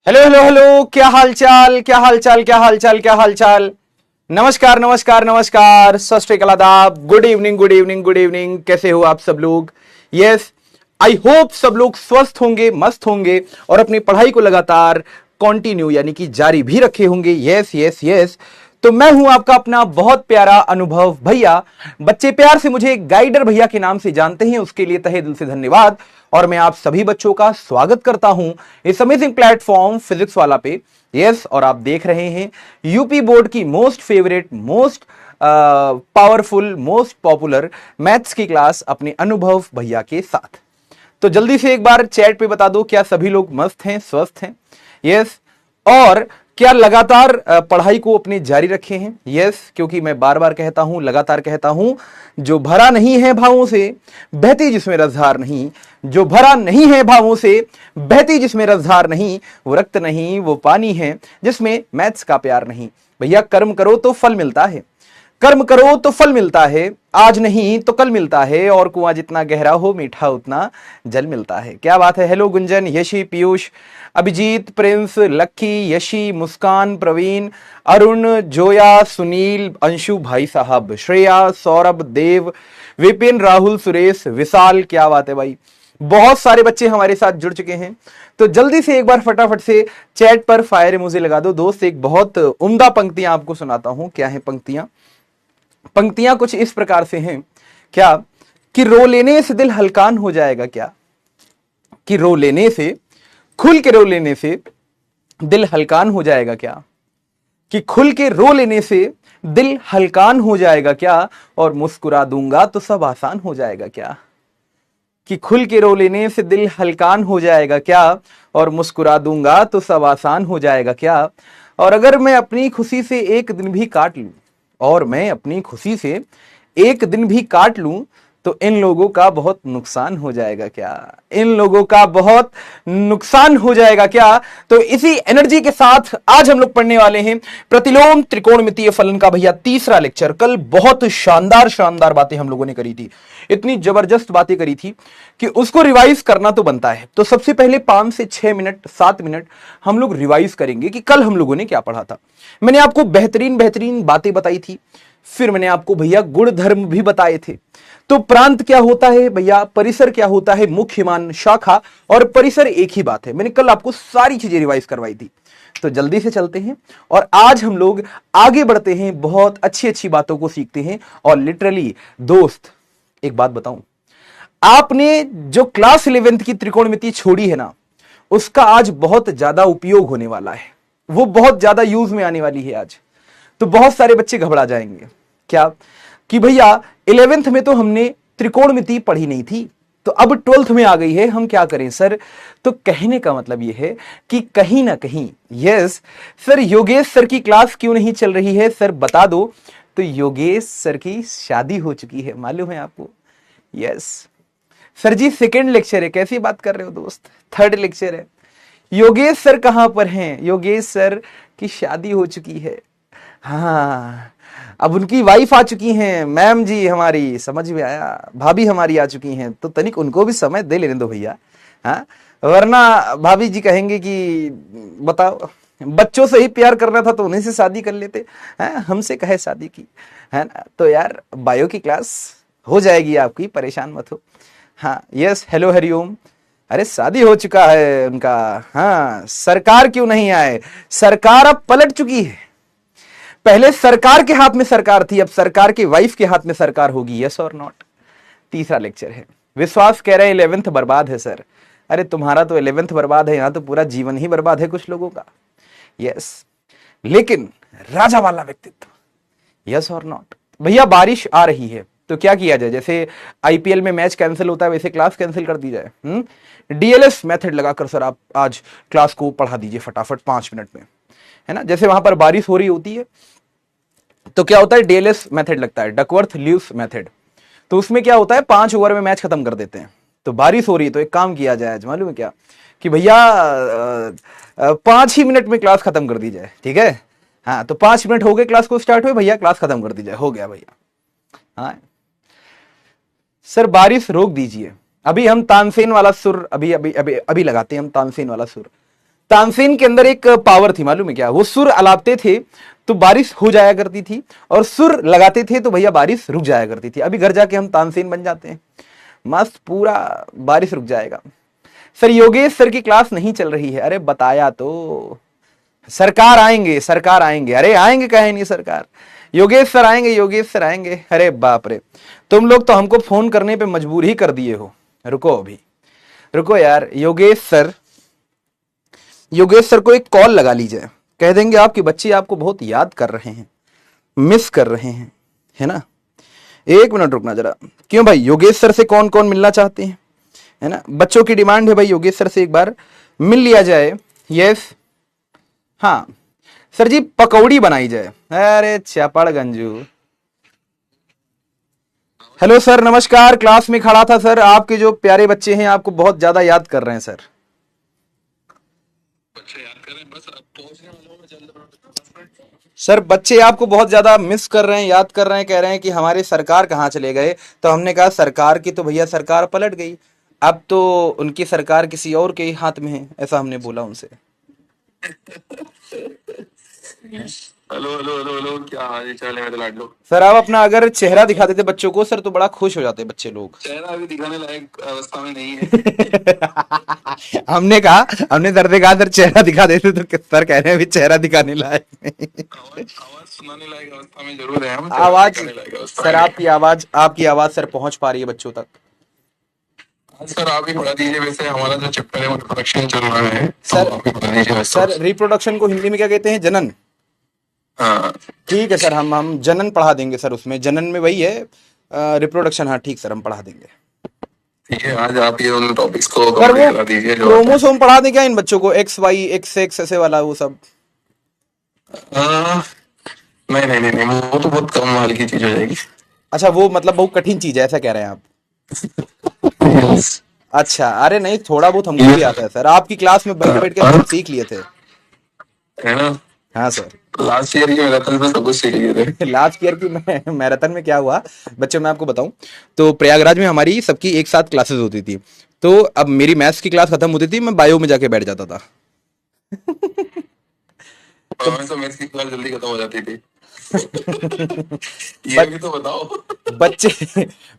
Hello hello hello, क्या हाल चाल, क्या हाल चाल, क्या हाल चाल, क्या हाल चाल। नमस्कार नमस्कार नमस्कार, सत श्री अकाल, आदाब, good evening good evening good evening. कैसे हो आप सब लोग? यस, आई होप सब लोग स्वस्थ होंगे, मस्त होंगे और अपनी पढ़ाई को लगातार कंटिन्यू यानी कि जारी भी रखे होंगे। Yes yes yes. तो मैं हूं आपका अपना बहुत प्यारा अनुभव भैया। बच्चे प्यार से मुझे गाइडर भैया के नाम से जानते हैं, उसके लिए तहे दिल से धन्यवाद। और मैं आप सभी बच्चों का स्वागत करता हूं इस अमेजिंग प्लेटफॉर्म फिजिक्स वाला पे। यस, और आप देख रहे हैं यूपी बोर्ड की most favourite, most powerful, most popular maths की क्लास अपने अनुभव भैया के साथ। तो जल्दी से एक बार चैट पे बता दो, क्या सभी लोग मस्त हैं, स्वस्थ हैं? यस। और क्या लगातार पढ़ाई को अपने जारी रखे हैं? यस, क्योंकि मैं बार बार कहता हूं, लगातार कहता हूं, जो भरा नहीं है भावों से बहती जिसमें रसधार नहीं, जो भरा नहीं है भावों से बहती जिसमें रसधार नहीं, वो रक्त नहीं, वो पानी है जिसमें मैथ्स का प्यार नहीं। भैया कर्म करो तो फल मिलता है, कर्म करो तो फल मिलता है, आज नहीं तो कल मिलता है, और कुआं जितना गहरा हो मीठा उतना जल मिलता है। क्या बात है। हेलो गुंजन, यशी, पीयूष, अभिजीत, प्रिंस, लक्की, यशी, मुस्कान, प्रवीण, अरुण, जोया, सुनील, अंशु भाई साहब, श्रेया, सौरभ, देव, विपिन, राहुल, सुरेश, विशाल। क्या बात है भाई, बहुत सारे बच्चे हमारे साथ जुड़ चुके हैं। तो जल्दी से एक बार फटाफट से चैट पर फायर इमोजी लगा दो। दोस्त, एक बहुत उम्दा पंक्तियां आपको सुनाता हूं। क्या है पंक्तियां? पंक्तियां कुछ इस प्रकार से हैं, क्या कि रो लेने से दिल हल्कान हो जाएगा, क्या कि रो लेने से, खुल के रो लेने से दिल हल्कान हो जाएगा, क्या कि खुल के रो लेने से दिल हल्कान हो जाएगा, क्या और मुस्कुरा दूंगा तो सब आसान हो जाएगा, क्या कि खुल के रो लेने से दिल हल्कान हो जाएगा, क्या और मुस्कुरा दूंगा तो सब आसान हो जाएगा, क्या और अगर मैं अपनी खुशी से एक दिन भी काट लूं, और मैं अपनी खुशी से एक दिन भी काट लूं, तो इन लोगों का बहुत नुकसान हो जाएगा, क्या इन लोगों का बहुत नुकसान हो जाएगा, क्या। तो इसी एनर्जी के साथ आज हम लोग पढ़ने वाले हैं प्रतिलोम त्रिकोणमितीय फलन का भैया तीसरा लेक्चर। कल बहुत शानदार शानदार बातें हम लोगों ने करी थी, इतनी जबरदस्त बातें करी थी कि उसको रिवाइज करना तो बनता है। तो सबसे पहले 5 से 6 मिनट, 7 मिनट हम लोग रिवाइज करेंगे कि कल हम लोगों ने क्या पढ़ा था। मैंने आपको बेहतरीन बेहतरीन बातें बताई थी, फिर मैंने आपको भैया गुण धर्म भी बताए थे। तो प्रांत क्या होता है भैया, परिसर क्या होता है, मुख्य मान, शाखा और परिसर एक ही बात है। मैंने कल आपको सारी चीजें रिवाइज करवाई थी। तो जल्दी से चलते हैं और आज हम लोग आगे बढ़ते हैं, बहुत अच्छी अच्छी बातों को सीखते हैं। और लिटरली दोस्त, एक बात बताऊं, आपने जो क्लास 11th की त्रिकोणमिति छोड़ी है ना, उसका आज बहुत ज्यादा उपयोग होने वाला है, वो बहुत ज्यादा यूज में आने वाली है आज। तो बहुत सारे बच्चे घबरा जाएंगे, क्या कि भैया 11th में तो हमने त्रिकोणमिति पढ़ी नहीं थी, तो अब 12th में आ गई है, हम क्या करें सर। तो कहने का मतलब यह है कि कहीं ना कहीं, यस सर, योगेश सर की क्लास क्यों नहीं चल रही है सर, बता दो। तो योगेश सर की शादी हो चुकी है, मालूम है आपको? यस सर जी, सेकेंड लेक्चर है, कैसी बात कर रहे हो दोस्त, थर्ड लेक्चर है। योगेश सर कहां पर हैं? योगेश सर की शादी हो चुकी है, हाँ, अब उनकी वाइफ आ चुकी हैं, मैम जी हमारी, समझ में आया, भाभी हमारी आ चुकी हैं। तो तनिक उनको भी समय दे लेने दो भैया, हाँ, वरना भाभी जी कहेंगे कि बताओ, बच्चों से ही प्यार करना था तो उन्हीं से शादी कर लेते हैं, हमसे कहे शादी की, है ना। तो यार बायो की क्लास हो जाएगी आपकी, परेशान मत हो। हाँ यस, हेलो हरिओम। अरे शादी हो चुका है उनका, हाँ, सरकार क्यों नहीं आए? सरकार अब पलट चुकी है, पहले सरकार के हाथ में सरकार थी, अब सरकार के वाइफ के हाथ में सरकार होगी। यस और नॉट? तीसरा लेक्चर है। विश्वास कह रहे हैं 11th बर्बाद है सर। अरे तुम्हारा तो 11th बर्बाद है, यहां तो पूरा जीवन ही बर्बाद है कुछ लोगों का। यस, लेकिन राजा वाला व्यक्तित्व। यस और नॉट? भैया बारिश आ रही है तो क्या किया जाए? जैसे आईपीएल में मैच कैंसिल होता है वैसे क्लास कैंसिल कर दी जाए। डीएलएस मेथड लगाकर सर आप आज क्लास को पढ़ा दीजिए फटाफट 5 मिनट में, है ना। जैसे वहां पर बारिश हो रही होती है तो क्या होता है, डीएलएस मेथड लगता है, डकवर्थ ल्यूस मेथड। तो उसमें क्या होता है, 5 ओवर में मैच खत्म कर देते हैं। तो बारिश हो रही है तो एक काम किया जाए आज, मालूम है क्या, कि भैया 5 ही मिनट में क्लास खत्म कर दी जाए, ठीक है। हाँ, तो 5 मिनट हो गए क्लास को स्टार्ट हुए, भैया क्लास खत्म कर दी जाए, हो गया भैया। हाँ सर, बारिश रोक दीजिए, अभी हम तानसेन वाला सुर अभी अभी अभी अभी लगाते हैं, हम तानसेन वाला सुर। तानसेन के अंदर एक पावर थी, मालूम है क्या? वो सुर अलापते थे तो बारिश हो जाया करती थी, और सुर लगाते थे तो भैया बारिश रुक जाया करती थी। अभी घर जाके हम तानसेन बन जाते हैं, मस्त पूरा बारिश रुक जाएगा। सर योगेश सर की क्लास नहीं चल रही है। अरे बताया तो, सरकार आएंगे, सरकार आएंगे। अरे आएंगे कहे नहीं सरकार, योगेश सर आएंगे, योगेश सर आएंगे। अरे बाप रे, तुम लोग तो हमको फोन करने पे मजबूर ही कर दिए हो। रुको अभी, रुको यार। योगेश सर को एक कॉल लगा लीजिए, कह देंगे आपके बच्चे आपको बहुत याद कर रहे हैं, मिस कर रहे हैं, है ना। एक मिनट रुकना जरा। क्यों भाई, योगेश सर से कौन कौन मिलना चाहते हैं, है ना। बच्चों की डिमांड है भाई योगेश सर से एक बार मिल लिया जाए। यस, हाँ सर जी, पकौड़ी बनाई जाए। अरे चापड़ गंजू, हेलो सर, नमस्कार। क्लास में खड़ा था सर, आपके जो प्यारे बच्चे हैं आपको बहुत ज्यादा याद कर रहे हैं सर। बच्चे याद कर रहे हैं, बस पहुंचने वाला हूं मैं जल्द। सर बच्चे आपको बहुत ज्यादा मिस कर रहे हैं, याद कर रहे हैं, कह रहे हैं कि हमारे सरकार कहाँ चले गए। तो हमने कहा सरकार की तो भैया सरकार पलट गई, अब तो उनकी सरकार किसी और के हाथ में है, ऐसा हमने बोला उनसे। हेलो हेलो हेलो हेलो, क्या हाल चाल है मेरे लाडलो। सर आप अपना अगर चेहरा दिखा देते बच्चों को सर तो बड़ा खुश हो जाते बच्चे लोग। चेहरा अभी दिखाने लायक अवस्था में नहीं है। हमने सर से कहा सर चेहरा दिखा देते, तो सर कह रहे हैं अभी चेहरा दिखाने लायक नहीं। आवाज सुनाने लायक अवस्था में जरूर है हम। आवाज सर, आपकी आवाज सर पहुंच पा रही है बच्चों तक। सर आप ही बता दीजिए, वैसे हमारा जो चैप्टर है वो रिप्रोडक्शन चल रहा है, सर आप ही बता दीजिए। सर रिप्रोडक्शन को हिंदी में क्या कहते हैं? जनन। हाँ ठीक है सर, हम जनन पढ़ा देंगे सर। उसमें जनन में वही है, रिप्रोडक्शन। हाँ ठीक सर, हम पढ़ा देंगे। ठीक है, आज आप ये उन टॉपिक्स को कंप्लीट करा दीजिए। जो क्रोमोसोम पढ़ा दें क्या इन बच्चों को, एक्स वाई एक्स एक्स ऐसे वाला वो सब? नहीं नहीं नहीं, वो तो बहुत कम हल्की चीज हो जाएगी। अच्छा, वो मतलब बहुत कठिन चीज है ऐसा कह रहे हैं आप? अच्छा, अरे नहीं, थोड़ा बहुत हमको भी आता है सर, आपकी क्लास में बैठ के हम सीख लिए थे, है ना। हाँ सर, लास्ट ईयर की मैराथन में सब कुछ सीख लिए थे। लास्ट ईयर की मैराथन में क्या हुआ बच्चों, मैं आपको बताऊं तो प्रयागराज में हमारी सबकी एक साथ क्लासेस होती थी। तो अब मेरी मैथ्स की क्लास खत्म होती थी, मैं बायो में जाके बैठ जाता था। तो मैथ्स की क्लास जल्दी खत्म हो जाती थी। ये भी तो बताओ।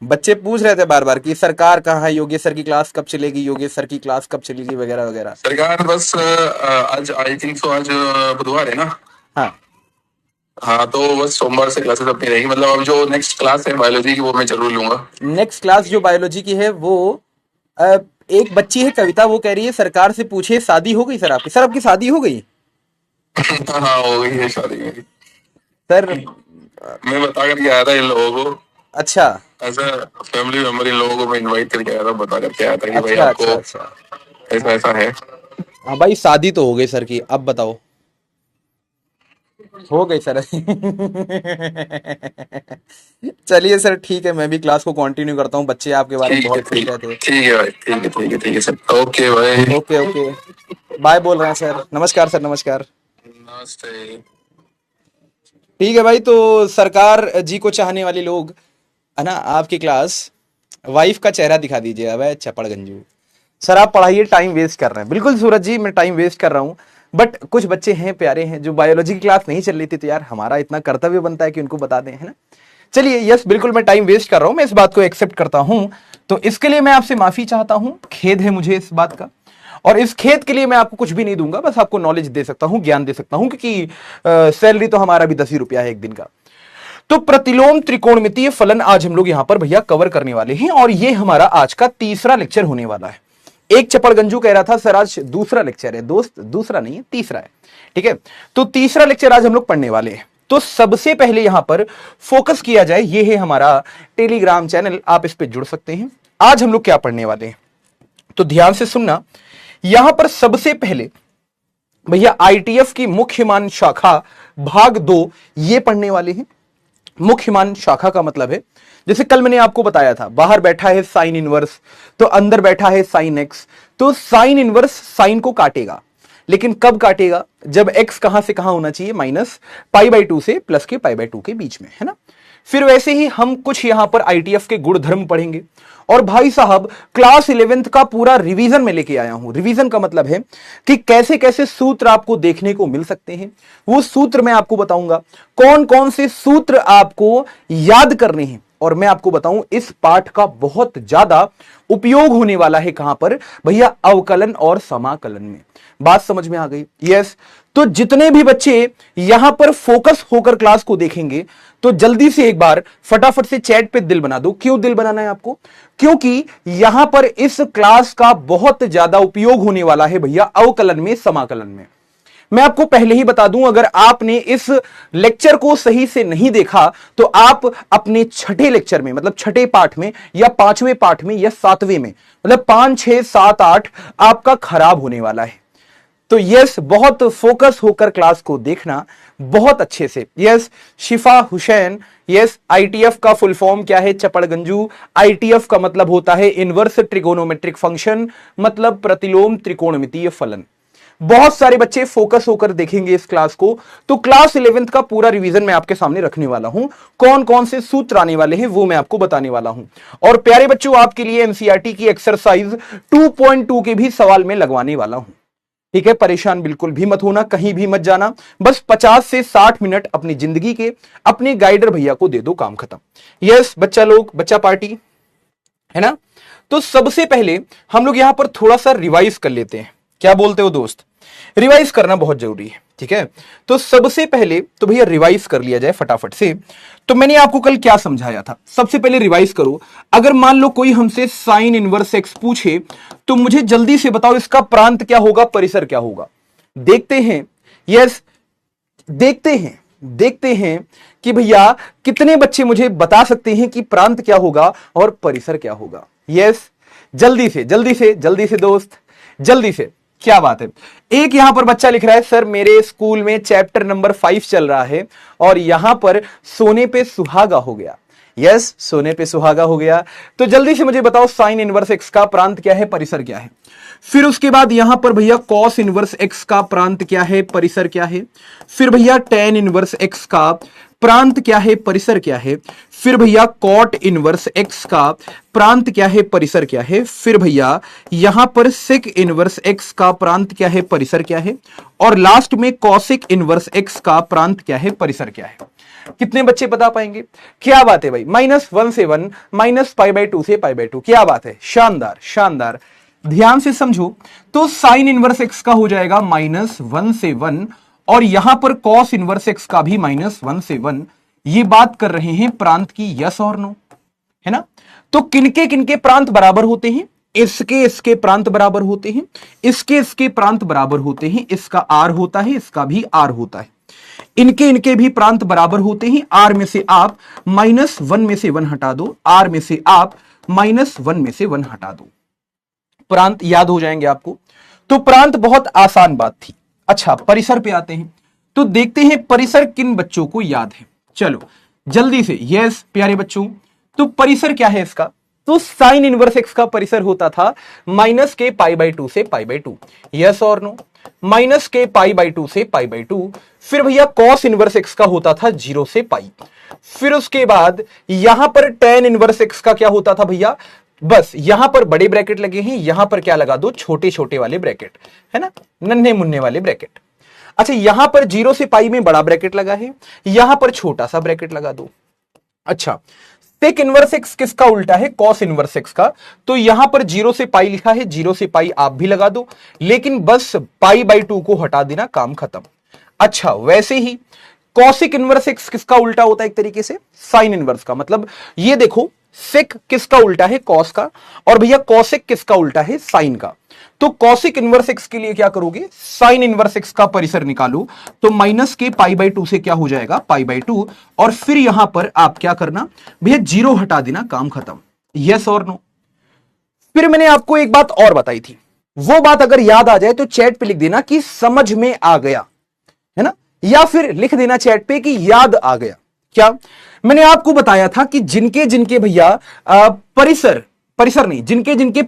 बच्चे पूछ रहे थे बार बार कि सरकार कहाँ है, योगेश सर की क्लास कब चलेगी, योगेश सर की क्लास कब चलेगी, वगैरह वगैरह। सरकार बस आज आई थिंक सो, आज बुधवार है ना। हाँ हाँ, तो बस सोमवार से क्लासेस अपनी रहेगी। मतलब अब जो नेक्स्ट क्लास है बायोलॉजी की वो मैं जरूर लूंगा। नेक्स्ट क्लास जो बायोलॉजी की है वो एक बच्ची है कविता, वो कह रही है सरकार से पूछे शादी हो गई सर आपकी। सर आपकी शादी हो गई? हाँ हो गई है शादी मेरी सर। मैं बता करके आया था इन लोगों को। अच्छा, ऐसा फैमिली मेंबर इन लोगों को मैं इनवाइट करके आया था, बता करके आया था कि भाई आपको ऐसा ऐसा है। हाँ भाई, शादी तो हो गई सर की, अब बताओ। हो गई सर। चलिए सर ठीक है, मैं भी क्लास को कंटिन्यू करता हूँ, बच्चे आपके बारे में बहुत पूछ रहे थे। ठीक है भाई, ठीक है ठीक है ठीक है सर। ओके भाई, ओके ओके बाय बोल रहे हैं सर। नमस्कार सर, नमस्कार। नमस्ते। ठीक है भाई, तो सरकार जी को चाहने वाले लोग, है ना, आपकी क्लास वाइफ का चेहरा दिखा दीजिए। अब चपड़ गंजू सर, आप पढ़ाइए, टाइम वेस्ट कर रहे हैं। बिल्कुल सूरज जी, मैं टाइम वेस्ट कर रहा हूँ, बट कुछ बच्चे हैं प्यारे हैं जो बायोलॉजी की क्लास नहीं चल रही थी, तो यार हमारा इतना कर्तव्य बनता है कि उनको बता दें, है ना। चलिए, यस बिल्कुल मैं टाइम वेस्ट कर रहा हूं, मैं इस बात को एक्सेप्ट करता हूं, तो इसके लिए मैं आपसे माफी चाहता हूं, खेद है मुझे इस बात का। और इस खेद के लिए मैं आपको कुछ भी नहीं दूंगा, बस आपको नॉलेज दे सकता हूं, ज्ञान दे सकता हूं, क्योंकि सैलरी तो हमारा भी 10 ही रुपया है एक दिन का। तो प्रतिलोम त्रिकोणमितीय फलन आज हम लोग यहां पर भैया कवर करने वाले हैं, और ये हमारा आज का तीसरा लेक्चर होने वाला है। एक चपड़ गंजू कह रहा था सर आज दूसरा लेक्चर है। दोस्त, दूसरा नहीं है, तीसरा है, ठीक है। तो तीसरा लेक्चर आज हम लोग पढ़ने वाले हैं। तो सबसे पहले यहां पर फोकस किया जाए, ये है हमारा टेलीग्राम चैनल, आप इस पे जुड़ सकते हैं। आज हम लोग क्या पढ़ने वाले हैं, तो ध्यान से सुनना। यहां पर सबसे पहले भैया आईटीएफ की मुख्यमान शाखा भाग 2 ये पढ़ने वाले हैं। मुख्यमान शाखा का मतलब है, जैसे कल मैंने आपको बताया था, बाहर बैठा है साइन इनवर्स, तो अंदर बैठा है साइन एक्स। तो साइन इनवर्स साइन को काटेगा, लेकिन कब काटेगा? जब एक्स कहां से कहां होना चाहिए, -π/2 से +π/2 के बीच में, है ना। फिर वैसे ही हम कुछ यहां पर आईटीएफ के गुण धर्म पढ़ेंगे। और भाई साहब क्लास 11th का पूरा रिवीजन में लेके आया हूं। रिवीजन का मतलब है कि कैसे कैसे सूत्र आपको देखने को मिल सकते हैं, वो सूत्र मैं आपको बताऊंगा। कौन कौन से सूत्र आपको याद करने हैं, और मैं आपको बताऊं इस पाठ का बहुत ज्यादा उपयोग होने वाला है कहां पर भैया, अवकलन और समाकलन में। बात समझ में आ गई? यस। तो जितने भी बच्चे यहां पर फोकस होकर क्लास को देखेंगे तो जल्दी से एक बार फटाफट से चैट पे दिल बना दो। क्यों दिल बनाना है आपको? क्योंकि यहां पर इस क्लास का बहुत ज्यादा उपयोग होने वाला है भैया अवकलन में, समाकलन में। मैं आपको पहले ही बता दूं, अगर आपने इस लेक्चर को सही से नहीं देखा तो आप अपने छठे लेक्चर में, मतलब छठे पाठ में या पांचवें पाठ में या सातवें में, मतलब 5, 6, 7, 8 आपका खराब होने वाला है। तो यस, बहुत फोकस होकर क्लास को देखना बहुत अच्छे से। यस, शिफा हुसैन, यस, आईटीएफ का फुल फॉर्म क्या है? चपड़गंजू। आईटीएफ का मतलब होता है इनवर्स ट्रिगोनोमेट्रिक फंक्शन, मतलब प्रतिलोम त्रिकोणमितीय फलन। बहुत सारे बच्चे फोकस होकर देखेंगे इस क्लास को, तो क्लास 11th का पूरा रिवीजन मैं आपके सामने रखने वाला हूं। कौन कौन से सूत्र आने वाले हैं वो मैं आपको बताने वाला हूं। और प्यारे बच्चों, आपके लिए एनसीईआरटी की एक्सरसाइज 2.2 के भी सवाल में लगवाने वाला हूं। ठीक है, परेशान बिल्कुल भी मत होना, कहीं भी मत जाना, बस 50 से 60 मिनट अपनी जिंदगी के अपने गाइडर भैया को दे दो, काम खत्म। यस बच्चा लोग, बच्चा पार्टी है ना। तो सबसे पहले हम लोग यहां पर थोड़ा सा रिवाइज कर लेते हैं। क्या बोलते हो दोस्त? रिवाइज करना बहुत जरूरी है, ठीक है। तो सबसे पहले तो भैया रिवाइज कर लिया जाए फटाफट से। तो मैंने आपको कल क्या समझाया था, सबसे पहले रिवाइज करो। अगर मान लो कोई हमसे साइन इनवर्स एक्स पूछे तो मुझे जल्दी से बताओ इसका प्रांत क्या होगा, परिसर क्या होगा। देखते हैं, यस, देखते हैं कि भैया कितने बच्चे मुझे बता सकते हैं कि प्रांत क्या होगा और परिसर क्या होगा। यस, जल्दी से दोस्त, जल्दी से। क्या बात है। एक यहां पर बच्चा लिख रहा है, सर मेरे स्कूल में चैप्टर नंबर 5 चल रहा है और यहां पर सोने पे सुहागा हो गया। यस, सोने पे सुहागा हो गया। तो जल्दी से मुझे बताओ साइन इनवर्स एक्स का प्रांत क्या है, परिसर क्या है। फिर उसके बाद यहां पर भैया कॉस इनवर्स एक्स का प्रांत क्या है, परिसर क्या है। फिर भैया टेन इनवर्स एक्स का प्रांत क्या है, परिसर क्या है। फिर भैया कॉट इनवर्स एक्स का प्रांत क्या है, परिसर क्या है। फिर भैया यहां पर सेक इनवर्स एक्स का प्रांत क्या है, परिसर क्या है। और लास्ट में कॉसिक इनवर्स एक्स का प्रांत क्या है, परिसर क्या है। कितने बच्चे बता पाएंगे? क्या बात है भाई, -1 से 1, -π/2 से π/2। क्या बात है, शानदार शानदार। ध्यान से समझो, तो साइन इनवर्स एक्स का हो जाएगा -1 से 1, और यहां पर कॉस इनवर्स एक्स का भी -1 से 1। ये बात कर रहे हैं प्रांत की, यस और नो, है ना। तो किनके प्रांत बराबर होते हैं? इसके प्रांत बराबर होते हैं, इसके प्रांत बराबर होते हैं। इसका आर होता है, इसका भी आर होता है। इनके भी प्रांत बराबर होते हैं। आर में से आप -1 में से 1 हटा दो, आर में से आप -1 में से 1 हटा दो, प्रांत याद हो जाएंगे आपको। तो प्रांत बहुत आसान बात थी। अच्छा, परिसर पे आते हैं, तो देखते हैं परिसर किन बच्चों को याद है। चलो जल्दी से, यस प्यारे बच्चों, तो परिसर क्या है इसका? तो साइन इनवर्स एक्स का परिसर होता था -के π/2 से π/2। यस और नो, -के π/2 से π/2। फिर भैया कॉस इनवर्स एक्स का होता था 0 से π। फिर उसके बाद यहां पर टेन इनवर्स एक्स का क्या होता था भैया? बस यहां पर बड़े ब्रैकेट लगे हैं, यहां पर क्या लगा दो, छोटे छोटे वाले ब्रैकेट, है ना, नन्हे मुन्ने वाले ब्रैकेट। अच्छा, यहां पर 0 से π में बड़ा ब्रैकेट लगा है, यहां पर छोटा सा ब्रैकेट लगा दो। अच्छा, सेक इनवर्स एक्स किसका उल्टा है? कॉस इनवर्स एक्स का। तो यहां पर 0 से π लिखा है, 0 से π आप भी लगा दो, लेकिन बस π/2 को हटा देना, काम खत्म। अच्छा, वैसे ही कॉसिक इनवर्स एक्स किसका उल्टा होता है? एक तरीके से साइन इनवर्स का। मतलब ये देखो, सेक किसका उल्टा है? कॉस का। और भैया कॉसिक किसका उल्टा है? साइन का। तो कॉसिक इनवर्स एक्स के लिए क्या करोगे? साइन इनवर्स एक्स का परिसर निकालो, तो के π/2 से क्या हो जाएगा? π/2। और फिर यहां पर आप क्या करना भैया, 0 हटा देना, काम खत्म। यस और नो। फिर मैंने आपको एक बात और बताई थी, वो बात अगर याद आ जाए तो चैट पे लिख देना कि समझ में आ गया, है ना, या फिर लिख देना चैट पे कि याद आ गया। क्या मैंने आपको बताया था कि जिनके भैया परिसर नहीं, जिनके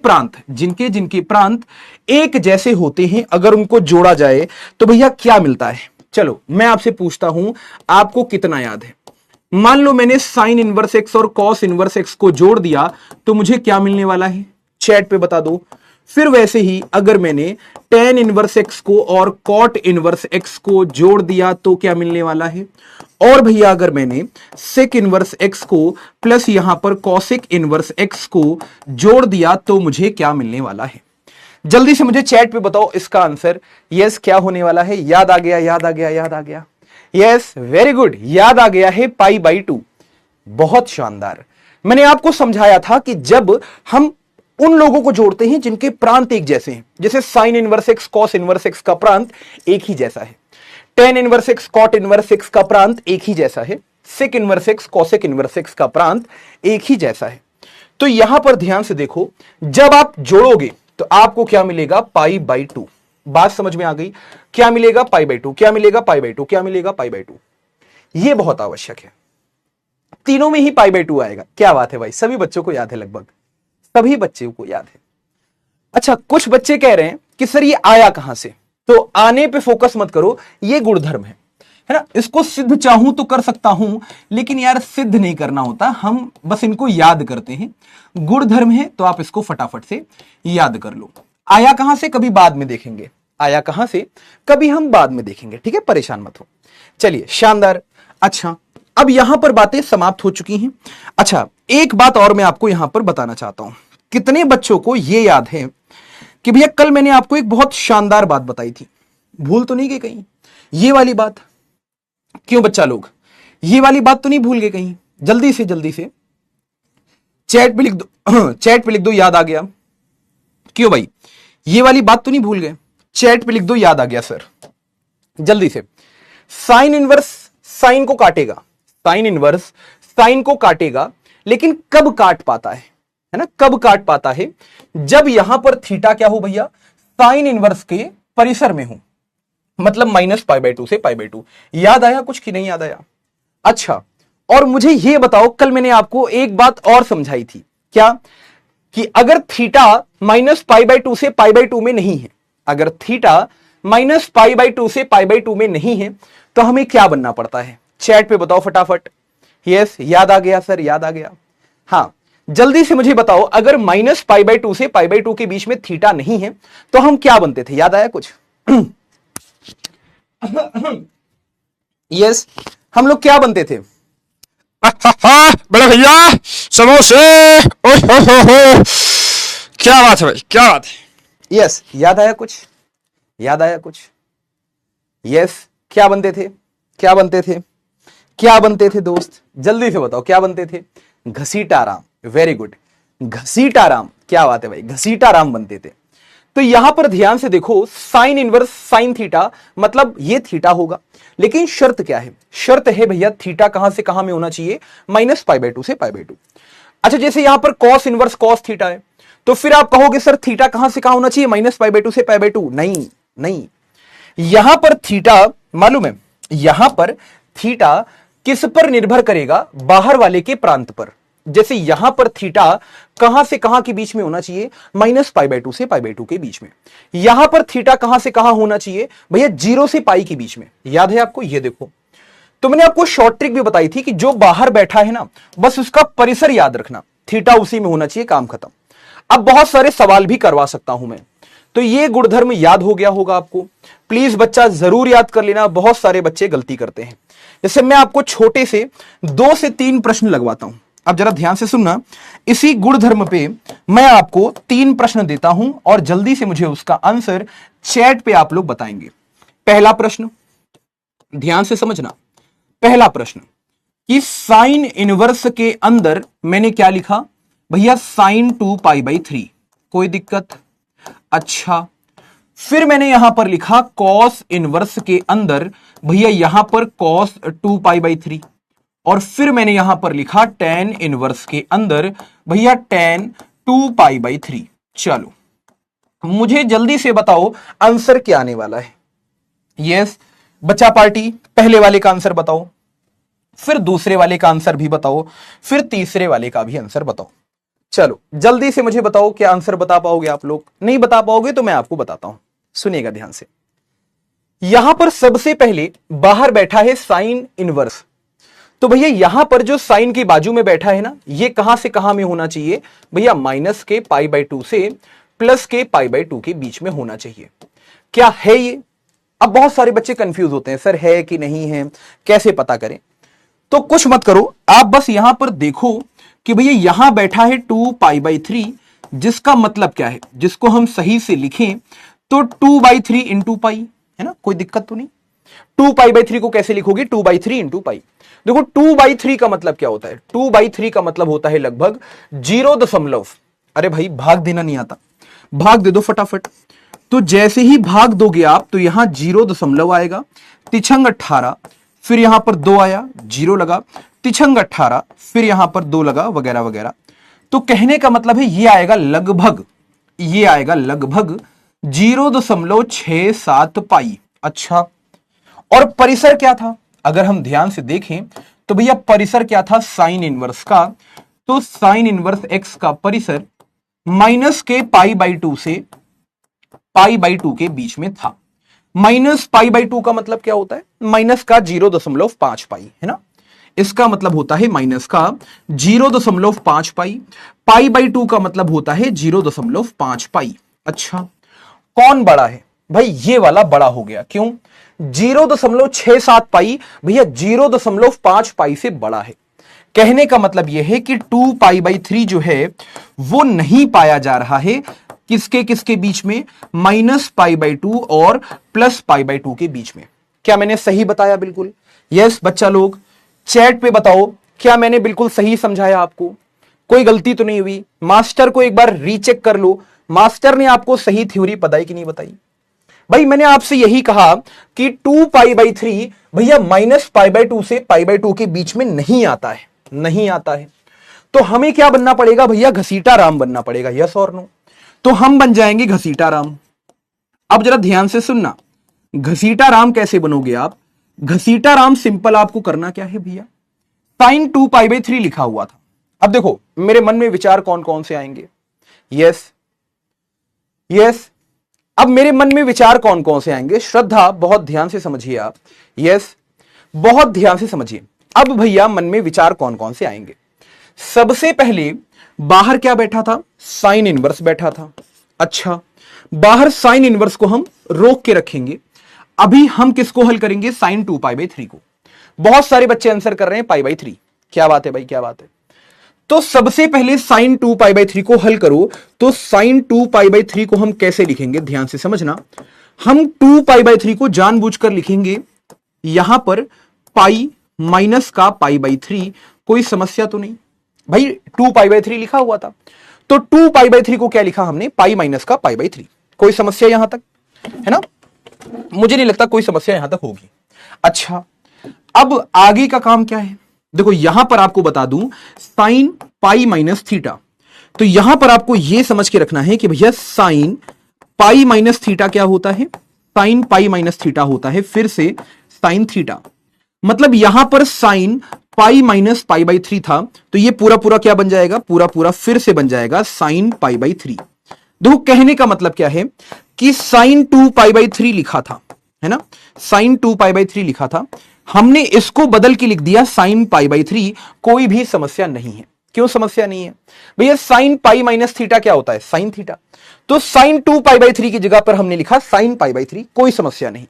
प्रांत एक जैसे होते हैं, अगर उनको जोड़ा जाए तो भैया क्या मिलता है? चलो मैं आपसे पूछता हूं, आपको कितना याद है? मान लो मैंने साइन इनवर्स एक्स और कॉस इनवर्स एक्स को जोड़ दिया तो मुझे क्या मिलने वाला है, चैट पे बता दो। फिर वैसे ही अगर मैंने टेन इनवर्स एक्स को और कॉट इनवर्स एक्स को जोड़ दिया तो क्या मिलने वाला है। और भैया अगर मैंने सेक इनवर्स एक्स को प्लस यहां पर कॉसेक इनवर्स एक्स को जोड़ दिया तो मुझे क्या मिलने वाला है। जल्दी से मुझे चैट पे बताओ इसका आंसर। यस, क्या होने वाला है, याद आ गया, याद आ गया, याद आ गया। यस, वेरी गुड, याद आ गया है पाई बाई 2। बहुत शानदार। मैंने आपको समझाया था कि जब हम उन लोगों को जोड़ते हैं जिनके प्रांत एक जैसे हैं, जैसे sine inverse x cos inverse x का प्रांत एक ही जैसा है, tan inverse x cot inverse x का प्रांत एक ही जैसा है, sec inverse x cosec inverse x का प्रांत एक ही जैसा है। तो यहां पर ध्यान से देखो, जब आप जोड़ोगे तो आपको क्या मिलेगा, पाई बाई 2। बात समझ में आ गई, क्या मिलेगा, पाई बाई 2, क्या मिलेगा, पाई बाई 2, क्या मिलेगा, पाई बाई 2। यह बहुत आवश्यक है, तीनों में ही पाई बाई 2 आएगा। क्या बात है भाई, सभी बच्चों को याद है, लगभग सभी बच्चों को याद है। अच्छा, कुछ बच्चे कह रहे हैं कि सर ये आया कहां से, तो आने पे फोकस मत करो, ये गुणधर्म है ना। इसको सिद्ध चाहूं तो कर सकता हूं, लेकिन यार सिद्ध नहीं करना होता, हम बस इनको याद करते हैं। गुणधर्म है तो आप इसको फटाफट से याद कर लो। आया कहां से कभी बाद में देखेंगे, आया कहां से कभी हम बाद में देखेंगे, ठीक है, परेशान मत हो। चलिए, शानदार। अच्छा, अब यहां पर बातें समाप्त हो चुकी हैं। अच्छा, एक बात और मैं आपको यहां पर बताना चाहता हूं। कितने बच्चों को यह याद है कि भैया कल मैंने आपको एक बहुत शानदार बात बताई थी, भूल तो नहीं गए कहीं ये वाली बात? क्यों बच्चा लोग, ये वाली बात तो नहीं भूल गए कहीं? जल्दी से चैट पे लिख दो, चैट पे लिख दो, याद आ गया। क्यों भाई, ये वाली बात तो नहीं भूल गए? चैट पे लिख दो, याद आ गया सर, जल्दी से। साइन इनवर्स साइन को काटेगा, साइन इनवर्स साइन को काटेगा, लेकिन कब काट पाता है ना, कब काट पाता है? जब यहां पर थीटा क्या हो भैया, साइन इनवर्स के परिसर में हो, मतलब माइनस पाई बाई 2 से पाई बाई 2। याद आया कुछ कि नहीं याद आया? अच्छा, और मुझे यह बताओ, कल मैंने आपको एक बात और समझाई थी, क्या कि अगर थीटा माइनस पाई बाई 2 से पाई बाई 2 में नहीं है, अगर थीटा माइनस पाई बाई 2 से पाई बाई 2 में नहीं है तो हमें क्या बनना पड़ता है? चैट पे बताओ फटाफट। यस, याद आ गया सर, याद आ गया। हां, जल्दी से मुझे बताओ, अगर माइनस पाई बाई 2 से पाई बाई 2 के बीच में थीटा नहीं है तो हम क्या बनते थे? याद आया कुछ? यस, हम लोग क्या बनते थे? बड़े भैया समोसे, हो क्या बात है भाई, क्या बात है। यस, याद आया कुछ? याद आया कुछ? यस, क्या बनते थे, क्या बनते थे, क्या बनते थे दोस्त? जल्दी से बताओ, क्या बनते थे? घसीटाराम। Very good, Ghasitaram. क्या बात है भाई, घसीटाराम बनते थे। तो यहां पर ध्यान से देखो, साइन इनवर्स साइन थीटा, मतलब ये थीटा होगा, लेकिन शर्त क्या है? शर्त है भैया थीटा कहां से कहां में होना चाहिए? माइनस पाई बाई 2 से पाई बाई 2। अच्छा, जैसे यहां पर कॉस इनवर्स कॉस थीटा है, तो फिर आप कहोगे सर थीटा कहां से कहां होना चाहिए? माइनस पाई बाई 2 से पाई बाई 2। नहीं नहीं, यहां पर थीटा, मालूम है, यहां पर थीटा किस पर निर्भर करेगा? बाहर वाले के प्रांत पर। जैसे यहां पर थीटा कहां से कहां के बीच में होना चाहिए? माइनस पाई बाई 2 से पाई बाई 2 के बीच में। यहां पर थीटा कहां से कहां होना चाहिए भैया? 0 से पाई के बीच में। याद है आपको? ये देखो, तो मैंने आपको शॉर्ट ट्रिक भी बताई थी कि जो बाहर बैठा है ना, बस उसका परिसर याद रखना, थीटा उसी में होना चाहिए, काम खत्म। अब बहुत सारे सवाल भी करवा सकता हूं मैं, तो ये गुणधर्म याद हो गया होगा आपको। प्लीज बच्चा जरूर याद कर लेना, बहुत सारे बच्चे गलती करते हैं। जैसे मैं आपको छोटे से 2 से 3 प्रश्न लगवाता हूं, अब जरा ध्यान से सुनना। इसी गुणधर्म पे मैं आपको 3 प्रश्न देता हूं और जल्दी से मुझे उसका आंसर चैट पे आप लोग बताएंगे। पहला प्रश्न, ध्यान से समझना। पहला प्रश्न कि साइन इनवर्स के अंदर मैंने क्या लिखा भैया? Sine 2 pi by 3। कोई दिक्कत? अच्छा, फिर मैंने यहां पर लिखा कॉस इनवर्स के अंदर भैया यहां पर कॉस 2 पाई बाई 3, और फिर मैंने यहां पर लिखा टेन इनवर्स के अंदर भैया टेन 2 पाई बाई 3। चलो, मुझे जल्दी से बताओ आंसर क्या आने वाला है। यस बच्चा पार्टी, पहले वाले का आंसर बताओ, फिर दूसरे वाले का आंसर भी बताओ, फिर तीसरे वाले का भी आंसर बताओ। चलो जल्दी से मुझे बताओ, क्या आंसर बता पाओगे आप लोग? नहीं बता पाओगे तो मैं आपको बताता हूं, सुनिएगा ध्यान से। यहां पर सबसे पहले बाहर बैठा है साइन इनवर्स, तो भैया यहां पर जो साइन की बाजू में बैठा है ना, ये कहां से कहां में होना चाहिए भैया, माइनस के π/2 से प्लस के π/2 के बीच में होना चाहिए। क्या है ये? अब बहुत सारे बच्चे कंफ्यूज होते हैं, सर है कि नहीं है, कैसे पता करें? तो कुछ मत करो, आप बस यहां पर देखो कि भैया यहां बैठा है 2π/3, जिसका मतलब क्या है, जिसको हम सही से लिखें तो 2/3 इंटू पाई, है ना, कोई दिक्कत तो नहीं। 2π/3 को कैसे लिखोगे, 2/3 इंटू पाई। देखो 2/3 का मतलब क्या होता है, 2/3 का मतलब होता है लगभग 0 अरे भाई भाग देना नहीं आता, भाग दे दो फटाफट। तो जैसे ही भाग दोगे आप तो यहां 0 आएगा, तिछंग 18, फिर यहां पर 2 आया, 0 लगा, तिछंग 18, फिर यहां पर 2 लगा, वगैरह वगैरह। तो कहने का मतलब है ये आएगा लगभग 0.67 पाई। अच्छा, और परिसर क्या था, अगर हम ध्यान से देखें तो भैया परिसर क्या था साइन इनवर्स का, तो साइन इनवर्स एक्स का परिसर माइनस के π/2 से π/2 के बीच में था। माइनस π/2 का मतलब क्या होता है, माइनस का 0.5 पाई, है ना, इसका मतलब होता है माइनस का 0.5 पाई, π/2 का मतलब होता है 0.5 पाई। अच्छा, कौन बड़ा है भाई, ये वाला बड़ा हो गया, क्यों, 0.67 पाई भैया 0.5 पाई से बड़ा है। कहने का मतलब यह है कि 2π/3 जो है वो नहीं पाया जा रहा है किसके किसके बीच में, माइनस π/2 और प्लस π/2 के बीच में। क्या मैंने सही बताया? बिल्कुल यस। बच्चा लोग चैट पे बताओ, क्या मैंने बिल्कुल सही समझाया आपको, कोई गलती तो नहीं हुई? मास्टर को एक बार रीचेक कर लो, मास्टर ने आपको सही थ्योरी बताई कि नहीं बताई? भाई मैंने आपसे यही कहा कि 2π/3 भैया माइनस π/2 से π/2 के बीच में नहीं आता है, नहीं आता है। तो हमें क्या बनना पड़ेगा भैया, घसीटा राम बनना पड़ेगा, यस और नो। तो हम बन जाएंगे घसीटा राम। अब जरा ध्यान से सुनना, घसीटा राम कैसे बनोगे आप? घसीटा राम सिंपल आपको करना क्या है भैया, साइन 2π/3 लिखा हुआ था। अब देखो मेरे मन में विचार कौन कौन से आएंगे, यस यस, अब मेरे मन में विचार कौन कौन से आएंगे, श्रद्धा बहुत ध्यान से समझिए आप, यस बहुत ध्यान से समझिए। अब भैया मन में विचार कौन कौन से आएंगे, सबसे पहले बाहर क्या बैठा था, साइन इनवर्स बैठा था। अच्छा, बाहर साइन इनवर्स को हम रोक के रखेंगे। अभी हम किसको हल करेंगे, साइन 2π/3 को। बहुत सारे बच्चे आंसर कर रहे हैं π/3, क्या बात है भाई, क्या बात है। तो सबसे पहले साइन 2π/3 को हल करो, तो साइन 2π/3 को हम कैसे लिखेंगे, ध्यान से समझना। हम 2π/3 को जानबूझकर लिखेंगे यहां पर पाई माइनस का π/3, कोई समस्या तो नहीं भाई, 2π/3 लिखा हुआ था, तो 2π/3 को क्या लिखा हमने, पाई माइनस का π/3, कोई समस्या यहां तक है ना, मुझे नहीं लगता कोई समस्या यहां तक होगी। अच्छा, अब आगे का काम क्या है, देखो यहां पर आपको बता दूं साइन पाई माइनस थीटा, तो यहां पर आपको यह समझ के रखना है कि भैया साइन पाई माइनस थीटा क्या होता है, साइन पाई माइनस थीटा होता है फिर से साइन थीटा। मतलब यहां पर साइन पाई माइनस π/3 था, तो ये पूरा पूरा क्या बन जाएगा, पूरा पूरा फिर से बन जाएगा साइन π/3। देखो कहने का मतलब क्या है कि साइन 2π/3 लिखा था, है ना, साइन 2π/3 लिखा था, हमने इसको बदल के लिख दिया साइन π/3, कोई भी समस्या नहीं है। क्यों समस्या नहीं है भैया, साइन पाई माइनस थीटा क्या होता है, साइन थीटा, तो साइन 2π/3 की जगह पर हमने लिखा साइन π/3, कोई समस्या नहीं।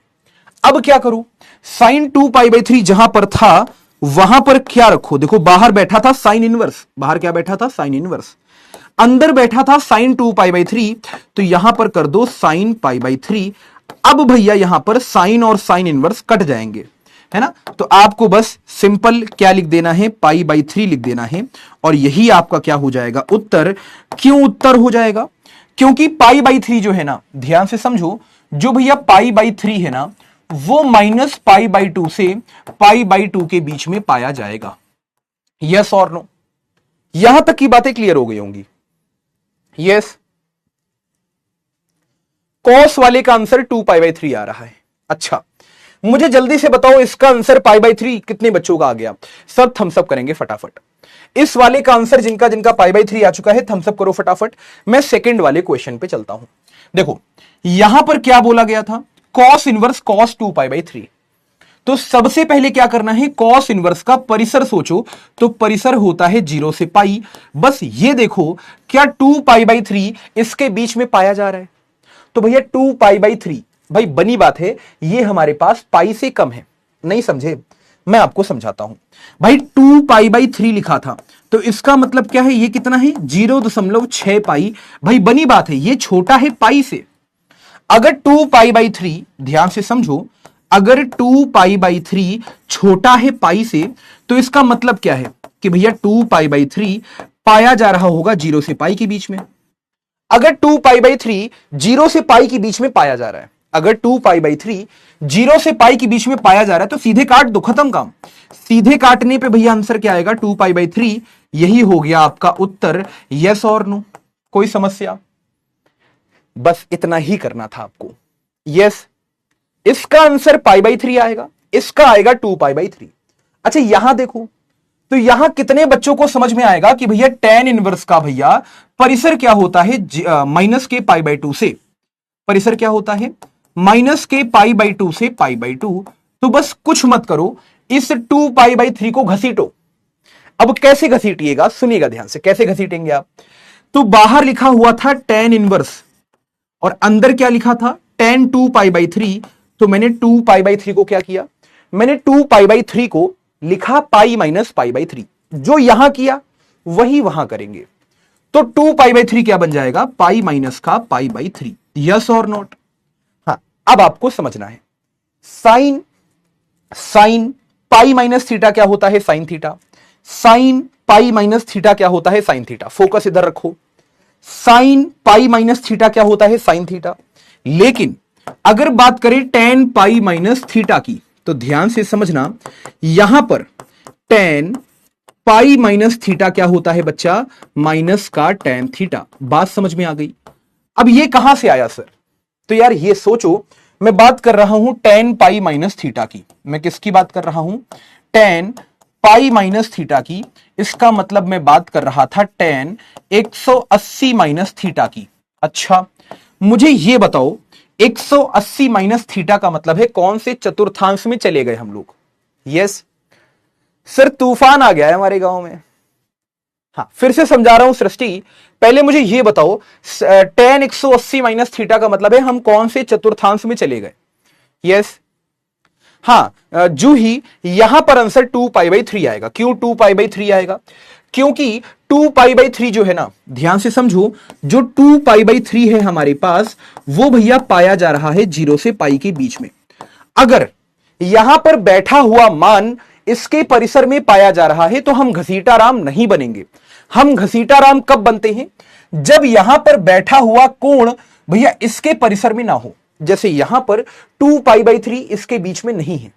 अब क्या करूं, साइन 2π/3 जहां पर था वहां पर क्या रखो, देखो बाहर बैठा था साइन इनवर्स, बाहर क्या बैठा था, साइन इनवर्स, अंदर बैठा था साइन 2π/3, तो यहां पर कर दो साइन π/3। अब भैया यहां पर साइन और साइन इनवर्स कट जाएंगे, है ना, तो आपको बस सिंपल क्या लिख देना है, π/3 लिख देना है, और यही आपका क्या हो जाएगा, उत्तर। क्यों उत्तर हो जाएगा, क्योंकि π/3 जो है ना, ध्यान से समझो, जो भैया π/3 है ना, वो माइनस π/2 से π/2 के बीच में पाया जाएगा, यस और नो। यहां तक की बातें क्लियर हो गई होंगी, यस। कॉस वाले का आंसर 2π/3 आ रहा है। अच्छा, मुझे जल्दी से बताओ इसका आंसर π/3 कितने बच्चों का आ गया, सब थम्स अप करेंगे फटाफट। इस वाले का आंसर जिनका जिनका π/3 आ चुका है, थम्स अप करो फटाफट। मैं सेकंड वाले क्वेश्चन पे चलता हूं। देखो यहां पर क्या बोला गया था, कॉस इनवर्स कॉस 2π/3, तो सबसे पहले क्या करना है, कॉस इनवर्स का परिसर सोचो, तो परिसर होता है 0 से पाई। बस ये देखो क्या 2π/3 इसके बीच में पाया जा रहा है, तो भैया 2π/3 भाई बनी बात है, ये हमारे पास पाई से कम है। नहीं समझे, मैं आपको समझाता हूं। भाई 2π/3 लिखा था, तो इसका मतलब क्या है, ये कितना है 0.6 पाई। भाई बनी बात है, ये छोटा है पाई से। अगर 2π/3, ध्यान से समझो, अगर 2π/3 छोटा है पाई से, तो इसका मतलब क्या है कि भैया 2π/3 पाया जा रहा होगा 0 से पाई के बीच में। अगर 2π/3 0 से पाई के बीच में पाया जा रहा है, अगर 2π/3 0 से पाई के बीच में पाया जा रहा है, तो सीधे काट दो, खत्म काम। सीधे काटने पे भैया आंसर क्या आएगा, 2π/3। यही हो गया आपका उत्तर, यस और नो। कोई समस्या? बस इतना ही करना था आपको। यस, इसका आंसर π/3 आएगा, इसका आएगा 2π/3। अच्छा यहां देखो, तो यहां कितने बच्चों को समझ में आएगा कि भैया tan इनवर्स का भैया परिसर क्या होता है, -k π/2 से। परिसर क्या होता है, -k π/2 से π/2। तो बस कुछ मत करो, इस 2π/3 को घसीटो। अब कैसे घसीटिएगा, सुनिएगा ध्यान से, कैसे घसीटेंगे आप। तो बाहर लिखा हुआ था tan इनवर्स, और अंदर क्या लिखा था, tan 2π/3। तो मैंने 2π/3 को क्या किया, मैंने 2π/3 को लिखा पाई -π/3। जो यहां किया वही वहां करेंगे, तो 2π/3 क्या बन जाएगा, पाई माइनस का π/3। यस और नॉट? हाँ, अब आपको समझना है, साइन पाई माइनस थीटा क्या होता है, sine theta. Sine pi minus theta क्या होता है, साइन थीटा। फोकस इधर रखो, साइन पाई माइनस थीटा क्या होता है, साइन थीटा। लेकिन अगर बात करें tan पाई माइनस थीटा की, तो ध्यान से समझना, यहां पर tan पाई माइनस थीटा क्या होता है बच्चा, माइनस का tan थीटा। बात समझ में आ गई? अब ये कहां से आया सर? तो यार ये सोचो, मैं बात कर रहा हूं tan पाई माइनस थीटा की। मैं किसकी बात कर रहा हूं, tan पाई माइनस थीटा की। इसका मतलब मैं बात कर रहा था tan 180 माइनस थीटा की। अच्छा मुझे ये बताओ, 180 माइनस थीटा का मतलब है कौन से चतुर्थांश में चले गए हम लोग? यस सर, तूफान आ गया है हमारे गांव में। हाँ, फिर से समझा रहा हूं सृष्टि, पहले मुझे यह बताओ, tan 180 माइनस थीटा का मतलब है हम कौन से चतुर्थांश में चले गए? यस, हाँ, जूही यहां पर आंसर 2π/3 आएगा। क्यों 2π/3 आएगा? क्योंकि 2π/3 जो है ना, ध्यान से समझो, जो 2π/3 है हमारे पास, वो भैया पाया जा रहा है 0 से पाई के बीच में। अगर यहां पर बैठा हुआ मान इसके परिसर में पाया जा रहा है, तो हम घसीटाराम नहीं बनेंगे। हम घसीटाराम कब बनते हैं, जब यहां पर बैठा हुआ कोण भैया इसके परिसर में ना हो। जैसे यहां पर 2π/3 इसके बीच में नहीं है,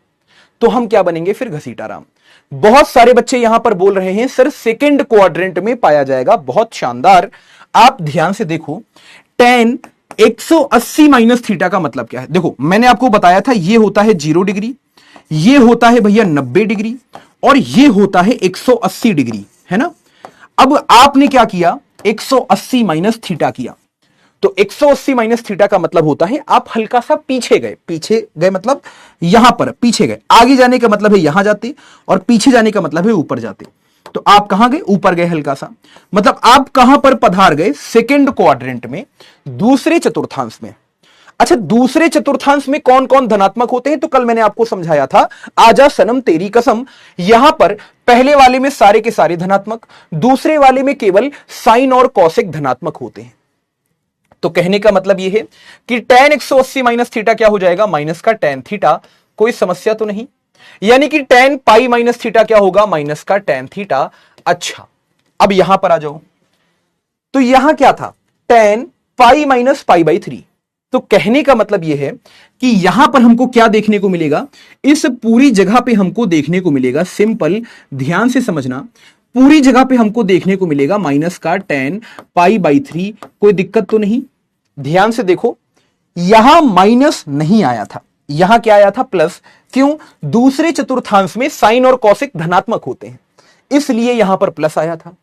तो हम क्या बनेंगे फिर, घसीटाराम। बहुत सारे बच्चे यहां पर बोल रहे हैं सर सेकंड क्वाड्रेंट में पाया जाएगा। बहुत शानदार, आप ध्यान से देखो, tan 180 माइनस थीटा का मतलब क्या है। देखो मैंने आपको बताया था, ये होता है 0 डिग्री, ये होता है भैया 90 डिग्री, और ये होता है 180 डिग्री, है ना। अब आपने क्या किया, 180 माइनस थीटा किया, तो 180 माइनस थीटा का मतलब होता है आप हल्का सा पीछे गए। पीछे गए मतलब यहां पर पीछे गए, आगे जाने का मतलब है यहां जाते, और पीछे जाने का मतलब है ऊपर जाते। तो आप कहां गए, ऊपर गए हल्का सा, मतलब आप कहां पर पधार गए, सेकंड क्वाड्रेंट में, दूसरे चतुर्थांश में। अच्छा, दूसरे चतुर्थांश में कौन कौन धनात्मक होते हैं, तो कल मैंने आपको समझाया था, आजा सनम तेरी कसम। यहां पर पहले वाले में सारे के सारे धनात्मक, दूसरे वाले में केवल साइन और कौशिक धनात्मक होते हैं। तो कहने का मतलब यह है कि tan 180 माइनस थीटा क्या हो जाएगा, माइनस का tan थीटा। कोई समस्या तो नहीं? यानी कि tan पाई माइनस थीटा क्या होगा, माइनस का tan थीटा। अच्छा अब यहां पर आ जाओ, तो यहां क्या था, tan पाई माइनस π/3। तो कहने का मतलब यह है कि यहां पर हमको क्या देखने को मिलेगा, इस पूरी जगह पे हमको देखने को मिलेगा, सिंपल ध्यान से समझना, पूरी जगह पे हमको देखने को मिलेगा माइनस का tan π/3। कोई दिक्कत तो नहीं? ध्यान से देखो, यहां माइनस नहीं आया था, यहां क्या आया था, प्लस। क्यों? दूसरे चतुर्थांश में साइन और कौशिक धनात्मक होते हैं, इसलिए यहां पर प्लस आया था।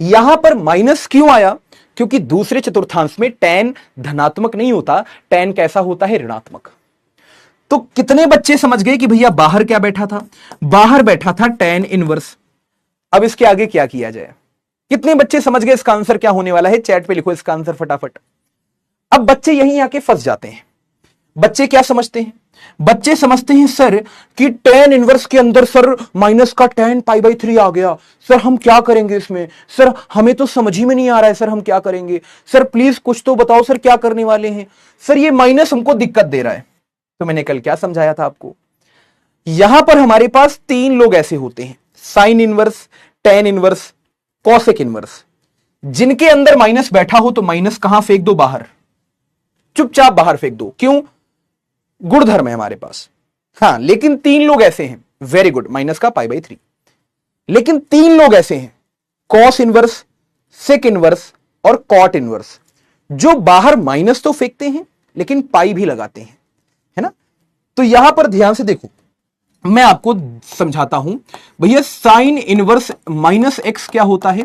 यहां पर माइनस क्यों आया? क्योंकि दूसरे चतुर्थांश में tan धनात्मक नहीं होता, tan कैसा होता है, ऋणात्मक। तो कितने बच्चे समझ गए कि भैया बाहर क्या बैठा था? बाहर बैठा था tan इनवर्स। अब इसके आगे क्या किया जाए? कितने बच्चे समझ गए इसका आंसर क्या होने वाला है? चैट पे लिखो इसका आंसर फटाफट। अब बच्चे यहीं आके फंस जाते हैं। बच्चे क्या समझते हैं? बच्चे समझते हैं सर कि tan इनवर्स के अंदर सर माइनस का tan π/3 आ गया, सर हम क्या करेंगे इसमें? सर हमें तो समझ ही में नहीं आ रहा है, सर हम क्या करेंगे? सर प्लीज कुछ तो बताओ, सर क्या करने वाले हैं? सर ये माइनस हमको दिक्कत दे रहा है। तो मैंने कल क्या समझाया था आपको? यहां पर हमारे पास 3 लोग ऐसे होते हैं, sine inverse, tan inverse, cosec inverse. जिनके अंदर माइनस बैठा हो तो माइनस कहां फेंक दो? बाहर, चुपचाप बाहर फेंक दो। क्यों? गुणधर्म है हमारे पास। हाँ, लेकिन 3 लोग ऐसे हैं, वेरी गुड, माइनस का π/3। लेकिन 3 लोग ऐसे हैं, कॉस इनवर्स, सेक इनवर्स और कॉट इनवर्स, जो बाहर माइनस तो फेंकते हैं लेकिन पाई भी लगाते हैं, है ना? तो यहां पर ध्यान से देखो, मैं आपको समझाता हूं। भैया साइन इनवर्स माइनस एक्स क्या होता है?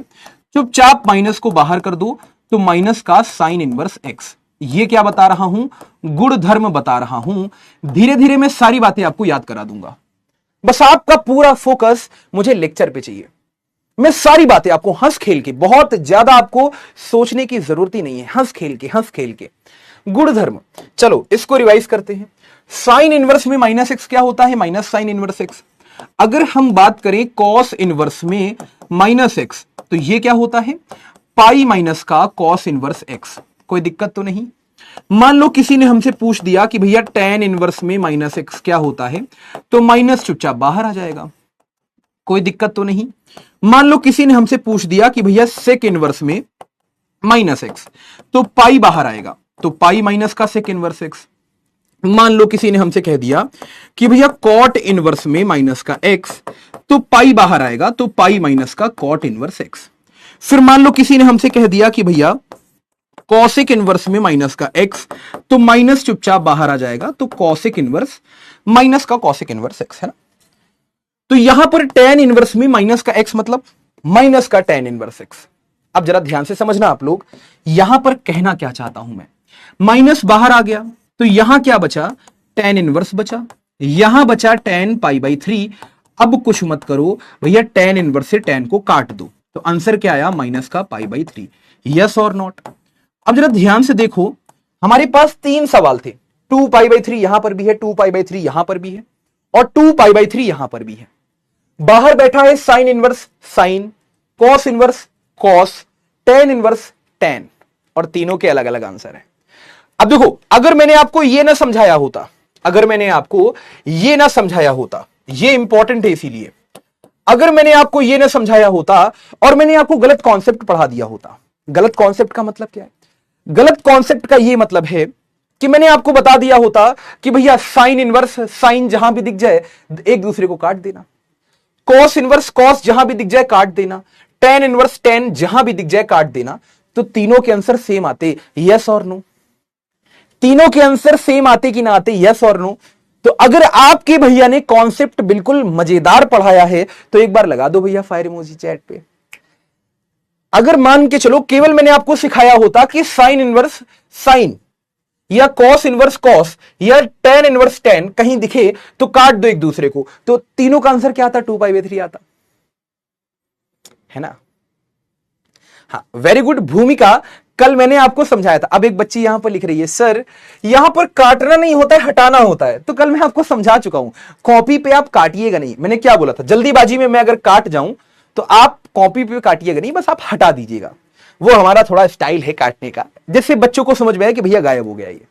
चुपचाप माइनस को बाहर कर दो तो माइनस का साइन इनवर्स एक्स। ये क्या बता रहा हूं? गुण धर्म बता रहा हूं। धीरे धीरे मैं सारी बातें आपको याद करा दूंगा, बस आपका पूरा फोकस मुझे लेक्चर पे चाहिए। मैं सारी बातें आपको हंस खेल के, बहुत ज्यादा आपको सोचने की जरूरत ही नहीं है, हंस खेल के गुण धर्म। चलो इसको रिवाइज करते हैं। साइन इनवर्स में माइनस एक्स क्या होता है? Minus sign inverse x. अगर हम बात करें कॉस इनवर्स में माइनस एक्स, तो ये क्या होता है? पाई माइनस का कॉस इनवर्स एक्स। कोई दिक्कत तो नहीं? मान लो किसी ने हमसे पूछ दिया कि भैया tan इनवर्स में माइनस एक्स क्या होता है, तो माइनस चुपचाप बाहर आ जाएगा। कोई दिक्कत तो नहीं? मान लो किसी ने हमसे पूछ दिया कि भैया सेक इनवर्स में माइनस एक्स, तो पाई बाहर आएगा, तो पाई माइनस का सेक इनवर्स एक्स। मान लो किसी ने हमसे कह दिया कि भैया कॉट इनवर्स में माइनस का एक्स, तो पाई बाहर आएगा, तो पाई माइनस का कॉट इनवर्स एक्स। फिर मान लो किसी ने हमसे कह दिया कि भैया कॉसेक इनवर्स में माइनस का एक्स, तो माइनस चुपचाप बाहर आ जाएगा, तो कॉसेक इनवर्स माइनस का कॉसेक इनवर्स एक्स, है ना? तो यहां पर tan इनवर्स में माइनस का एक्स मतलब माइनस का tan इनवर्स एक्स। अब जरा ध्यान से समझना आप लोग, यहां पर कहना क्या चाहता हूं मैं। माइनस बाहर आ गया तो यहां क्या बचा? tan इनवर्स बचा, यहां बचा tan π/3। अब कुछ मत करो भैया, tan इनवर्स से tan को काट दो, तो आंसर क्या आया? माइनस का π/3। यस और नॉट? अब जरा ध्यान से देखो, हमारे पास 3 सवाल थे। 2π/3 यहां पर भी है, 2π/3 यहां पर भी है, और 2π/3 यहां पर भी है। बाहर बैठा है sign inverse sign, cos inverse cos, tan inverse tan, और तीनों के अलग अलग आंसर है। अब देखो, अगर मैंने आपको यह ना समझाया होता, यह इंपॉर्टेंट है इसीलिए, अगर मैंने आपको यह ना समझाया होता और मैंने आपको गलत कॉन्सेप्ट पढ़ा दिया होता। गलत कॉन्सेप्ट का मतलब क्या है? गलत कॉन्सेप्ट का यह मतलब है कि मैंने आपको बता दिया होता कि भैया साइन इनवर्स साइन जहां भी दिख जाए एक दूसरे को काट देना, कॉस इनवर्स कॉस जहां भी दिख जाए काट देना, tan इनवर्स tan जहां भी दिख जाए काट देना, तो तीनों के आंसर सेम आते। यस और नो? तीनों के आंसर सेम आते कि ना आते? यस और नो? तो अगर आपके भैया ने कॉन्सेप्ट बिल्कुल मजेदार पढ़ाया है तो एक बार लगा दो भैया फायर इमोजी चैट पे। अगर मान के चलो केवल मैंने आपको सिखाया होता कि साइन इनवर्स साइन या कॉस इनवर्स कॉस या tan इनवर्स tan कहीं दिखे तो काट दो एक दूसरे को, तो तीनों का आंसर क्या आता? 2π/3 आता, है ना? हाँ, वेरी गुड भूमिका, कल मैंने आपको समझाया था। अब एक बच्ची यहां पर लिख रही है, सर यहां पर काटना नहीं होता है, हटाना होता है। तो कल मैं आपको समझा चुका हूं, कॉपी पे आप काटिएगा नहीं। मैंने क्या बोला था? जल्दीबाजी में मैं अगर काट जाऊं तो आप कॉपी पे काटिएगा नहीं, बस आप हटा दीजिएगा। वो हमारा थोड़ा स्टाइल है काटने का, जिससे बच्चों को समझ में आए कि भैया गायब हो गया ये।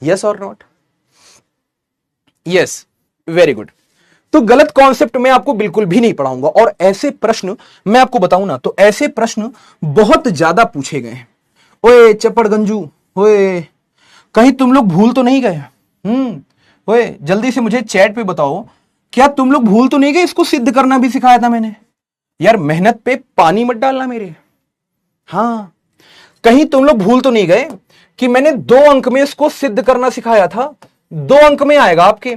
यस और नॉट? Yes, very good. तो गलत कॉन्सेप्ट मैं आपको बिल्कुल भी नहीं पढ़ाऊंगा, और ऐसे प्रश्न मैं आपको बताऊं ना, तो ऐसे प्रश्न बहुत ज्यादा पूछे गए हैं। ओए चप्पड़ गंजू, ओए कहीं तुम लोग भूल तो नहीं गए? ओए जल्दी से मुझे चैट पे बताओ, क्या तुम लोग भूल तो नहीं गए? इसको सिद्ध करना भी सिखाया था मैंने यार, मेहनत पे पानी मत डालना मेरे। हाँ, कहीं तुम लोग भूल तो नहीं गए कि मैंने 2 अंक में इसको सिद्ध करना सिखाया था? 2 अंक में आएगा आपके,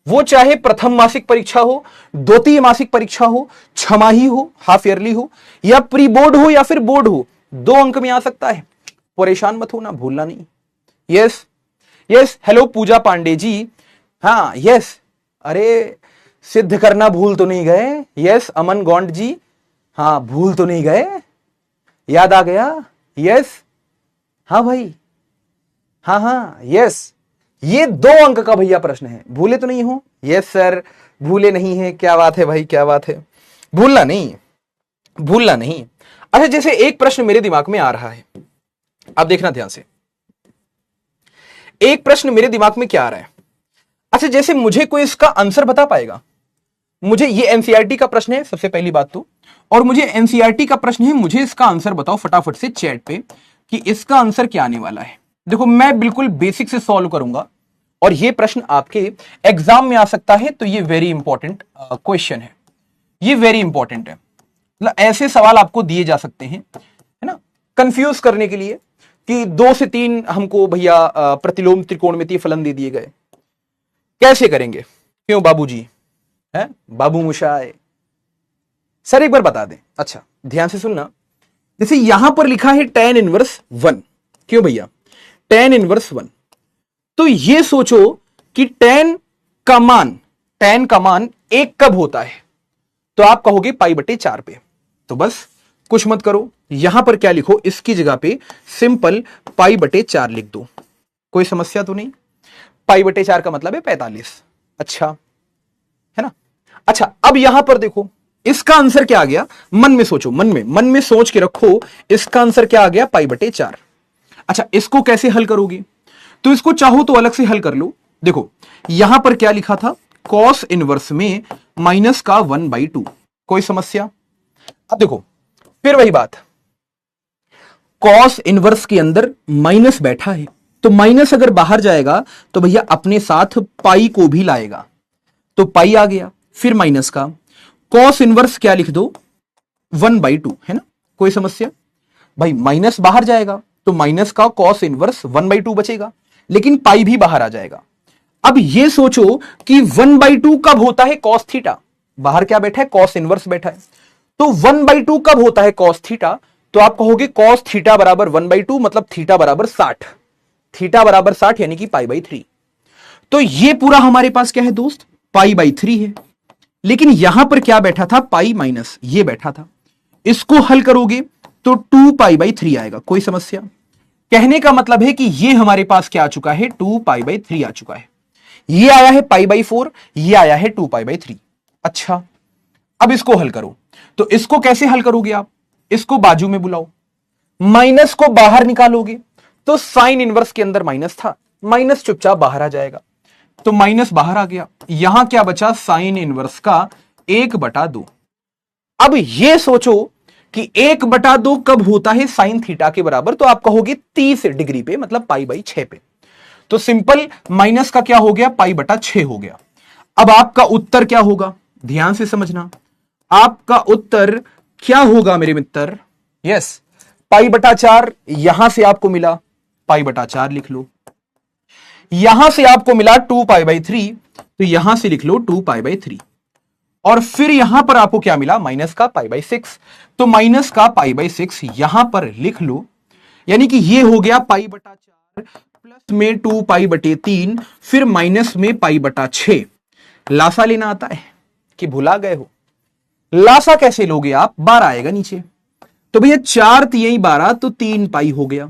वो चाहे प्रथम मासिक परीक्षा हो, द्वितीय मासिक परीक्षा हो, छमाही हो, हाफ ईयरली हो, या प्री बोर्ड हो या फिर बोर्ड हो, 2 अंक में आ सकता है। परेशान मत होना, भूलना नहीं। यस यस, हेलो पूजा पांडे जी, हाँ यस, अरे सिद्ध करना भूल तो नहीं गए? यस अमन गौंड जी, हाँ भूल तो नहीं गए, याद आ गया? यस, हाँ भाई, हाँ हाँ यस, ये 2 अंक का भैया प्रश्न है, भूले तो नहीं हो? यस सर, भूले नहीं है, क्या बात है भाई, क्या बात है, भूलना नहीं, भूलना नहीं। अच्छा, जैसे एक प्रश्न मेरे दिमाग में आ रहा है, अब देखना ध्यान से, एक प्रश्न मेरे दिमाग में क्या आ रहा है। अच्छा, जैसे मुझे कोई इसका आंसर बता पाएगा? मुझे ये एनसीईआरटी का प्रश्न है सबसे पहली बात तो, और मुझे एनसीईआरटी का प्रश्न है, मुझे इसका आंसर बताओ फटाफट से चैट पे कि इसका आंसर क्या आने वाला है। देखो मैं बिल्कुल बेसिक से सॉल्व करूंगा और ये प्रश्न आपके एग्जाम में आ सकता है, तो ये वेरी इंपॉर्टेंट क्वेश्चन है, ये वेरी इंपॉर्टेंट है। मतलब ऐसे सवाल आपको दिए जा सकते हैं, है ना, कंफ्यूज करने के लिए कि 2 से 3 हमको भैया प्रतिलोम त्रिकोणमितीय फलन दे दिए गए, कैसे करेंगे? क्यों बाबूजी, है बाबू मुशाए सर, एक बार बता दें। अच्छा ध्यान से सुनना, जैसे यहां पर लिखा है tan इनवर्स 1, क्यों भैया tan इनवर्स 1, तो ये सोचो कि tan का मान 1 कब होता है? तो आप कहोगे π/4 पे, तो बस कुछ मत करो, यहां पर क्या लिखो, इसकी जगह पे सिंपल π/4 लिख दो, कोई समस्या तो नहीं। π/4 का मतलब है 45, अच्छा है ना। अच्छा अब यहां पर देखो, इसका आंसर क्या आ गया? मन में सोचो, मन में सोच के रखो, इसका आंसर क्या आ गया? π/4। अच्छा इसको कैसे हल करोगे? तो इसको चाहो तो अलग से हल कर लो। देखो यहां पर क्या लिखा था, कॉस इनवर्स में माइनस का 1/2, कोई समस्या? अब देखो फिर वही बात, कॉस इनवर्स के अंदर माइनस बैठा है, तो माइनस अगर बाहर जाएगा तो भैया अपने साथ पाई को भी लाएगा, तो पाई आ गया, फिर माइनस का कॉस इनवर्स क्या लिख दो, 1/2, है ना, कोई समस्या? भाई माइनस बाहर जाएगा तो माइनस का कॉस इनवर्स 1/2 बचेगा, लेकिन पाई भी बाहर आ जाएगा। अब ये सोचो कि 1/2 कब होता है? कॉस थीटा, बाहर क्या बैठा है? कॉस इनवर्स बैठा है, तो 1/2 कब होता है? Cos theta. तो आप कहोगे कॉस थीटा बराबर 1/2, मतलब थीटा बराबर 60, थीटा बराबर 60 यानी कि π/3। तो ये पूरा हमारे पास क्या है दोस्त? π/3 है, लेकिन यहां पर क्या बैठा था? पाई माइनस, ये बैठा था, इसको हल करोगे तो 2π/3 आएगा, कोई समस्या? कहने का मतलब है कि ये हमारे पास क्या आ चुका है? 2π/3 आ चुका है, ये आया है π/4, ये आया है 2π/3। अच्छा अब इसको हल करो, तो इसको कैसे हल करोगे आप? इसको बाजू में बुलाओ, माइनस को बाहर निकालोगे तो साइन इनवर्स के अंदर माइनस था, माइनस चुपचाप बाहर आ जाएगा, तो माइनस बाहर आ गया, यहां क्या बचा? साइन इनवर्स का 1/2। अब ये सोचो कि 1/2 कब होता है साइन थीटा के बराबर? तो आप कहोगे 30 डिग्री पे, मतलब π/6 पे, तो सिंपल माइनस का क्या हो गया? π/6 हो गया। अब आपका उत्तर क्या होगा? ध्यान से समझना, आपका उत्तर क्या होगा मेरे मित्र? यस, π/4 यहां से आपको मिला, π/4 लिख लो, यहां से आपको मिला 2π/3, तो यहां से लिख लो 2π/3, और फिर यहां पर आपको क्या मिला? माइनस का π/6, तो माइनस का π/6 यहां पर लिख लो, यानी कि ये हो गया π/4 प्लस में 2π/3, फिर माइनस में π/6। लासा लेना आता है कि भुला गए हो? लासा कैसे लोगे आप? 12 आएगा नीचे, तो भैया 4 3 12, तो 3 पाई हो गया,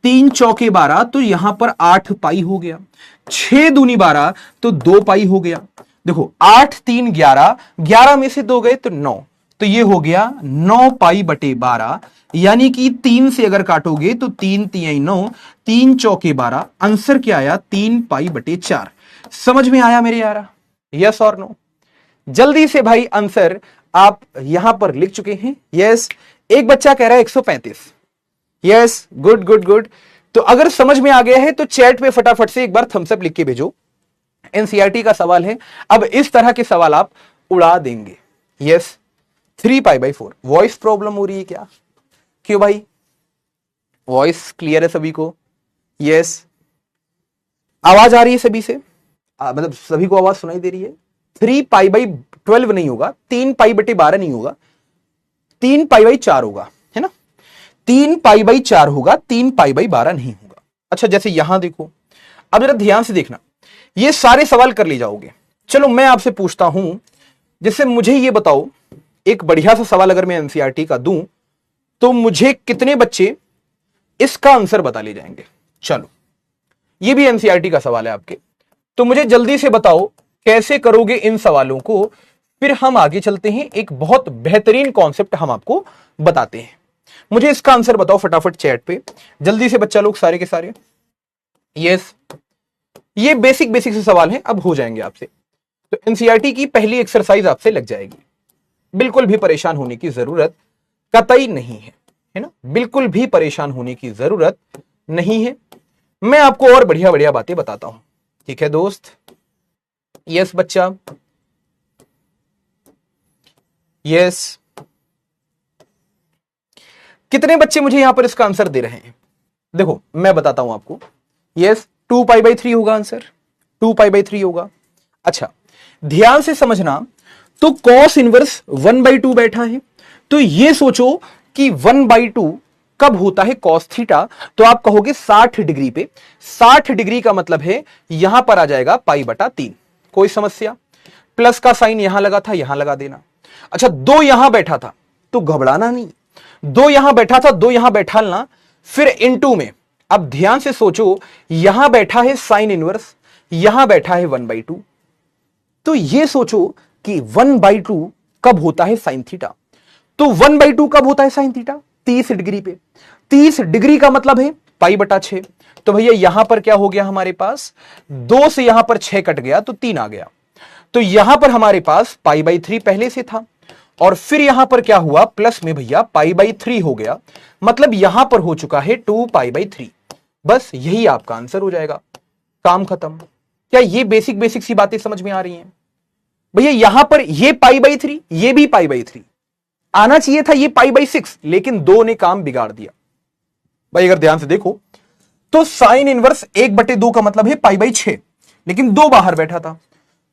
3 चौके 12, तो यहां पर 8 पाई हो गया, 6 दूनी 12, तो 2 पाई हो गया। देखो 8 3 11, 11 में से 2 गए तो 9, तो ये हो गया 9π/12, यानी कि 3 से अगर काटोगे तो 3 3 9, 3 चौके 12, आंसर क्या आया? 3π/4। समझ में आया मेरे यारा? यस और नो? जल्दी से भाई आंसर आप यहां पर लिख चुके हैं? यस। एक बच्चा कह रहा है 135। Yes, good good good. तो अगर समझ में आ गया है तो चैट पे फटाफट से एक बार थम्स अप लिख के भेजो। एनसीईआरटी का सवाल है, अब इस तरह के सवाल आप उड़ा देंगे। यस, 3π/4। वॉइस प्रॉब्लम हो रही है क्या? क्यों भाई, वॉइस क्लियर है सभी को? यस, आवाज आ रही है सभी से? मतलब सभी को आवाज सुनाई दे रही है? 3π/12 नहीं होगा, 3π/12 नहीं होगा, 3π/4 होगा, है ना? 3π/4 होगा, 3π/12 नहीं होगा। अच्छा जैसे यहां देखो, अब जरा ध्यान से देखना, ये सारे सवाल कर ले जाओगे। चलो मैं आपसे पूछता हूं, जैसे मुझे ये बताओ, एक बढ़िया सा सवाल अगर मैं एनसीईआरटी का दूं तो मुझे कितने बच्चे इसका आंसर बता ले जाएंगे? चलो ये भी एनसीईआरटी का सवाल है आपके, तो मुझे जल्दी से बताओ कैसे करोगे इन सवालों को, फिर हम आगे चलते हैं। एक बहुत बेहतरीन कॉन्सेप्ट हम आपको बताते हैं। मुझे इसका आंसर बताओ फटाफट चैट पे जल्दी से बच्चा लोग सारे के सारे। यस, ये बेसिक बेसिक से सवाल हैं, अब हो जाएंगे आपसे। तो एनसीईआरटी की पहली एक्सरसाइज आपसे लग जाएगी। बिल्कुल भी परेशान होने की जरूरत कतई नहीं है ना, बिल्कुल भी परेशान होने की जरूरत नहीं है। मैं आपको और बढ़िया बढ़िया बातें बताता हूं, ठीक है दोस्त? यस बच्चा, यस। कितने बच्चे मुझे यहां पर इसका आंसर दे रहे हैं? देखो मैं बताता हूं आपको। यस, 2π/3 होगा आंसर, 2π/3 होगा। अच्छा ध्यान से समझना, तो कॉस इनवर्स 1/2 बैठा है, तो ये सोचो कि 1/2 कब होता है कॉस थीटा, तो आप कहोगे 60 डिग्री पे। 60 डिग्री का मतलब है यहां पर आ जाएगा π/3। कोई समस्या? प्लस का साइन यहां लगा था, यहां लगा देना। अच्छा 2 यहां बैठा था तो घबराना नहीं, 2 यहां बैठा था, 2 यहां बैठालना, फिर इनटू में। अब ध्यान से सोचो, यहां बैठा है साइन इनवर्स, यहां बैठा है 1/2, तो ये सोचो कि 1/2 कब होता है साइन थीटा, तो 1/2 कब होता है साइन थीटा? 30 डिग्री पे। 30 डिग्री का मतलब है π/6। तो भैया यहां पर क्या हो गया हमारे पास, 2 से यहां पर 6 कट गया तो 3 आ गया, तो यहां पर हमारे पास π/3 पहले से था, और फिर यहां पर क्या हुआ, प्लस में भैया π/3 हो गया, मतलब यहां पर हो चुका है 2π/3। बस यही आपका आंसर हो जाएगा, काम खत्म। क्या ये बेसिक बेसिक सी बातें समझ में आ रही हैं? भैया यहां पर ये π/3, ये भी π/3 आना चाहिए था, ये π/6, लेकिन 2 ने काम बिगाड़ दिया। भाई अगर ध्यान से देखो तो साइन इनवर्स 1/2 का मतलब है π/6, लेकिन 2 बाहर बैठा था,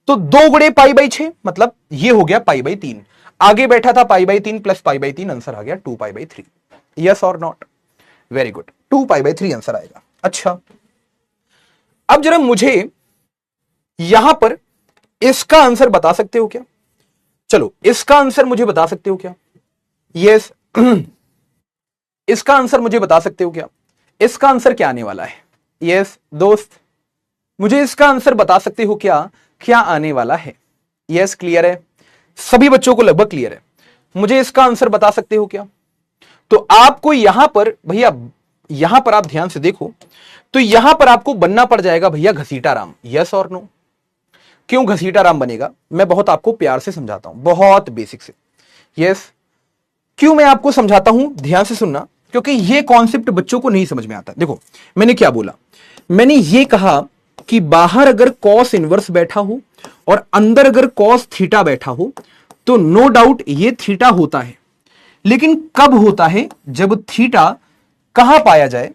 तो 2 गुणे π/6 मतलब ये हो गया π/3। आगे बैठा था π/3 प्लस π/3, आंसर आ गया 2π/3। यस और नॉट? वेरी गुड, 2π/3 आंसर आएगा। अच्छा अब जरा मुझे यहां पर इसका आंसर बता सकते हो क्या? चलो इसका आंसर मुझे बता सकते हो क्या? यस इसका आंसर मुझे बता सकते हो क्या? इसका आंसर क्या आने वाला है? यस दोस्त, मुझे इसका आंसर बता सकते हो क्या, क्या आने वाला है? यस क्लियर है, सभी बच्चों को लगभग क्लियर है। मुझे इसका आंसर बता सकते हो क्या? तो आपको यहां पर भैया, यहां पर आप ध्यान से देखो, तो यहां पर आपको बनना पड़ जाएगा भैया घसीटा राम। यस और नो? क्यों घसीटा राम बनेगा? मैं बहुत आपको प्यार से समझाता हूं, बहुत बेसिक से। यस, क्यों मैं आपको समझाता हूं, ध्यान से सुनना, क्योंकि यह कॉन्सेप्ट बच्चों को नहीं समझ में आता। देखो मैंने क्या बोला, मैंने यह कहा कि बाहर अगर कॉस इनवर्स बैठा हो और अंदर अगर कॉस थीटा बैठा हो, तो नो डाउट ये थीटा होता है, लेकिन कब होता है? जब थीटा कहां पाया जाए?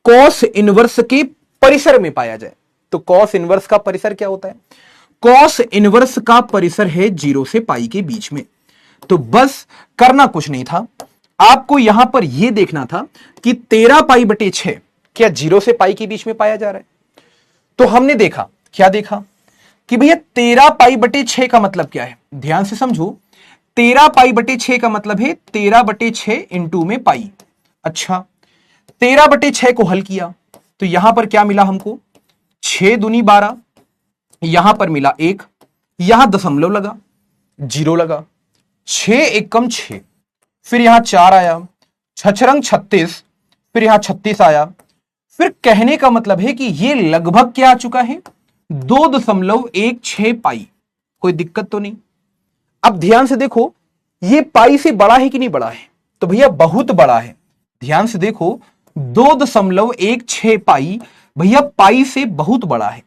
कॉस इनवर्स के परिसर में पाया जाए। तो कॉस इनवर्स का परिसर क्या होता है? कॉस इनवर्स का परिसर है 0 से पाई के बीच में। तो बस करना कुछ नहीं था, आपको यहां पर यह देखना था कि 13π/6 क्या 0 से पाई के बीच में पाया जा रहा है? तो हमने देखा, क्या देखा कि भैया 13π/6 का मतलब क्या है? ध्यान से समझो, 13π/6 का मतलब है 13/6 इंटू में पाई। अच्छा 13/6 को हल किया तो यहां पर क्या मिला हमको? 6 दूनी 12, यहां पर मिला 1, यहां दशमलव लगा, 0 लगा, 6 एकम 6, फिर यहां 4 आया, 6 36, फिर यहां 36 आया। फिर कहने का मतलब है कि ये लगभग क्या आ चुका है? 2.16 पाई। कोई दिक्कत तो नहीं? अब ध्यान से देखो, ये पाई से बड़ा है कि नहीं बड़ा है? तो भैया बहुत बड़ा है। ध्यान से देखो, 2.16 पाई भैया पाई से बहुत बड़ा है।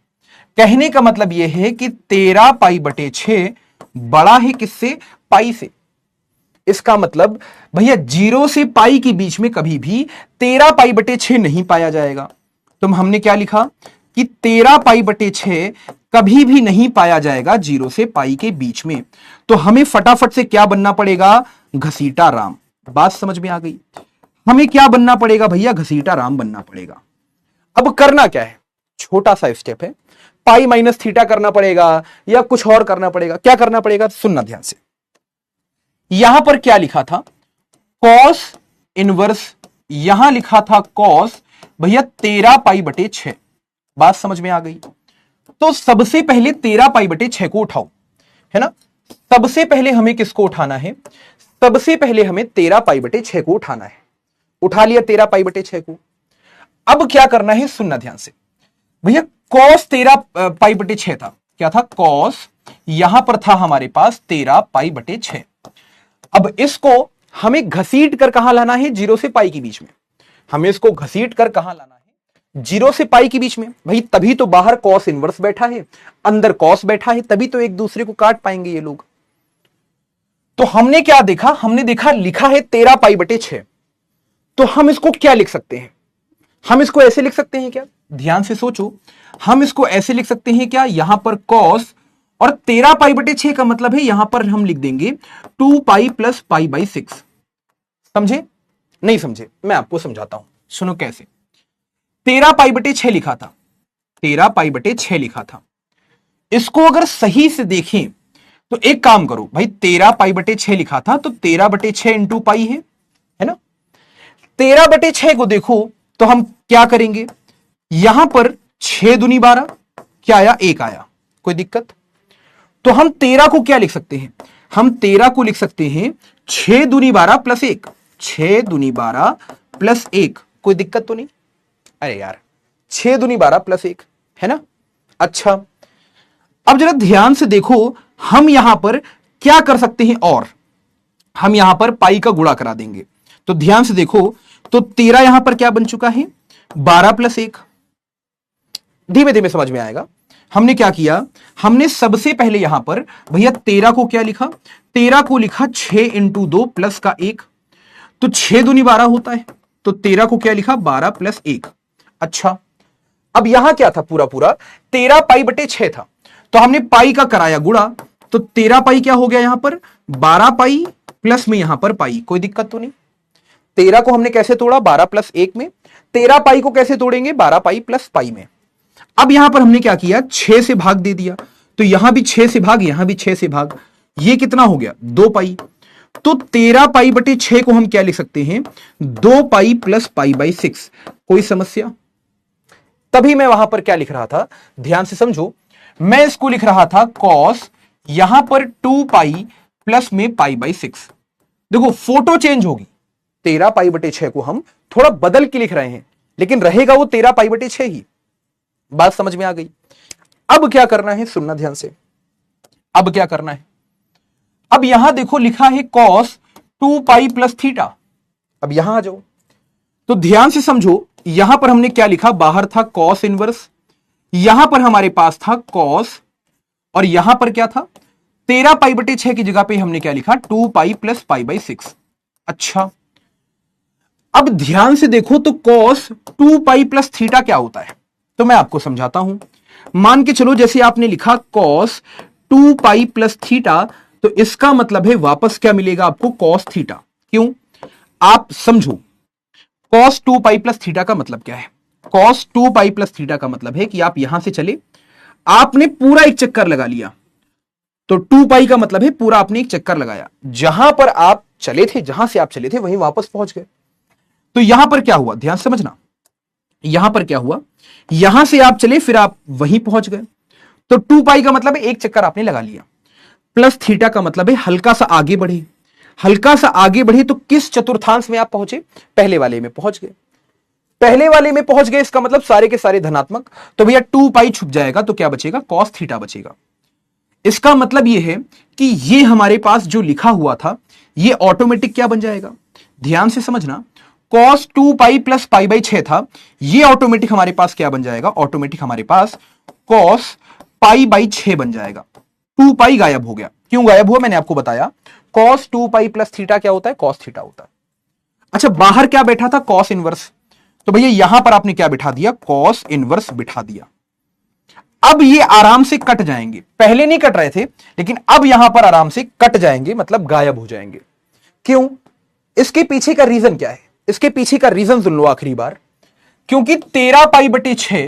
कहने का मतलब यह है कि 13π/6 बड़ा है किससे? पाई से। इसका मतलब भैया 0 से पाई के बीच में कभी भी 13π/6 नहीं पाया जाएगा। तो हमने क्या लिखा कि 13π/6 कभी भी नहीं पाया जाएगा 0 से पाई के बीच में। तो हमें फटाफट से क्या बनना पड़ेगा? घसीटा राम। बात समझ में आ गई? हमें क्या बनना पड़ेगा भैया? घसीटा राम बनना पड़ेगा। अब करना क्या है? छोटा सा स्टेप है, पाई माइनस थीटा करना पड़ेगा या कुछ और करना पड़ेगा? क्या करना पड़ेगा, सुनना ध्यान से। यहां पर क्या लिखा था, कॉस इनवर्स, यहां लिखा था कॉस भैया 13 पाई/6। बात समझ में आ गई? तो सबसे पहले 13 पाई/6 को उठाओ, है ना। सबसे पहले हमें किसको उठाना है, सबसे पहले हमें 13 पाई/6 को उठाना है। उठा लिया 13 पाई/6 को। अब क्या करना है, सुनना ध्यान से भैया। कॉस 13 पाई/6 था, क्या था, कॉस यहां पर था हमारे पास 13 पाई/6। अब इसको हमें घसीट कर कहां लाना है, 0 से पाई के बीच में। हमें इसको घसीट कर कहां लाना है, 0 से पाई के बीच में। भाई तभी तो बाहर कॉस इनवर्स बैठा है, अंदर कॉस बैठा है, तभी तो एक दूसरे को काट पाएंगे ये लोग। तो हमने क्या देखा, हमने देखा लिखा है 13 पाई/6। तो हम इसको क्या लिख सकते हैं, हम इसको ऐसे लिख सकते हैं क्या, ध्यान से सोचो। हम इसको ऐसे लिख सकते हैं क्या, यहां पर कॉस और 13 पाई/6 का मतलब है यहां पर हम लिख देंगे 2 पाई प्लस पाई/6। समझे, नहीं समझे, मैं आपको समझाता हूं, सुनो कैसे। 13 पाई/6 लिखा था, 13 पाई/6 लिखा था। इसको अगर सही से देखें तो एक काम करो भाई, 13 पाई/6 लिखा था तो 13/6 इंटू पाई है ना। 13/6 को देखो तो हम क्या करेंगे, यहां पर 6 दूनी 12, क्या आया, 1 आया, कोई दिक्कत। तो हम 13 को क्या लिख सकते हैं, हम 13 को लिख सकते हैं 6 दूनी 12 प्लस 1, 6 दूनी 12 प्लस 1, कोई दिक्कत तो नहीं। अरे यार 6 दूनी 12 प्लस 1 है ना। अच्छा अब जरा ध्यान से देखो, हम यहां पर क्या कर सकते हैं, और हम यहां पर पाई का गुणा करा देंगे। तो ध्यान से देखो, तो 13 यहां पर क्या बन चुका है, 12 प्लस 1। धीमे धीमे समझ में आएगा। हमने क्या किया, हमने सबसे पहले यहां पर भैया 13 को क्या लिखा, 13 को लिखा 6 इंटू 2 प्लस का 1, तो 6 दूनी 12 होता है, तो 13 को क्या लिखा, 12 प्लस 1। अच्छा अब यहां क्या था, पूरा पूरा 13 पाई/6 था, तो हमने पाई का कराया गुणा, तो 13 पाई क्या हो गया यहां पर, 12 पाई प्लस में यहां पर पाई, कोई दिक्कत तो नहीं। 13 को हमने कैसे तोड़ा, 12 प्लस 1 में। 13 पाई को कैसे तोड़ेंगे, 12 पाई प्लस पाई में। अब यहां पर हमने क्या किया, 6 से भाग दे दिया, तो यहां भी 6 से भाग, यहां भी 6 से भाग, ये कितना हो गया, 2 पाई। तो 13 पाई/6 को हम क्या लिख सकते हैं, 2 पाई प्लस पाई/6, कोई समस्या। तभी मैं वहां पर क्या लिख रहा था, ध्यान से समझो, मैं इसको लिख रहा था कॉस यहां पर 2 पाई प्लस में पाई/6। देखो फोटो चेंज होगी, 13 पाई/6 को हम थोड़ा बदल के लिख रहे हैं, लेकिन रहेगा वो 13 पाई/6 ही। बात समझ में आ गई। अब क्या करना है, सुनना ध्यान से। अब क्या करना है, अब यहां देखो लिखा है कॉस 2 पाई प्लस थीटा। अब यहां आ जाओ, तो ध्यान से समझो, यहां पर हमने क्या लिखा, बाहर था कॉस इनवर्स, यहां पर हमारे पास था कॉस, और यहां पर क्या था, 13 पाई/6 की जगह पे हमने क्या लिखा, 2 पाई प्लस पाई/6। अच्छा अब ध्यान से देखो, तो कॉस 2 पाई प्लस थीटा क्या होता है, तो मैं आपको समझाता हूं। मान के चलो जैसे आपने लिखा कॉस 2 पाई प्लस थीटा, तो इसका मतलब है वापस क्या मिलेगा आपको, कॉस थीटा। क्यों, आप समझो, कॉस 2 पाई प्लस थीटा का मतलब क्या है, कॉस 2 पाई प्लस थीटा का मतलब है कि आप यहां से चले, आपने पूरा एक चक्कर लगा लिया, तो 2 पाई का मतलब है पूरा आपने एक चक्कर लगाया, जहां पर आप चले थे, जहां से आप चले थे वहीं वापस पहुंच गए। तो यहां पर क्या हुआ, ध्यान समझना, यहां पर क्या हुआ, यहां से आप चले फिर आप वहीं पहुंच गए, तो 2 पाई का मतलब है एक चक्कर आपने लगा लिया, प्लस थीटा का मतलब है हल्का सा आगे बढ़े, हल्का सा आगे बढ़े तो किस चतुर्थांश में आप पहुंचे, पहले वाले में पहुंच गए, पहले वाले में पहुंच गए, इसका मतलब सारे के सारे धनात्मक, तो भैया 2 पाई छुप जाएगा, तो क्या बचेगा, कॉस थीटा बचेगा। इसका मतलब यह है कि ये हमारे पास जो लिखा हुआ था ये ऑटोमेटिक क्या बन जाएगा, ध्यान से समझना, कॉस 2 पाई प्लस पाई/6 था, ये ऑटोमेटिक हमारे पास क्या बन जाएगा, ऑटोमेटिक हमारे पास कॉस पाई/6 बन जाएगा। 2 पाई गायब हो गया, क्यों गायब हुआ, मैंने आपको बताया, कॉस 2 पाई प्लस थीटा क्या होता है, कॉस थीटा होता है। अच्छा बाहर क्या बैठा था, कॉस इनवर्स, तो भैया यहां पर आपने क्या बिठा दिया, कॉस इनवर्स बिठा दिया। अब ये आराम से कट जाएंगे, पहले नहीं कट रहे थे, लेकिन अब यहां पर आराम से कट जाएंगे, मतलब गायब हो जाएंगे। क्यों, इसके पीछे का रीजन क्या है, इसके पीछे का रीजन सुन लो आखिरी बार, क्योंकि 13 पाई/6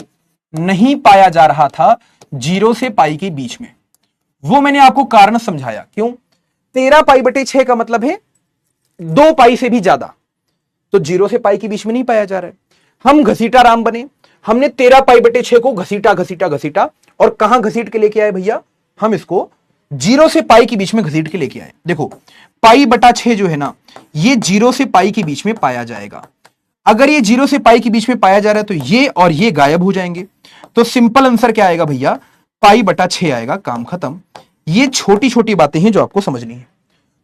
नहीं पाया जा रहा था 0 से पाई के बीच में। वो मैंने आपको कारण समझाया। क्यों? 13 पाई बटे 6 का मतलब है 2 पाई से भी ज्यादा, तो 0 से पाई के बीच में नहीं पाया जा रहा है। हम घसीटा राम बने, हमने 13 पाई बटे 6 को घसीटा घसीटा घसीटा और कहां घसीट के लेके आए भैया? हम इसको 0 से पाई के बीच में घसीट के लेके आए। देखो पाई बटा 6 जो है ना, ये 0 से पाई के बीच में पाया जाएगा। अगर ये 0 से पाई के बीच में पाया जा रहा है तो ये और ये गायब हो जाएंगे। तो सिंपल आंसर क्या आएगा भैया? पाई बटा 6 आएगा। काम खत्म। ये छोटी छोटी बातें हैं जो आपको समझनी है।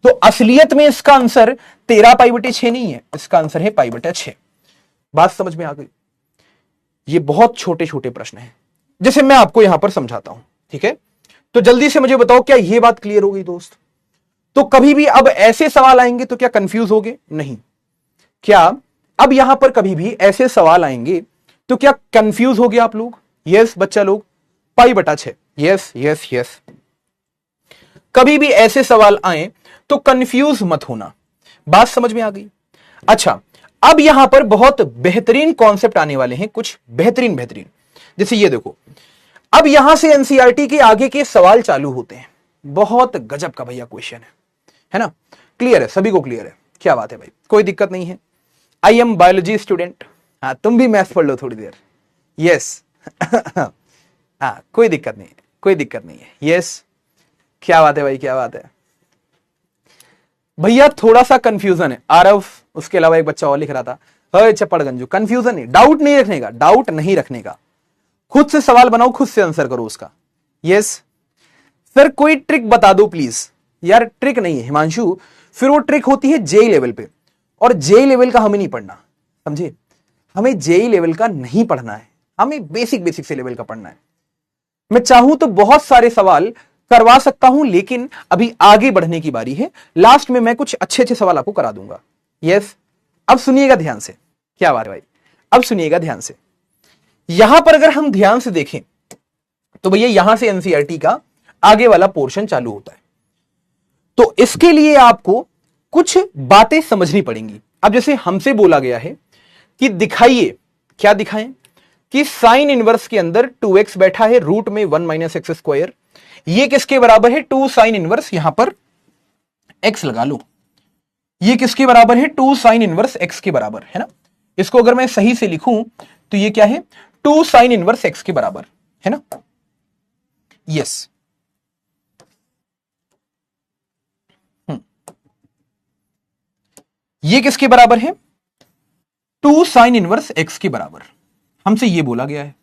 तो असलियत में इसका आंसर 13 पाई बटे 6 नहीं है, इसका आंसर है पाई बटा 6। बात समझ में आ गई? ये बहुत छोटे छोटे प्रश्न हैं, जैसे मैं आपको यहां पर समझाता हूं। ठीक है, तो जल्दी से मुझे बताओ, क्या यह बात क्लियर हो गई दोस्त? तो कभी भी अब ऐसे सवाल आएंगे तो क्या कंफ्यूज होगे? नहीं। क्या अब यहां पर कभी भी ऐसे सवाल आएंगे तो क्या कंफ्यूज हो गया आप लोग? यस बच्चा लोग, पाई बटा 6। Yes yes yes. कभी भी ऐसे सवाल आए तो कंफ्यूज मत होना। बात समझ में आ गई? अच्छा, अब यहां पर बहुत बेहतरीन कॉन्सेप्ट आने वाले हैं, कुछ बेहतरीन बेहतरीन। जैसे ये देखो, अब यहां से एनसीईआरटी के आगे के सवाल चालू होते हैं। बहुत गजब का भैया क्वेश्चन है ना? क्लियर है? सभी को क्लियर है? क्या बात है भाई, कोई दिक्कत नहीं है। I am biology student. हाँ, तुम भी मैथ्स पढ़ लो थोड़ी देर। यस हाँ, कोई दिक्कत नहीं है, कोई दिक्कत नहीं है। यस, क्या बात है भाई, क्या बात है भैया। थोड़ा सा कंफ्यूजन है आरव, उसके अलावा एक बच्चा और लिख रहा था, हे चप्पड़गंजू। कंफ्यूजन नहीं, डाउट नहीं रखने का, डाउट नहीं रखने का। खुद से सवाल बनाओ, खुद से आंसर करो उसका। यस सर, कोई ट्रिक बता दो प्लीज। यार ट्रिक नहीं है हिमांशु, फिर वो ट्रिक होती है जेई लेवल पे, और जेई लेवल का हमें नहीं पढ़ना, समझे? हमें जेई लेवल का नहीं पढ़ना है, हमें बेसिक बेसिक से लेवल का पढ़ना है। मैं चाहूं तो बहुत सारे सवाल करवा सकता हूं, लेकिन अभी आगे बढ़ने की बारी है। लास्ट में मैं कुछ अच्छे अच्छे सवाल आपको करा दूंगा। यस, अब सुनिएगा ध्यान से। क्या बात है भाई, अब सुनिएगा ध्यान से। यहां पर अगर हम ध्यान से देखें तो भैया यहां से एनसीईआरटी का आगे वाला पोर्शन चालू होता है। तो इसके लिए आपको कुछ बातें समझनी पड़ेंगी। अब जैसे हमसे बोला गया है कि दिखाइए, क्या दिखाएं? कि साइन इनवर्स के अंदर 2x बैठा है रूट में 1 माइनस एक्स स्क्वायर। ये किसके बराबर है? 2 साइन इनवर्स, यहां पर x लगा लो। ये किसके बराबर है? 2 साइन इनवर्स x के बराबर है ना। इसको अगर मैं सही से लिखूं तो ये क्या है? 2 साइन इनवर्स x के बराबर है ना। यस, ये किसके बराबर है? 2 साइन इनवर्स x के बराबर हमसे ये बोला गया है।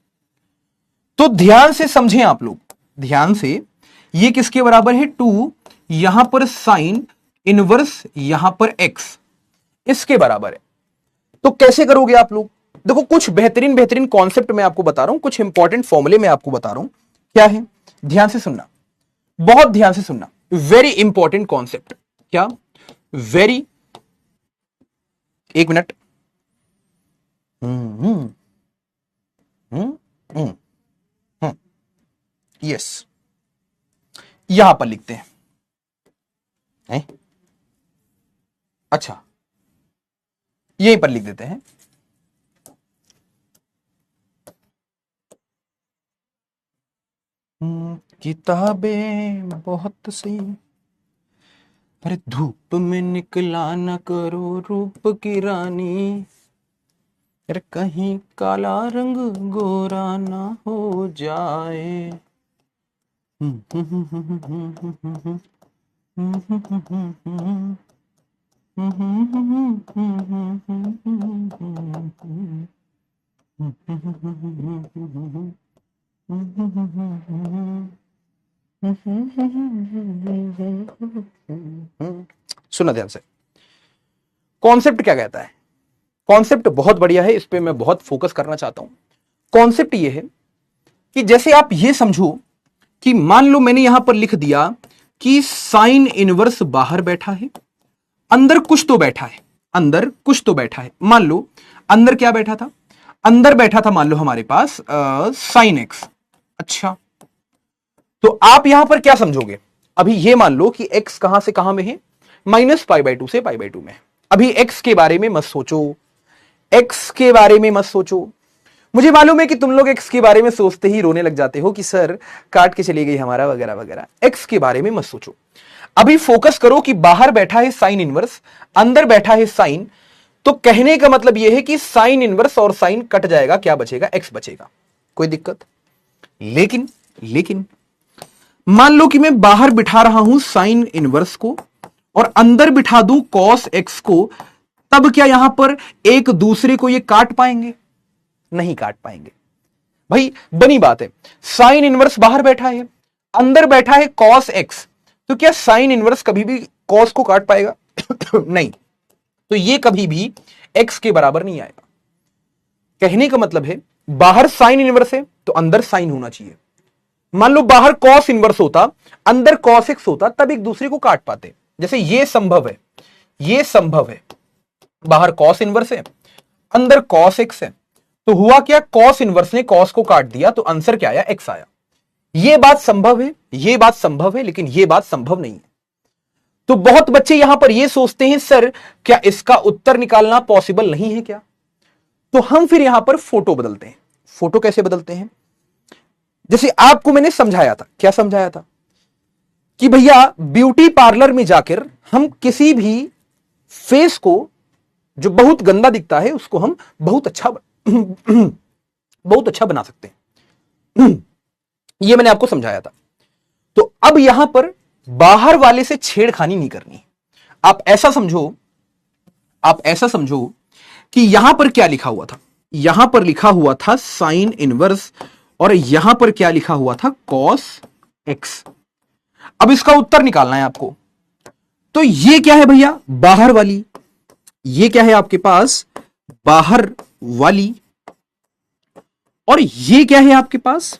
तो ध्यान से समझें आप लोग, ध्यान से। ये किसके बराबर है? 2, यहां पर साइन इनवर्स, यहां पर x, इसके बराबर है। तो कैसे करोगे आप लोग? देखो, कुछ बेहतरीन बेहतरीन कॉन्सेप्ट मैं आपको बता रहा हूं, कुछ इंपॉर्टेंट फॉर्मूले मैं आपको बता रहा हूं। क्या है? ध्यान से सुनना, बहुत ध्यान से सुनना। Very important concept. क्या? वेरी, एक मिनट। यस, यहां पर लिखते हैं। अच्छा, यहीं पर लिख देते हैं। किताबें बहुत सी, अरे धूप में निकला न करो रूप की रानी, अरे कहीं काला रंग गोरा ना हो जाए। सुना ध्यान से, कॉन्सेप्ट क्या कहता है? कॉन्सेप्ट बहुत बढ़िया है, इस पे मैं बहुत फोकस करना चाहता हूं। कॉन्सेप्ट ये है कि जैसे आप ये समझो कि मान लो मैंने यहां पर लिख दिया कि साइन इनवर्स बाहर बैठा है, अंदर कुछ तो बैठा है, अंदर कुछ तो बैठा है। मान लो अंदर क्या बैठा था? अंदर बैठा था मान लो हमारे पास साइन एक्स। अच्छा, तो आप यहां पर क्या समझोगे? अभी ये मान लो कि x कहां से कहां में है? -π/2 से π/2 में। अभी x के बारे में मत सोचो, x के बारे में मत सोचो, मुझे मालूम है कि तुम लोग एक्स के बारे में सोचते ही रोने लग जाते हो कि सर काट के चली गई हमारा वगैरह वगैरह। एक्स के बारे में मत सोचो, अभी फोकस करो कि बाहर बैठा है साइन इनवर्स, अंदर बैठा है साइन। तो कहने का मतलब यह है कि साइन इनवर्स और साइन कट जाएगा, क्या बचेगा? एक्स बचेगा। कोई दिक्कत? लेकिन मान लो कि मैं बाहर बिठा रहा हूं साइन इनवर्स को और अंदर बिठा दूं कॉस एक्स को, तब क्या यहां पर एक दूसरे को ये काट पाएंगे? नहीं काट पाएंगे भाई, बनी बात है। साइन इनवर्स बाहर बैठा है, अंदर बैठा है कॉस एक्स, तो क्या साइन इनवर्स कभी भी कॉस को काट पाएगा? नहीं, तो ये कभी भी एक्स के बराबर नहीं आएगा। कहने का मतलब है बाहर साइन इनवर्स है तो अंदर साइन होना चाहिए। मान लो बाहर कॉस इनवर्स होता, अंदर कॉस एक्स होता, तब एक दूसरे को काट पाते। जैसे ये संभव है, ये संभव है, बाहर कॉस इनवर्स है, अंदर कॉस एक्स है, तो हुआ क्या? कॉस इनवर्स ने कॉस को काट दिया, तो आंसर क्या आया? एक्स आया। यह बात संभव है, यह बात संभव है, लेकिन यह बात संभव नहीं है। तो बहुत बच्चे यहां पर यह सोचते हैं सर क्या इसका उत्तर निकालना पॉसिबल नहीं है क्या? तो हम फिर यहां पर फोटो बदलते हैं। फोटो कैसे बदलते हैं? जैसे आपको मैंने समझाया था, क्या समझाया था कि भैया ब्यूटी पार्लर में जाकर हम किसी भी फेस को जो बहुत गंदा दिखता है उसको हम बहुत अच्छा बना सकते हैं। यह मैंने आपको समझाया था। तो अब यहां पर बाहर वाले से छेड़खानी नहीं करनी। आप ऐसा समझो कि यहां पर क्या लिखा हुआ था? यहां पर लिखा हुआ था साइन इनवर्स और यहां पर क्या लिखा हुआ था? Cos x. अब इसका उत्तर निकालना है आपको। तो ये क्या है भैया? बाहर वाली। ये क्या है आपके पास? बाहर वाली। और ये क्या है आपके पास?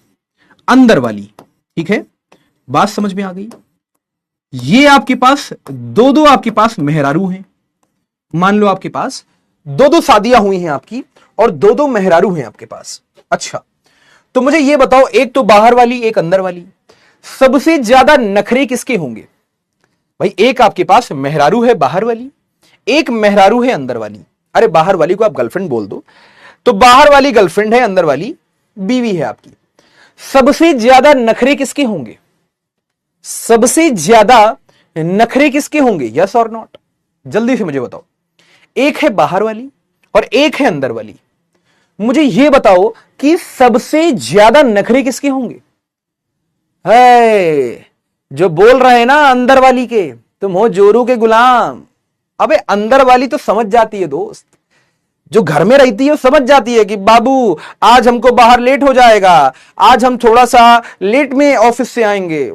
अंदर वाली। ठीक है, बात समझ में आ गई? ये आपके पास दो आपके पास मेहरारू हैं। मान लो आपके पास दो शादियां हुई हैं आपकी और दो मेहरारू हैं आपके पास। अच्छा, तो मुझे ये बताओ, एक तो बाहर वाली, एक अंदर वाली, सबसे ज्यादा नखरे किसके होंगे? भाई एक आपके पास मेहरारू है बाहर वाली, एक मेहरारू है अंदर वाली। अरे बाहर वाली को आप गर्लफ्रेंड बोल दो, तो बाहर वाली गर्लफ्रेंड है, अंदर वाली बीवी है आपकी। सबसे ज्यादा नखरे किसके होंगे? सबसे ज्यादा नखरे किसके होंगे? यस और नॉट? जल्दी से मुझे बताओ। एक है बाहर वाली और एक है अंदर वाली। मुझे यह बताओ कि सबसे ज्यादा नखरे किसके होंगे? है जो बोल रहे हैं ना अंदर वाली के, तुम हो जोरू के गुलाम। अबे अंदर वाली तो समझ जाती है दोस्त, जो घर में रहती है वो समझ जाती है कि बाबू आज हमको बाहर लेट हो जाएगा, आज हम थोड़ा सा लेट में ऑफिस से आएंगे।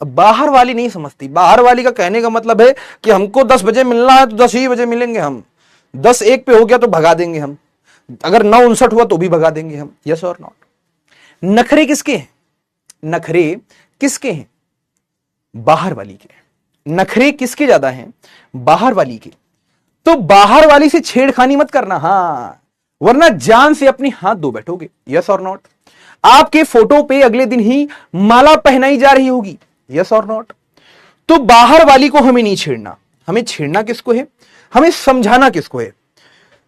बाहर वाली नहीं समझती। बाहर वाली का कहने का मतलब है कि हमको 10 बजे मिलना है तो 10 ही बजे मिलेंगे हम, 10:01 पे हो गया तो भगा देंगे हम, अगर 9:59 हुआ तो भी भगा देंगे हम। यस और नॉट? नखरे किसके हैं? नखरे किसके हैं? बाहर वाली के। नखरे किसके ज्यादा हैं? बाहर वाली के। तो बाहर वाली से छेड़खानी मत करना, हां, वरना जान से अपनी हाथ धो बैठोगे। यस और नॉट? आपके फोटो पे अगले दिन ही माला पहनाई जा रही होगी। यस और नॉट? तो बाहर वाली को हमें नहीं छेड़ना। हमें छेड़ना किसको है? हमें समझाना किसको है?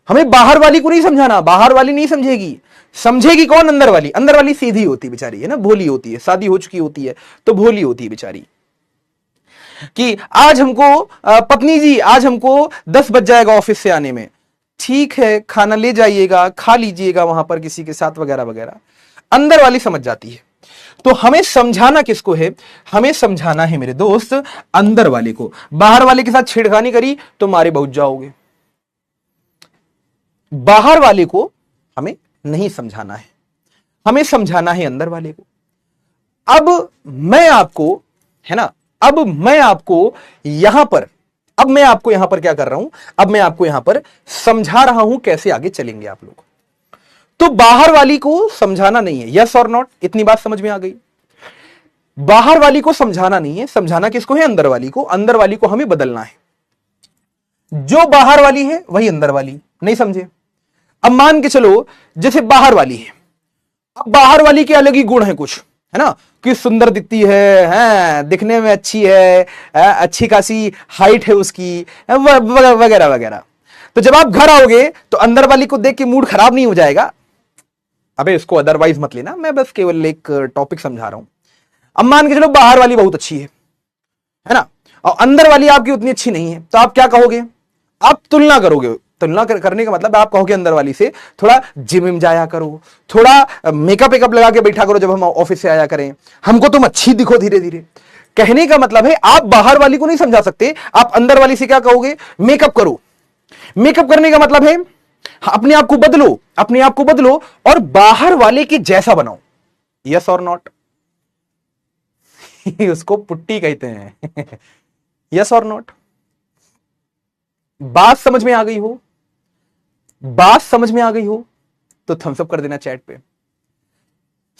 हमें बाहर वाली को नहीं समझाना। बाहर वाली नहीं समझेगी। समझेगी कौन? अंदर वाली। अंदर वाली सीधी होती बेचारी है ना, भोली होती है, शादी हो चुकी होती है तो भोली होती है बेचारी, कि आज हमको पत्नी जी आज हमको 10 बज जाएगा ऑफिस से आने में। ठीक है, खाना ले जाइएगा, खा लीजिएगा वहां पर किसी के साथ वगैरह वगैरह। अंदर वाली समझ जाती है। तो हमें समझाना किसको है? हमें समझाना है मेरे दोस्त अंदर वाले को। बाहर वाले के साथ छेड़खानी करी तो मारे बहुत जाओगे। बाहर वाले को हमें नहीं समझाना है, हमें समझाना है अंदर वाले को। अब मैं आपको, है ना, अब मैं आपको यहां पर क्या कर रहा हूं? अब मैं आपको यहां पर समझा रहा हूं कैसे आगे चलेंगे आप लोग। तो बाहर वाली को समझाना नहीं है। यस और नॉट? इतनी बात समझ में आ गई? बाहर वाली को समझाना नहीं है। समझाना किसको है? अंदर वाली को। अंदर वाली को हमें बदलना है। जो बाहर वाली है वही अंदर वाली। नहीं समझे? अब मान के चलो जैसे बाहर वाली है, अब बाहर वाली के अलग ही गुण है कुछ, है ना, कि सुंदर दिखती है, दिखने में अच्छी है, अच्छी खासी हाइट है उसकी, वगैरह वगैरह। तो जब आप घर आओगे तो अंदर वाली को देख के मूड खराब नहीं हो जाएगा? अबे इसको अदरवाइज मत लेना, मैं बस केवल एक टॉपिक समझा रहा हूं। अब मान के चलो बाहर वाली बहुत अच्छी है ना, और अंदर वाली आपकी उतनी अच्छी नहीं है, तो आप क्या कहोगे? आप तुलना करोगे। तुलना करने का मतलब आप कहोगे अंदर वाली से थोड़ा जिम में जाया करो, थोड़ा मेकअप वेकअप लगा के बैठा करो जब हम ऑफिस से आया करें, हमको तुम अच्छी दिखो धीरे धीरे। कहने का मतलब है आप बाहर वाली को नहीं समझा सकते, आप अंदर वाली से क्या कहोगे? मेकअप करो। मेकअप करने का मतलब है अपने आप को बदलो, अपने आप को बदलो और बाहर वाले के जैसा बनाओ। यस और नॉट? उसको पुट्टी कहते हैं। यस और नॉट? बात समझ में आ गई हो? बात समझ में आ गई हो तो थम्स अप कर देना चैट पे।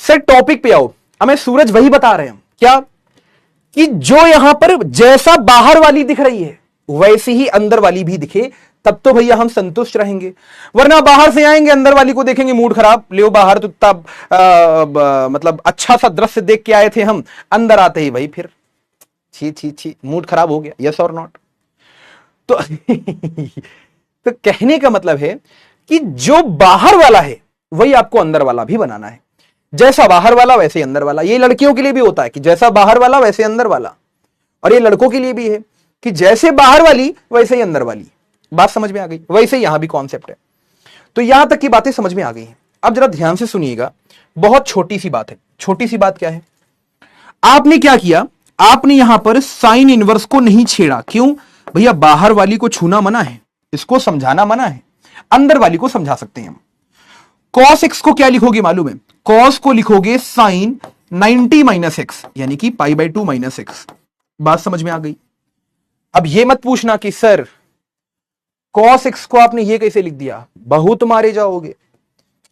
सर टॉपिक पे आओ। हमें सूरज वही बता रहे हैं क्या कि जो यहां पर जैसा बाहर वाली दिख रही है वैसी ही अंदर वाली भी दिखे, तब तो भैया हम संतुष्ट रहेंगे। वरना बाहर से आएंगे अंदर वाली को देखेंगे मूड खराब, ले बाहर तो तब मतलब अच्छा सा दृश्य देख के आए थे हम, अंदर आते ही भाई फिर छी छी छी मूड खराब हो गया। यस और नॉट? तो तो कहने का मतलब है कि जो बाहर वाला है वही आपको अंदर वाला भी बनाना है। जैसा बाहर वाला वैसे ही अंदर वाला। ये लड़कियों के लिए भी होता है कि जैसा बाहर वाला वैसे अंदर वाला, और ये लड़कों के लिए भी है कि जैसे बाहर वाली वैसे ही अंदर वाली। बात समझ में आ गई? वैसे ही यहां भी कॉन्सेप्ट है। तो यहां तक की बातें समझ में आ गई हैं। अब जरा ध्यान से सुनिएगा, बहुत छोटी सी बात है। छोटी सी बात क्या है? आपने क्या किया, आपने यहां पर साइन इनवर्स को नहीं छेड़ा। क्यों भैया? बाहर वाली को छूना मना है, इसको समझाना मना है, अंदर वाली को समझा सकते हैं हम। cos x को क्या लिखोगे मालूम है? cos को लिखोगे साइन 90 माइनस एक्स, यानी कि पाई बाई 2 माइनस एक्स। बात समझ में आ गई? अब ये मत पूछना कि सर cos x को आपने ये कैसे लिख दिया, बहुत मारे जाओगे।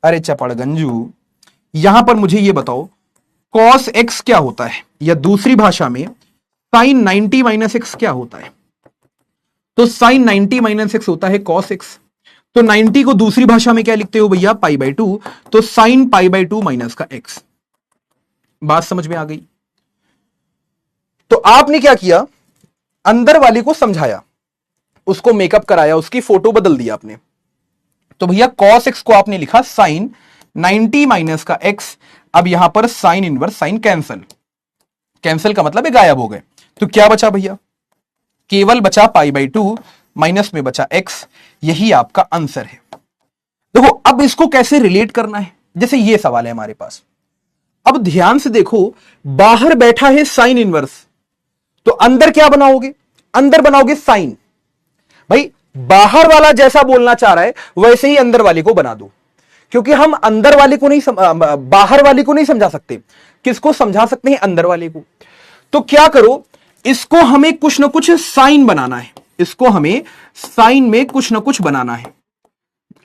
अरे चपड़ गंजू, यहां पर मुझे ये बताओ cos x क्या होता है, या दूसरी भाषा में साइन 90 माइनस एक्स क्या होता है? तो साइन 90 माइनस एक्स होता है cos x। तो 90 को दूसरी भाषा में क्या लिखते हो भैया? Pi by 2। तो साइन पाई बाई 2 माइनस का x। बात समझ में आ गई? तो आपने क्या किया, अंदर वाली को समझाया, उसको मेकअप कराया, उसकी फोटो बदल दी आपने। तो भैया cos x को आपने लिखा साइन 90 माइनस का x। अब यहां पर sine inverse, sine cancel, cancel का मतलब है गायब हो गए। तो क्या बचा भैया? केवल बचा पाई बाई 2, माइनस में बचा x। यही आपका आंसर है। देखो अब इसको कैसे रिलेट करना है, जैसे ये सवाल है हमारे पास। अब ध्यान से देखो, बाहर बैठा है साइन इनवर्स, तो अंदर क्या बनाओगे? अंदर बनाओगे साइन। भाई बाहर वाला जैसा बोलना चाह रहा है वैसे ही अंदर वाले को बना दो, क्योंकि हम अंदर वाले को नहीं बाहर वाले को नहीं समझा सकते। किसको समझा सकते हैं? अंदर वाले को। तो क्या करो, इसको हमें कुछ ना कुछ साइन बनाना है, इसको हमें साइन में कुछ ना कुछ बनाना है।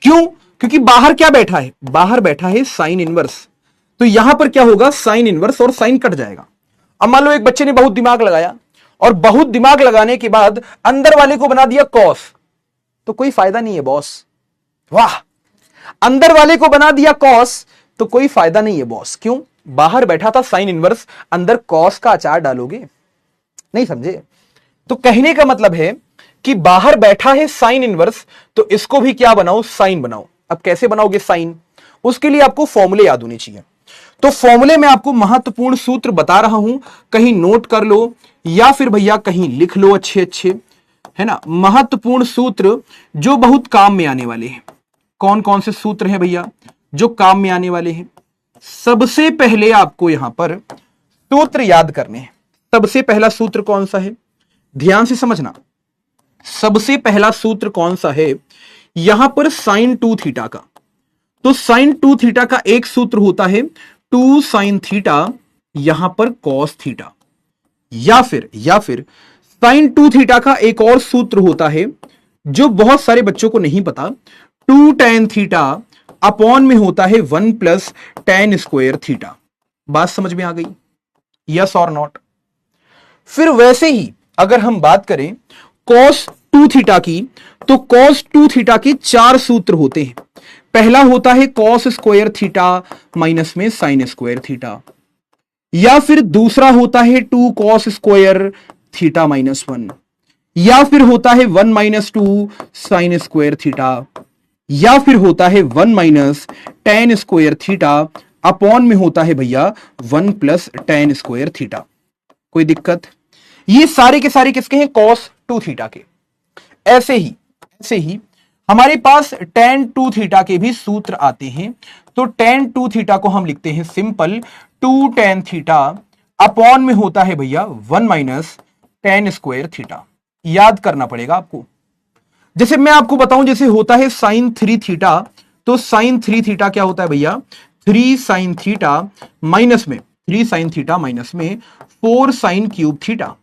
क्यों? क्योंकि बाहर क्या बैठा है? बाहर बैठा है साइन इनवर्स। तो यहां पर क्या होगा? साइन इनवर्स और साइन कट जाएगा। अब मान लो एक बच्चे ने बहुत दिमाग लगाया, और बहुत दिमाग लगाने के बाद अंदर वाले को बना दिया कॉस, तो कोई फायदा नहीं है बॉस। वाह, अंदर वाले को बना दिया कॉस तो कोई फायदा नहीं है बॉस। क्यों? बाहर बैठा था साइन इनवर्स, अंदर कॉस का अचार डालोगे? नहीं समझे? तो कहने का मतलब है कि बाहर बैठा है साइन इनवर्स, तो इसको भी क्या बनाओ? साइन बनाओ। अब कैसे बनाओगे साइन? उसके लिए आपको फॉर्मूले याद होने चाहिए। तो फॉर्मूले में आपको महत्वपूर्ण सूत्र बता रहा हूं, कहीं नोट कर लो या फिर भैया कहीं लिख लो अच्छे अच्छे, है ना। महत्वपूर्ण सूत्र जो बहुत काम में आने वाले हैं। कौन कौन से सूत्र हैं भैया जो काम में आने वाले हैं? सबसे पहले आपको यहां पर सूत्र याद करने हैं। सबसे पहला सूत्र कौन सा है? ध्यान से समझना। सबसे पहला सूत्र कौन सा है? यहां पर साइन 2 थीटा का। तो साइन 2 थीटा का एक सूत्र होता है 2 साइन थीटा, यहां पर कॉस थीटा। या फिर साइन 2 थीटा का एक और सूत्र होता है जो बहुत सारे बच्चों को नहीं पता, 2 tan थीटा अपॉन में होता है 1 प्लस tan स्क्वायर थीटा। बात समझ में आ गई? यस और नॉट? फिर वैसे ही अगर हम बात करें cos 2 थीटा की, तो cos 2 थीटा के 4 सूत्र होते हैं। पहला होता है cos स्क्वायर थीटा माइनस में साइन स्क्वायर थीटा, या फिर दूसरा होता है 2 cos स्क्वायर थीटा माइनस 1, या फिर होता है 1 माइनस 2 साइन स्क्वायर थीटा, या फिर होता है 1 minus ten square theta upon में होता है भैया 1 प्लस टेन स्क्वायर थीटा। कोई दिक्कत? ये सारे के सारे किसके हैं? कॉस 2 थीटा के। ऐसे ही हमारे पास tan 2 थीटा के भी सूत्र आते हैं। तो tan 2 थीटा को हम लिखते हैं सिंपल 2 tan थीटा अपॉन में होता है भैया 1 माइनस टेन स्क्वायर थीटा। याद करना पड़ेगा आपको। जैसे मैं आपको बताऊं, जैसे होता है साइन 3 थीटा, तो साइन 3 थीटा क्या होता है भैया? 3 साइन थीटा माइनस में 3 साइन थीटा माइनस में 4 साइन क्यूब थीटा।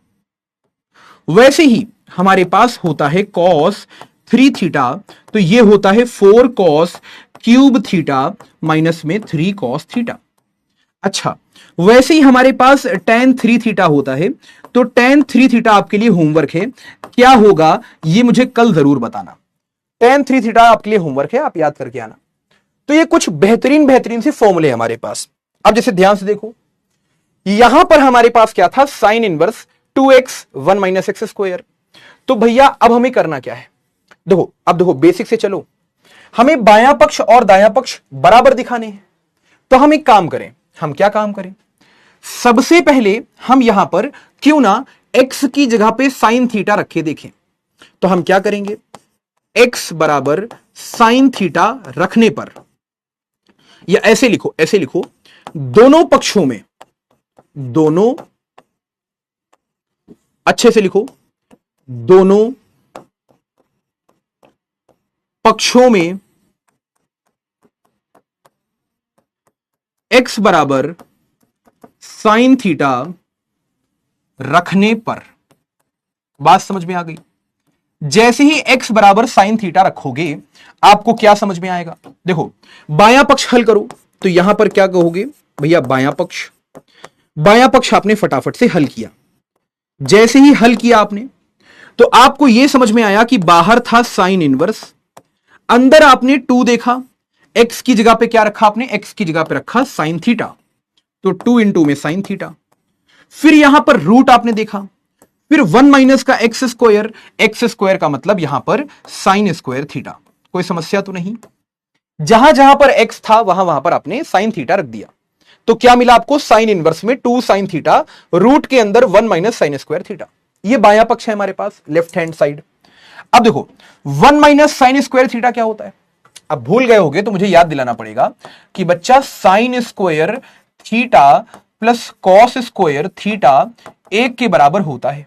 वैसे ही हमारे पास होता है cos 3 थीटा, तो ये होता है 4 cos क्यूब थीटा माइनस में 3 cos थीटा। अच्छा, वैसे ही हमारे पास tan 3 थीटा होता है, तो tan 3 थीटा आपके लिए होमवर्क है। क्या होगा ये मुझे कल जरूर बताना। tan 3 थीटा आपके लिए होमवर्क है, आप याद करके आना। तो ये कुछ बेहतरीन बेहतरीन से फॉर्मूले हमारे पास। अब जैसे ध्यान से देखो, यहां पर हमारे पास क्या था? Sine inverse 2x 1 minus x square. तो भैया अब हमें करना क्या है? देखो बेसिक से चलो, हमें बायां पक्ष और दायां पक्ष बराबर दिखाने हैं। तो हम एक काम करें, हम क्या काम करें? सबसे पहले हम यहां पर क्यों ना x की जगह पे साइन थीटा रखे देखें। तो हम क्या करेंगे? x बराबर साइन थीटा रखने पर, या ऐसे लिखो दोनों पक्षों में, दोनों अच्छे से लिखो, दोनों पक्षों में x बराबर साइन थीटा रखने पर। बात समझ में आ गई? जैसे ही x बराबर साइन थीटा रखोगे आपको क्या समझ में आएगा? देखो, बायां पक्ष हल करो, तो यहां पर क्या कहोगे भैया? बायां पक्ष आपने फटाफट से हल किया। जैसे ही हल किया आपने, तो आपको यह समझ में आया कि बाहर था साइन इनवर्स, अंदर आपने 2 देखा, x की जगह पे क्या रखा आपने? x की जगह पे रखा साइन थीटा, तो 2 इंटू में साइन थीटा। फिर यहां पर रूट आपने देखा, फिर 1 माइनस का एक्स स्क्वायर का मतलब यहां पर साइन स्क्वायर थीटा। कोई समस्या तो नहीं? जहां जहां पर x था वहां पर आपने साइन थीटा रख दिया। तो क्या मिला आपको? साइन इनवर्स में 2 साइन थीटा, रूट के अंदर 1 माइनस साइन स्क्वायर थीटा। ये बायां पक्ष है हमारे पास, लेफ्ट हैंड साइड। अब देखो 1 माइनस साइन स्क्वायर थीटा क्या होता है? अब भूल गए होगे तो मुझे याद दिलाना पड़ेगा कि बच्चा sine square theta plus cos square theta 1 के बराबर होता है।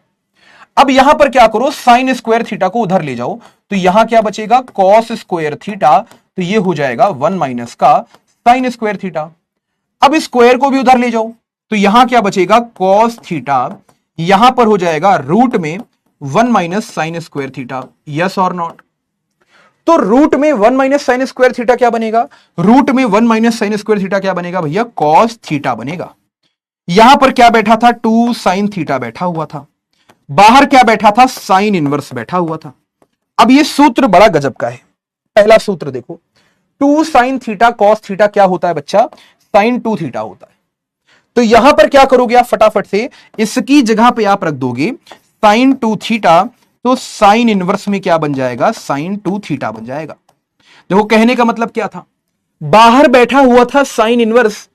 अब यहां पर क्या करो? साइन स्क्वायर थीटा को उधर ले जाओ, तो यहां क्या बचेगा? कॉस स्क्वायर थीटा, तो ये हो जाएगा 1 माइनस का साइन स्क्वायर थीटा। अब स्क्वायर को भी उधर ले जाओ, तो यहां क्या बचेगा? कॉस थीटा, यहां पर हो जाएगा रूट में 1 minus sine square theta. Yes और नॉट? तो रूट में 1 माइनस साइन स्क्वायर थीटा क्या बनेगा? रूट में 1 माइनस साइन स्क्वायर थीटा क्या बनेगा भैया? कॉस थीटा बनेगा। यहां पर क्या बैठा था? 2 साइन थीटा बैठा हुआ था। बाहर क्या बैठा था? साइन इनवर्स बैठा हुआ था। अब ये सूत्र बड़ा गजब का है। पहला सूत्र देखो, 2 साइन थीटा कॉस थीटा क्या होता है बच्चा? साइन 2 थीटा होता है। तो यहां पर क्या करोगे आप? फटाफट से इसकी जगह पे आप रख दोगे साइन 2 थीटा, तो साइन इनवर्स में क्या बन जाएगा? साइन 2 थीटा बन जाएगा। देखो कहने का मतलब क्या था? बाहर बैठा हुआ था साइन इनवर्स,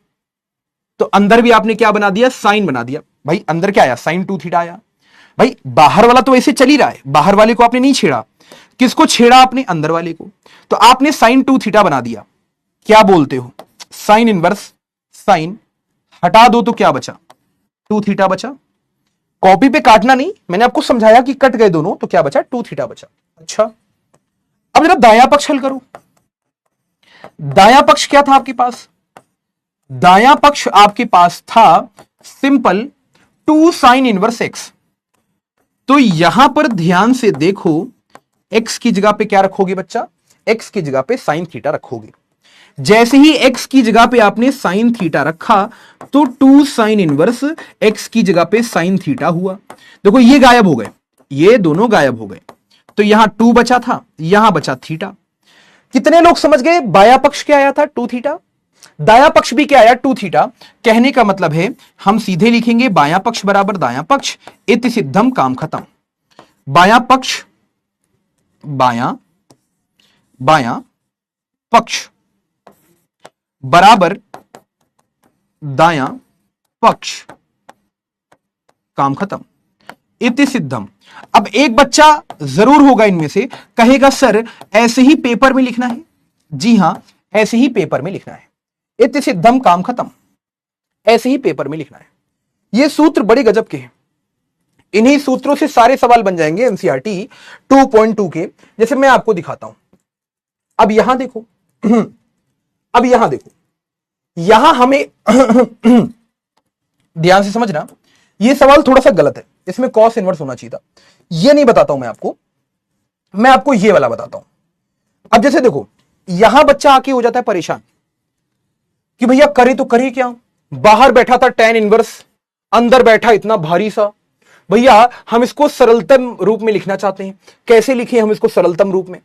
तो अंदर भी आपने क्या बना दिया? साइन बना दिया। भाई अंदर क्या आया? साइन 2 थीटा आया। भाई बाहर वाला तो ऐसे चल ही रहा है, बाहर वाले को आपने नहीं छेड़ा। किसको छेड़ा आपने? अंदर वाले को। तो आपने साइन 2 थीटा बना दिया। क्या बोलते हो? साइन इनवर्स साइन हटा दो तो क्या बचा? 2 थीटा बचा। कॉपी पे काटना नहीं, मैंने आपको समझाया कि कट गए दोनों, तो क्या बचा? 2 थीटा बचा। अच्छा, अब जरा दायां पक्ष हल करो। दायां पक्ष क्या था आपके पास? दायां पक्ष आपके पास था सिंपल 2 साइन इनवर्स एक्स। तो यहां पर ध्यान से देखो, x की जगह पे क्या रखोगे बच्चा? x की जगह पे साइन थीटा रखोगे। जैसे ही x की जगह पे आपने साइन थीटा रखा, तो 2 साइन इनवर्स x की जगह पे साइन थीटा हुआ। देखो ये गायब हो गए, ये दोनों गायब हो गए, तो यहां 2 बचा था, यहां बचा थीटा। कितने लोग समझ गए बायां पक्ष क्या आया था? 2 थीटा। दायां पक्ष भी क्या आया? 2 थीटा। कहने का मतलब है हम सीधे लिखेंगे बायां पक्ष बराबर दायां पक्ष, इति सिद्धम, काम खत्म। बायां पक्ष, बायां बायां पक्ष बराबर दायां पक्ष, काम खत्म। इति सिद्धम। अब एक बच्चा जरूर होगा इनमें से, कहेगा सर ऐसे ही पेपर में लिखना है। जी हां, ऐसे ही पेपर में लिखना है। इति सिद्धम, काम खत्म, ऐसे ही पेपर में लिखना है। ये सूत्र बड़े गजब के हैं। इन्हीं सूत्रों से सारे सवाल बन जाएंगे एनसीईआरटी 2.2 के। जैसे मैं आपको दिखाता हूं, अब यहां देखो अब यहां देखो, यहां हमें ध्यान से समझना, यह सवाल थोड़ा सा गलत है, इसमें कॉस इनवर्स होना चाहिए था। यह नहीं बताता हूं मैं आपको ये वाला बताता हूं। अब जैसे देखो, यहां बच्चा आके हो जाता है परेशान कि भैया करे तो करे क्या, बाहर बैठा था tan इनवर्स, अंदर बैठा इतना भारी सा, भैया हम इसको सरलतम रूप में लिखना चाहते हैं, कैसे लिखें हम इसको सरलतम रूप में।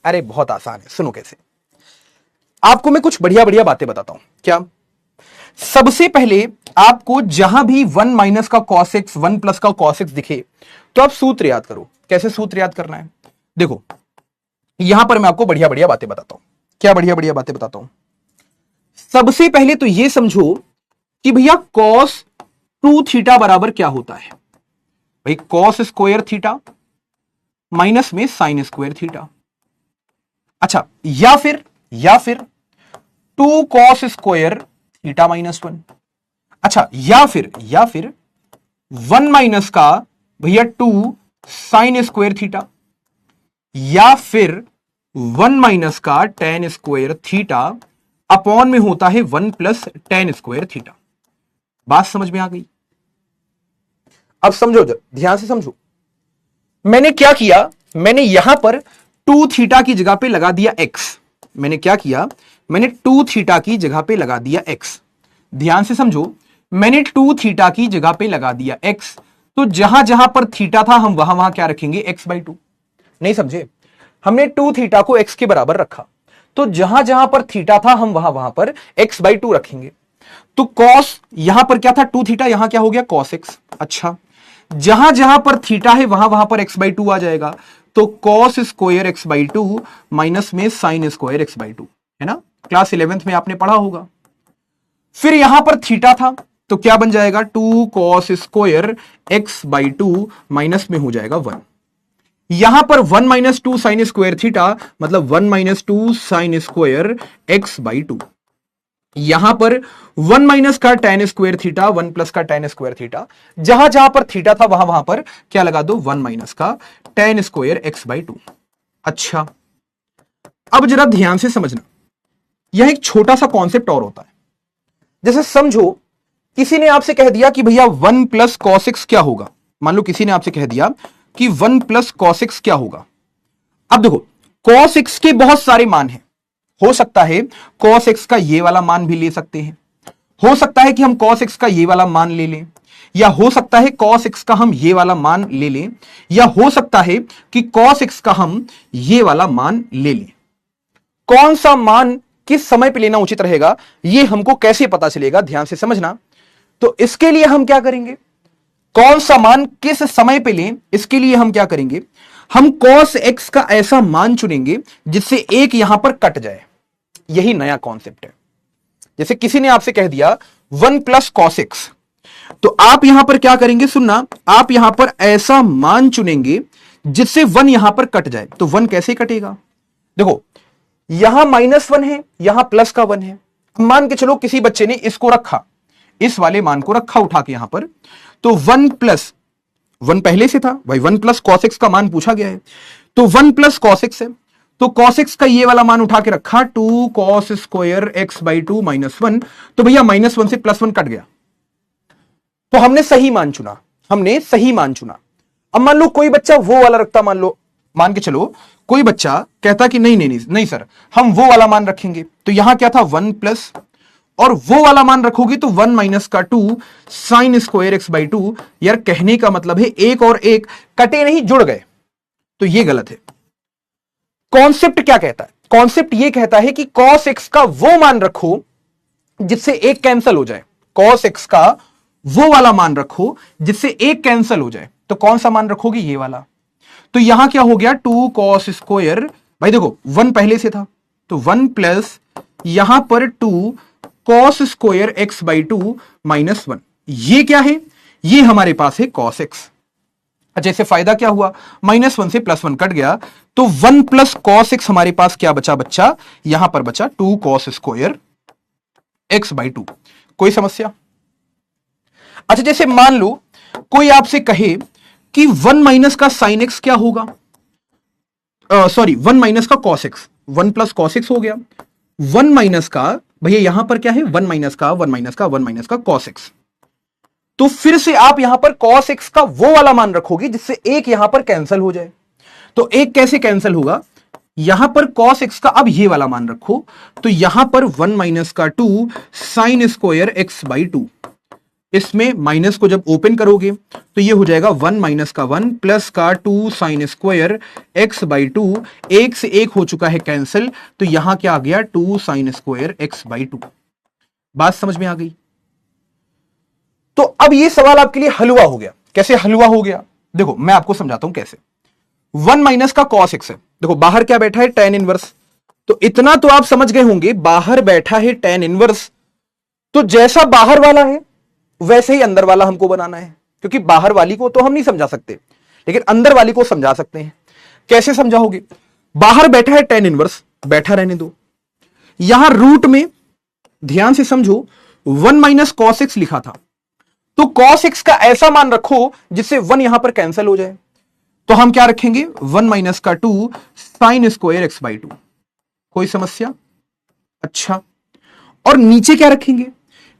अरे बहुत आसान है, सुनो कैसे। आपको मैं कुछ बढ़िया बढ़िया बातें बताता हूं। क्या? सबसे पहले आपको जहां भी 1 माइनस का cos x 1 प्लस का cos x दिखे तो आप सूत्र याद करो। कैसे सूत्र याद करना है? देखो यहां पर मैं आपको बढ़िया बढ़िया बातें बताता हूं। क्या बढ़िया बढ़िया बातें बताता हूं? सबसे पहले तो यह समझो कि भैया cos 2 थीटा बराबर क्या होता है। भाई cos स्क्वायर थीटा माइनस में sin स्क्वायर थीटा। अच्छा, या फिर 2 cos स्क्वायर थीटा माइनस 1। अच्छा, या फिर 1 माइनस का भैया 2 sin स्क्वायर थीटा, या फिर 1 माइनस का tan स्क्वायर थीटा अपॉन में होता है 1 प्लस tan स्क्वायर थीटा। बात समझ में आ गई? अब समझो, ध्यान से समझो। मैंने क्या किया, मैंने यहां पर 2 थीटा की जगह पे लगा दिया x। मैंने क्या किया, मैंने 2 थीटा की जगह पे लगा दिया x। ध्यान से समझो, मैंने 2 थीटा की जगह पे लगा दिया x, तो जहां जहां पर थीटा था हम वहां क्या रखेंगे, x/2। नहीं समझे? हमने 2 थीटा को x के बराबर रखा, तो जहां जहां पर थीटा था हम वहां पर x/2 रखेंगे। तो cos यहां पर क्या था, 2 थीटा, यहां क्या हो गया cos x। अच्छा, जहां जहां पर थीटा है वहां पर x/2 आ जाएगा, तो cos स्क्वायर x/2 माइनस में sin स्क्वायर x/2, है ना? क्लास 11th में आपने पढ़ा होगा। फिर यहां पर थीटा था तो क्या बन जाएगा, 2 cos स्क्वायर x/2 माइनस में हो जाएगा 1। यहां पर 1 माइनस 2 sin स्क्वायर थीटा, मतलब 1 माइनस 2 sin स्क्वायर x/2। यहां पर 1 माइनस का tan स्क्वायर थीटा, 1 प्लस का tan स्क्वायर थीटा। जहां जहां पर थीटा था वहां पर क्या लगा दो, 1 माइनस का tan स्क्वायर x/2। अच्छा, अब जरा ध्यान से समझना, यह एक छोटा सा कॉन्सेप्ट और होता है। जैसे समझो किसी ने आपसे कह दिया कि भैया 1 प्लस cos x क्या होगा। मान लो किसी ने आपसे कह दिया कि 1 प्लस cos x क्या होगा। अब देखो cos x के बहुत सारे मान हैं। हो सकता है cos x का ये वाला मान भी ले सकते हैं, हो सकता है कि हम cos x का ये वाला मान ले लें, या हो सकता है cos x का हम ये वाला मान ले लें, या हो सकता है कि cos x का हम ये वाला मान ले लें। कौन सा मान किस समय पे लेना उचित रहेगा, ये हमको कैसे पता चलेगा? ध्यान से समझना। तो इसके लिए हम क्या करेंगे, कौन सा मान किस समय पे लें, इसके लिए हम क्या करेंगे, हम cos x का ऐसा मान चुनेंगे जिससे एक यहां पर कट जाए। यही नया कॉन्सेप्ट है। जैसे किसी ने आपसे कह दिया 1 प्लस cos x, तो आप यहां पर क्या करेंगे, सुनना, आप यहां पर ऐसा मान चुनेंगे जिससे 1 यहां पर कट जाए। तो 1 कैसे कटेगा? देखो यहां -1 है, यहां प्लस का 1 है। मान के चलो किसी बच्चे ने इसको रखा, इस वाले मान को रखा उठा के यहां पर, तो 1 प्लस 1 पहले से था भाई, 1 प्लस cos x का मान पूछा गया है, तो 1 प्लस cos x है, तो cos x का ये वाला मान उठा के रखा, 2 cos स्क्वायर x/2 माइनस 1। तो भैया -1 से +1 कट गया, तो हमने सही मान चुना, हमने सही मान चुना। अब मान लो कोई बच्चा वो वाला रखता, मान के चलो कोई बच्चा कहता कि नहीं सर हम वो वाला मान रखेंगे, तो यहां क्या था 1 प्लस, और वो वाला मान रखोगे तो 1 माइनस का 2 sin स्क्वायर x/2। यार कहने का मतलब है एक और एक कटे नहीं, जुड़ गए, तो ये गलत है। कॉन्सेप्ट क्या कहता है? कॉन्सेप्ट ये कहता है कि cos x का वो मान रखो जिससे एक कैंसल हो जाए, cos x का वो वाला मान रखो जिससे एक कैंसल हो जाए। तो कौन सा मान रखोगे? ये वाला। तो यहां क्या हो गया, 2 cos स्क्वायर, भाई देखो 1 पहले से था, तो 1 प्लस यहां पर 2 cos square X by 2 minus 1। ये क्या है? ये हमारे पास है कॉस एक्स। अच्छा, इससे फायदा क्या हुआ? -1 से +1 कट गया, तो 1 प्लस कॉस एक्स हमारे पास क्या बचा बच्चा? यहां पर बचा 2 कॉस स्क्वायर एक्स बाई 2। कोई समस्या? अच्छा, जैसे मान लो कोई आपसे कहे कि 1 माइनस का साइन एक्स क्या होगा? सॉरी, 1 माइनस का cos x, 1 plus cos x हो गया। 1 माइनस का, भैया यहां पर क्या है? 1 माइनस का 1 माइनस का 1 माइनस का कॉस एक्स। तो फिर से आप यहां पर cos x का वो वाला मान रखोगे जिससे एक यहां पर कैंसिल हो जाए। तो एक कैसे कैंसिल होगा? यहां पर cos x का अब ये वाला मान रखो, तो यहां पर 1 माइनस का 2 साइन स्क्वायर एक्स बाई 2। इसमें माइनस को जब ओपन करोगे तो ये हो जाएगा 1 माइनस का 1 प्लस का 2 साइन स्क्वायर एक्स बाई 2। एक से एक हो चुका है कैंसिल, तो यहां क्या आ गया? 2 साइन स्क्वायर एक्स बाई 2। बात समझ में आ गई? तो अब ये सवाल आपके लिए हलवा हो गया। कैसे हलवा हो गया? देखो मैं आपको समझाता हूं कैसे। 1 माइनस का कॉस एक्स है, देखो बाहर क्या बैठा है? tan inverse. तो इतना तो आप समझ गए होंगे, बाहर बैठा है tan इनवर्स, तो जैसा बाहर वाला है वैसे ही अंदर वाला हमको बनाना है, क्योंकि बाहर वाली को तो हम नहीं समझा सकते, लेकिन अंदर वाली को समझा सकते हैं। कैसे समझाओगे? बाहर बैठा है tan इनवर्स, बैठा रहने दो। यहां रूट में ध्यान से समझो, 1 माइनस कॉस एक्स लिखा था, तो cos x का ऐसा मान रखो जिससे 1 यहां पर कैंसिल हो जाए। तो हम क्या रखेंगे? 1 माइनस का 2 साइन स्क्वायर एक्स बाई 2। कोई समस्या? अच्छा, और नीचे क्या रखेंगे?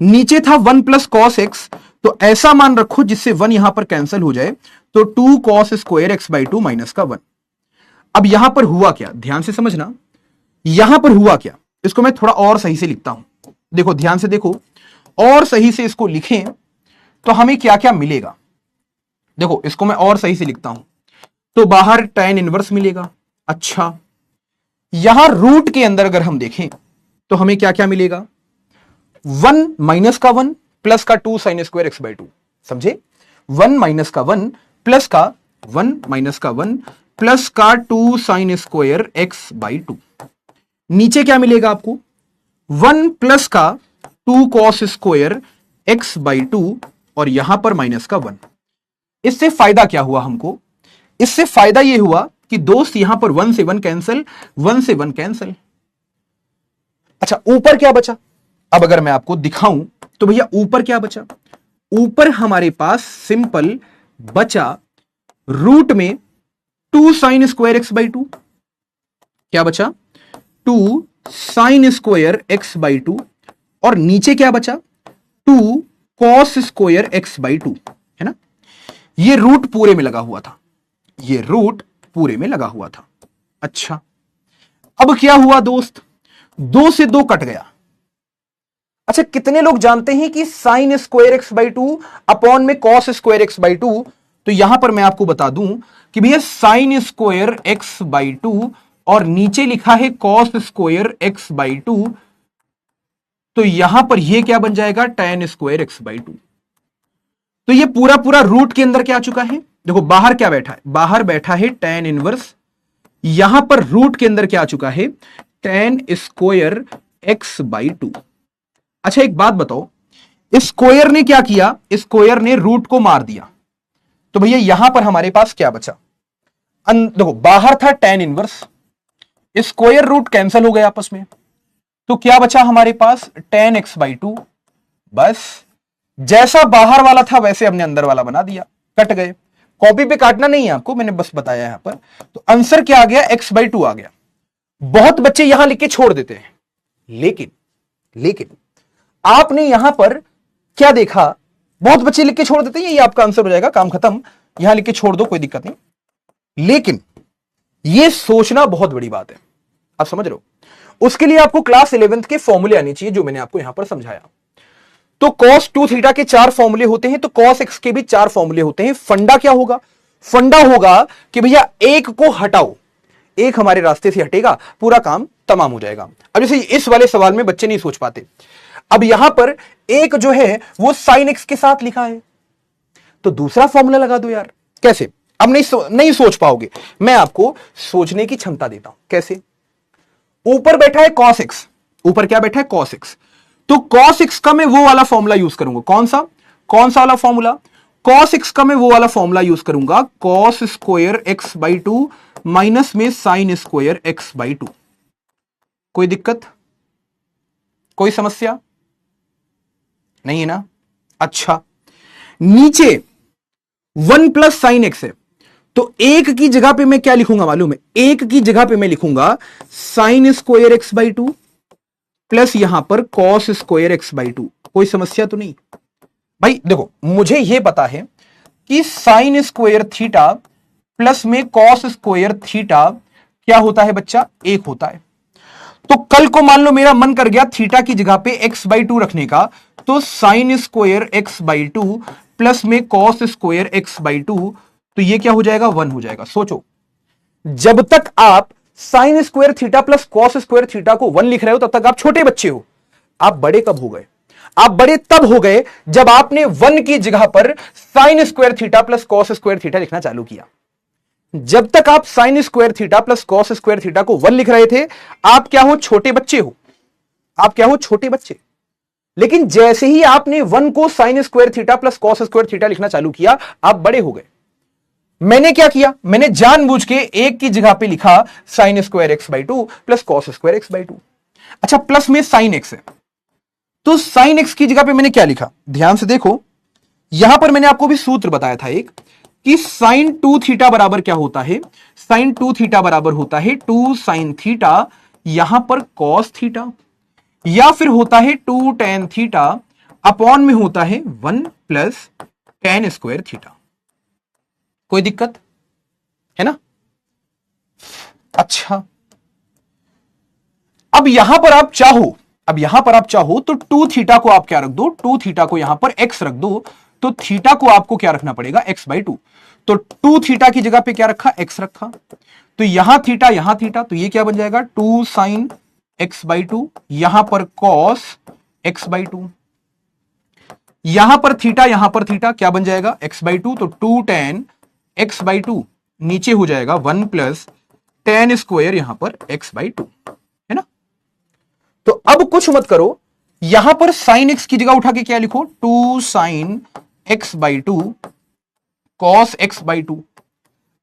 नीचे था 1 प्लस कॉस एक्स, तो ऐसा मान रखो जिससे 1 यहां पर कैंसिल हो जाए, तो 2 cos square X by 2 minus का 1। अब यहां पर हुआ क्या? ध्यान से समझना, यहां पर हुआ क्या, इसको मैं थोड़ा और सही से लिखता हूं। देखो ध्यान से देखो, और सही से इसको लिखें तो हमें क्या क्या मिलेगा। देखो इसको मैं और सही से लिखता हूं, तो बाहर tan इनवर्स मिलेगा। अच्छा, यहां रूट के अंदर अगर हम देखें तो हमें क्या क्या मिलेगा? 1 माइनस का 1 प्लस का 2 साइन स्क्वायर एक्स बाई 2। समझे? 1 माइनस का 1 प्लस का 1 माइनस का 1 प्लस का 2 साइन स्क्वायर एक्स बाई 2। नीचे क्या मिलेगा आपको? 1 प्लस का 2 कॉस स्क्वायर एक्स बाई 2, और यहां पर माइनस का 1। इससे फायदा क्या हुआ हमको? इससे फायदा यह हुआ कि दोस्त यहां पर 1 से 1 कैंसिल, 1 से 1 कैंसिल। अच्छा, ऊपर क्या बचा? अब अगर मैं आपको दिखाऊं तो भैया ऊपर क्या बचा? ऊपर हमारे पास सिंपल बचा रूट में 2 साइन स्क्वायर एक्स बाई 2। क्या बचा? 2 साइन स्क्वायर एक्स बाई 2, और नीचे क्या बचा? 2 कॉस स्क्वायर एक्स बाई 2, है ना? ये रूट पूरे में लगा हुआ था, ये रूट पूरे में लगा हुआ था। अच्छा, अब क्या हुआ दोस्त? 2 से 2 कट गया। अच्छा, कितने लोग जानते हैं कि sign square X by 2 upon में कॉस स्क्वायर एक्स बाई 2? तो यहां पर मैं आपको बता दूं कि भैया साइन स्क्वायर एक्स बाई 2 और नीचे लिखा है कॉस स्क्वायर एक्स बाई 2, तो यहां पर यह क्या बन जाएगा? tan square X by 2। तो ये पूरा पूरा रूट के अंदर क्या आ चुका है? देखो बाहर क्या बैठा है? बाहर बैठा है tan इनवर्स, यहां पर रूट के अंदर क्या आ चुका है? tan square X by 2। अच्छा एक बात बताओ, स्क्वायर ने क्या किया? स्क्वायर ने रूट को मार दिया, तो भैया यहां पर हमारे पास क्या बचा? देखो बाहर था tan inverse, square root cancel हो गए आपस में, तो क्या बचा हमारे पास? tan x by 2। बस जैसा बाहर वाला था वैसे हमने अंदर वाला बना दिया, कट गए। कॉपी पे काटना नहीं है आपको, मैंने बस बताया यहां पर। तो आंसर क्या आ गया? एक्स बाई 2 आ गया। बहुत बच्चे यहां लिख के छोड़ देते हैं, लेकिन आपने यहां पर क्या देखा? बहुत बच्चे लिख के छोड़ देते हैं, ये आपका आंसर हो जाएगा, काम खत्म, यहां लिख के छोड़ दो, कोई दिक्कत नहीं। लेकिन यह सोचना बहुत बड़ी बात है, आप समझ रहे हो? उसके लिए आपको क्लास 11th के फॉर्मूले आने चाहिए, जो मैंने आपको यहां पर समझाया। तो cos 2 थीटा के 4 फॉर्मूले होते हैं, तो cos x के भी 4 फॉर्मूले होते हैं। फंडा क्या होगा? फंडा होगा कि भैया एक को हटाओ, एक हमारे रास्ते से हटेगा, पूरा काम तमाम हो जाएगा। अब जैसे इस वाले सवाल में बच्चे नहीं सोच पाते, अब यहां पर एक जो है वो साइन एक्स के साथ लिखा है, तो दूसरा फॉर्मूला लगा दो यार। कैसे? अब नहीं सोच पाओगे, मैं आपको सोचने की क्षमता देता हूं। कैसे? ऊपर बैठा है cos x, ऊपर क्या बैठा है cos x, तो cos x का मैं वो वाला फॉर्मूला यूज करूंगा। कौन सा वाला फॉर्मूला? cos x का मैं वो वाला फॉर्मूला यूज करूंगा, cos square x by two minus में sin square x by to. कोई दिक्कत, कोई समस्या नहीं है ना? अच्छा, नीचे 1 प्लस साइन एक्स है, तो एक की जगह पे मैं क्या लिखूंगा मालूम है? एक की जगह पे मैं लिखूंगा sign square X by two plus यहां पर cos square X by to. कोई समस्या तो नहीं? भाई देखो, मुझे यह पता है कि साइन स्क्वायर थीटा प्लस में कॉस स्क्वायर थीटा क्या होता है बच्चा? एक होता है। तो कल को मान लो मेरा मन कर गया थीटा की जगह पे एक्स बाई टू रखने का, तो sine square X by two plus में cos square X by two, तो ये क्या हो जाएगा? 1 हो जाएगा। सोचो, जब तक आप sine square theta plus cos square theta को 1 लिख रहे हो तब तक आप छोटे बच्चे हो। आप बड़े कब हो गए? आप बड़े तब हो गए जब आपने 1 की जगह पर sine square theta plus cos square theta लिखना चालू किया। जब तक आप sine square theta plus cos square theta को 1 लिख रहे थे, आप क्या हो? छोटे बच्चे हो। आप क्या हो? छोटे बच्चे। लेकिन जैसे ही आपने 1 को sine square theta plus cos square theta लिखना चालू किया, आप बड़े हो गए। मैंने क्या किया? मैंने जानबूझ के एक की जगह पे लिखा sign square X by two plus cos square X by to. अच्छा, प्लस में साइन एक्स है, तो साइन एक्स की जगह पे मैंने क्या लिखा? ध्यान से देखो, यहां पर मैंने आपको भी सूत्र बताया था एक, कि साइन 2 थीटा बराबर क्या होता है? साइन 2 थीटा बराबर होता है 2 साइन थीटा, यहां पर कॉस थीटा, या फिर होता है 2 टेन थीटा अपॉन में होता है 1 प्लस टेन स्क्वायर थीटा। कोई दिक्कत है ना? अच्छा, अब यहां पर आप चाहो तो 2 थीटा को आप क्या रख दो? 2 थीटा को यहां पर x रख दो, तो थीटा को आपको क्या रखना पड़ेगा? x by two. तो 2 थीटा की जगह पे क्या रखा? x रखा, तो यहां थीटा, तो ये क्या बन जाएगा? 2 साइन x बाई टू, यहां पर cos x बाई टू, यहां पर थीटा क्या बन जाएगा? x बाई टू, तो 2 टेन x बाई टू, नीचे हो जाएगा 1 प्लस टेन स्क्वायर यहां पर x बाई टू, है ना? तो अब कुछ मत करो, यहां पर साइन एक्स की जगह उठा के क्या लिखो? 2 sine x by to cos x by to.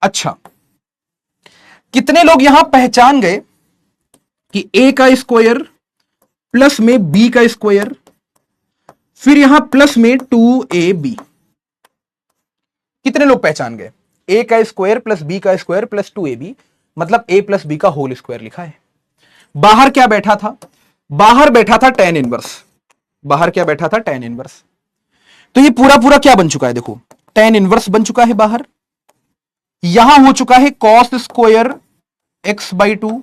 अच्छा, कितने लोग यहां पहचान गए कि a का स्क्वायर प्लस में b का स्क्वायर, फिर यहां प्लस में 2ab? कितने लोग पहचान गए? a का स्क्वायर प्लस b का स्क्वायर प्लस 2ab, मतलब a प्लस b का होल स्क्वायर लिखा है। बाहर क्या बैठा था? बाहर बैठा था tan इनवर्स। बाहर क्या बैठा था? tan inverse. तो ये पूरा क्या बन चुका है? देखो, tan इनवर्स बन चुका है बाहर। यहां हो चुका है cos square x by two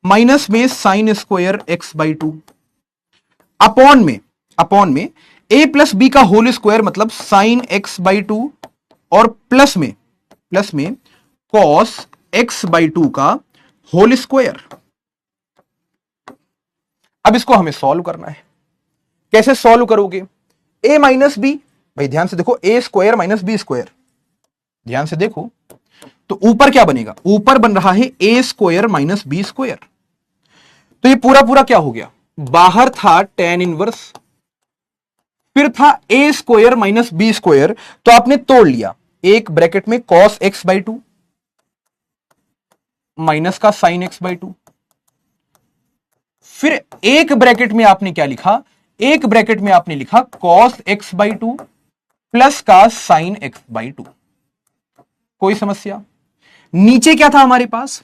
minus में sine square x by two, upon में a प्लस बी का होल स्क्वायर मतलब साइन x बाई टू, और प्लस में cos x बाई टू का होल स्क्वायर। अब इसको हमें सॉल्व करना है। कैसे सॉल्व करोगे? a माइनस बी, भाई ध्यान से देखो, a square minus b square, ध्यान से देखो, तो ऊपर क्या बनेगा? ऊपर बन रहा है a square minus b square. तो ये पूरा क्या हो गया? बाहर था tan इनवर्स, फिर था a square minus b square, तो आपने तोड़ लिया। एक ब्रैकेट में cos x by two minus का साइन x बाई टू, फिर एक ब्रैकेट में आपने क्या लिखा? एक ब्रैकेट में आपने लिखा cos x by two plus का साइन x बाई टू। कोई समस्या? नीचे क्या था हमारे पास?